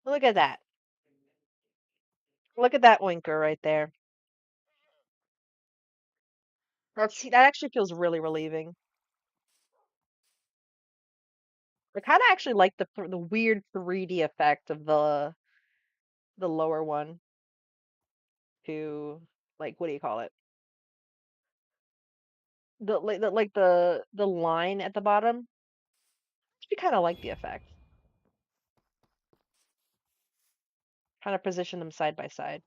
Look at that. Look at that winker right there. That actually feels really relieving. I kind of actually like the weird 3D effect of the lower one to like what do you call it? The line at the bottom. I kind of like the effect. Kind of position them side by side.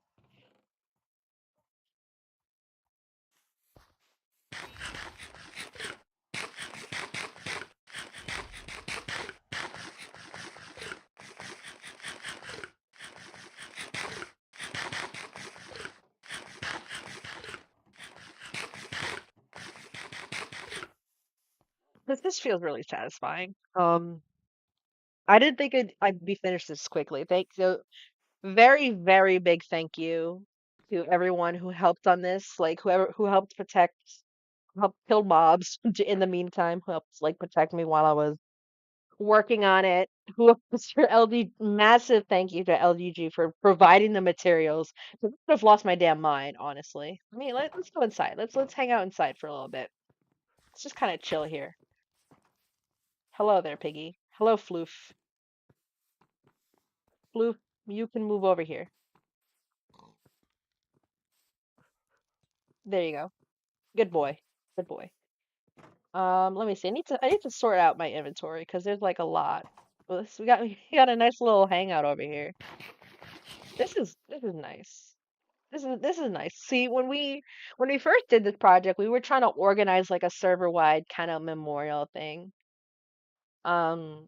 This feels really satisfying. I didn't think I'd be finished this quickly. Thank you. Very, very big thank you to everyone who helped on this. Like who helped protect, who helped kill mobs in the meantime, who helped like protect me while I was working on it. Who was for LD? Massive thank you to LDG for providing the materials. I would have lost my damn mind, honestly. I mean, let's go inside. Let's hang out inside for a little bit. Let's just kind of chill here. Hello there, Piggy. Hello, Floof. Floof, you can move over here. There you go. Good boy. Good boy. Let me see. I need to sort out my inventory because there's like a lot. Well, we got a nice little hangout over here. This is nice. This is nice. See, when we first did this project, we were trying to organize like a server-wide kind of memorial thing. Um,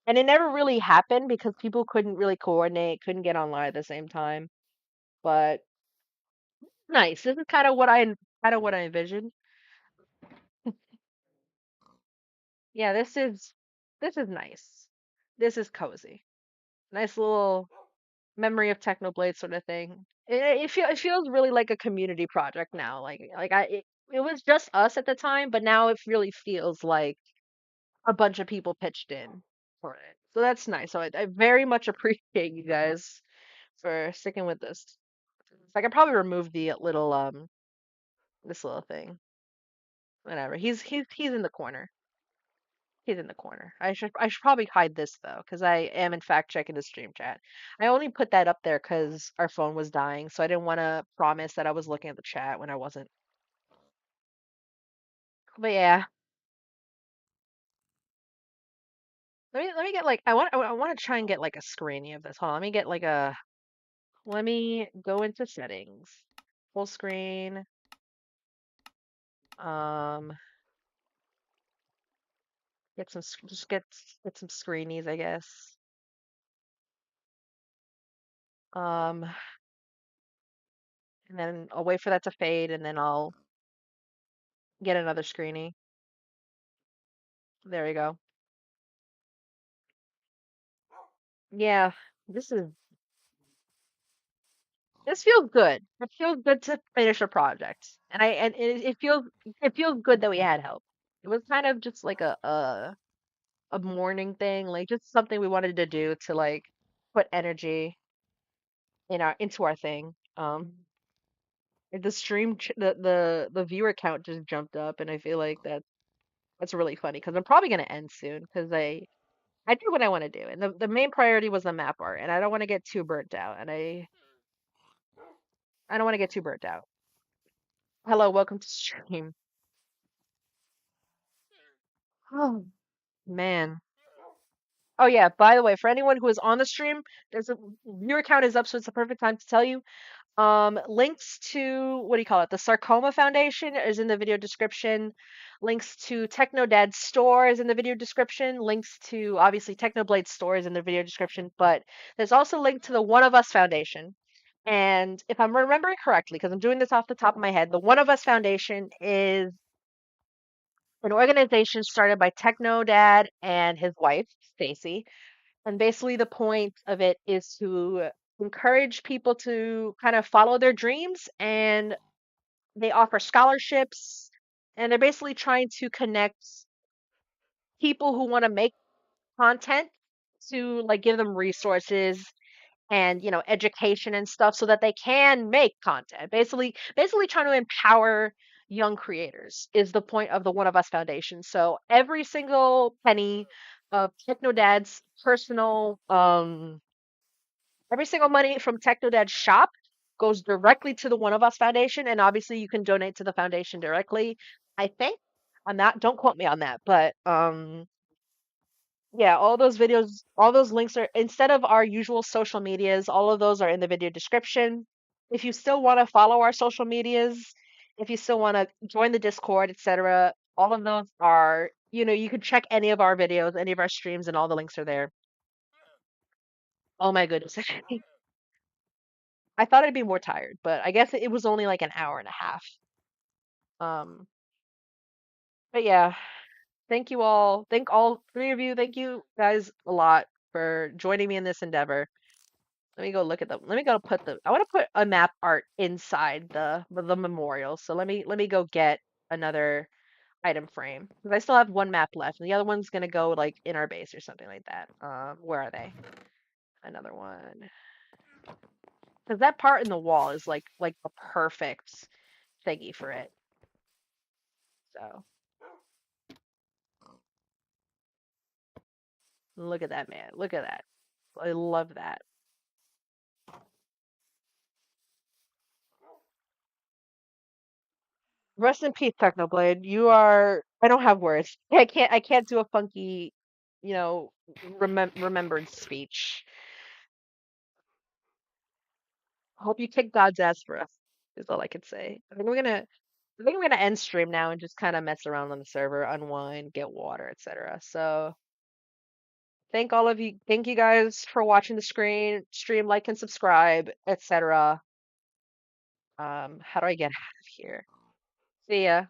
and it never really happened because people couldn't really coordinate, couldn't get online at the same time. But nice. This is kind of what I envisioned. Yeah, this is nice. This is cozy. Nice little memory of Technoblade sort of thing. It feels really like a community project now. It was just us at the time, but now it really feels like a bunch of people pitched in for it. So that's nice. So I very much appreciate you guys for sticking with this. I could probably remove the little this little thing. Whatever. He's in the corner. He's in the corner. I should probably hide this though, because I am in fact checking the stream chat. I only put that up there because our phone was dying, so I didn't want to promise that I was looking at the chat when I wasn't. But yeah, let me get like I want to try and get like a screening of this. Hold on, let me go into settings, full screen, um, just get some screenies, I guess. Um, and then I'll wait for that to fade, and then I'll get another screenie. There we go. Yeah, this is this feels good. It feels good to finish a project, and it feels good that we had help. It was kind of just like a morning thing, like just something we wanted to do to like. put energy into our thing. The the viewer count just jumped up, and I feel like that's really funny because I'm probably gonna end soon because I do what I want to do, and the main priority was the map art, and I don't want to get too burnt out, and I don't want to get too burnt out. Hello, welcome to stream. Oh man. Oh yeah, by the way, for anyone who is on the stream, there's a viewer count is up, so it's the perfect time to tell you. Links to what do you call it? The Sarcoma Foundation is in the video description. Links to Technodad's store is in the video description. Links to obviously Technoblade store is in the video description, but there's also a link to the One of Us Foundation. And if I'm remembering correctly, because I'm doing this off the top of my head, the One of Us Foundation is an organization started by Technodad and his wife, Stacy. And basically, the point of it is to encourage people to kind of follow their dreams, and they offer scholarships, and they're basically trying to connect people who want to make content to like give them resources and education and stuff so that they can make content. Basically trying to empower young creators is the point of the One of Us Foundation. So every single penny of Technodad's personal every single money from Technodad's shop goes directly to the One of Us Foundation, and obviously you can donate to the foundation directly. I think on that, don't quote me on that, but yeah, all those videos, all those links are instead of our usual social medias, all of those are in the video description. If you still want to follow our social medias, if you still want to join the Discord, etc., all of those are, you could check any of our videos, any of our streams, and all the links are there. Oh my goodness. I thought I'd be more tired, but I guess it was only like an hour and a half. Um, but yeah, thank you all. Thank all three of you. Thank you guys a lot for joining me in this endeavor. Let me go look at them. Let me go put the. I want to put a map art inside the memorial. So let me go get another item frame because I still have one map left, and the other one's gonna go like in our base or something like that. Where are they? Another one. Because that part in the wall is like the perfect thingy for it. So look at that, man. Look at that. I love that. Rest in peace, Technoblade. You are. I don't have words. I can't do a funky, you know, remembered speech. Hope you kick God's ass for us. Is all I can say. I think we're gonna end stream now and just kind of mess around on the server, unwind, get water, etc. So thank all of you. Thank you guys for watching the stream, like and subscribe, etc. How do I get out of here? See ya.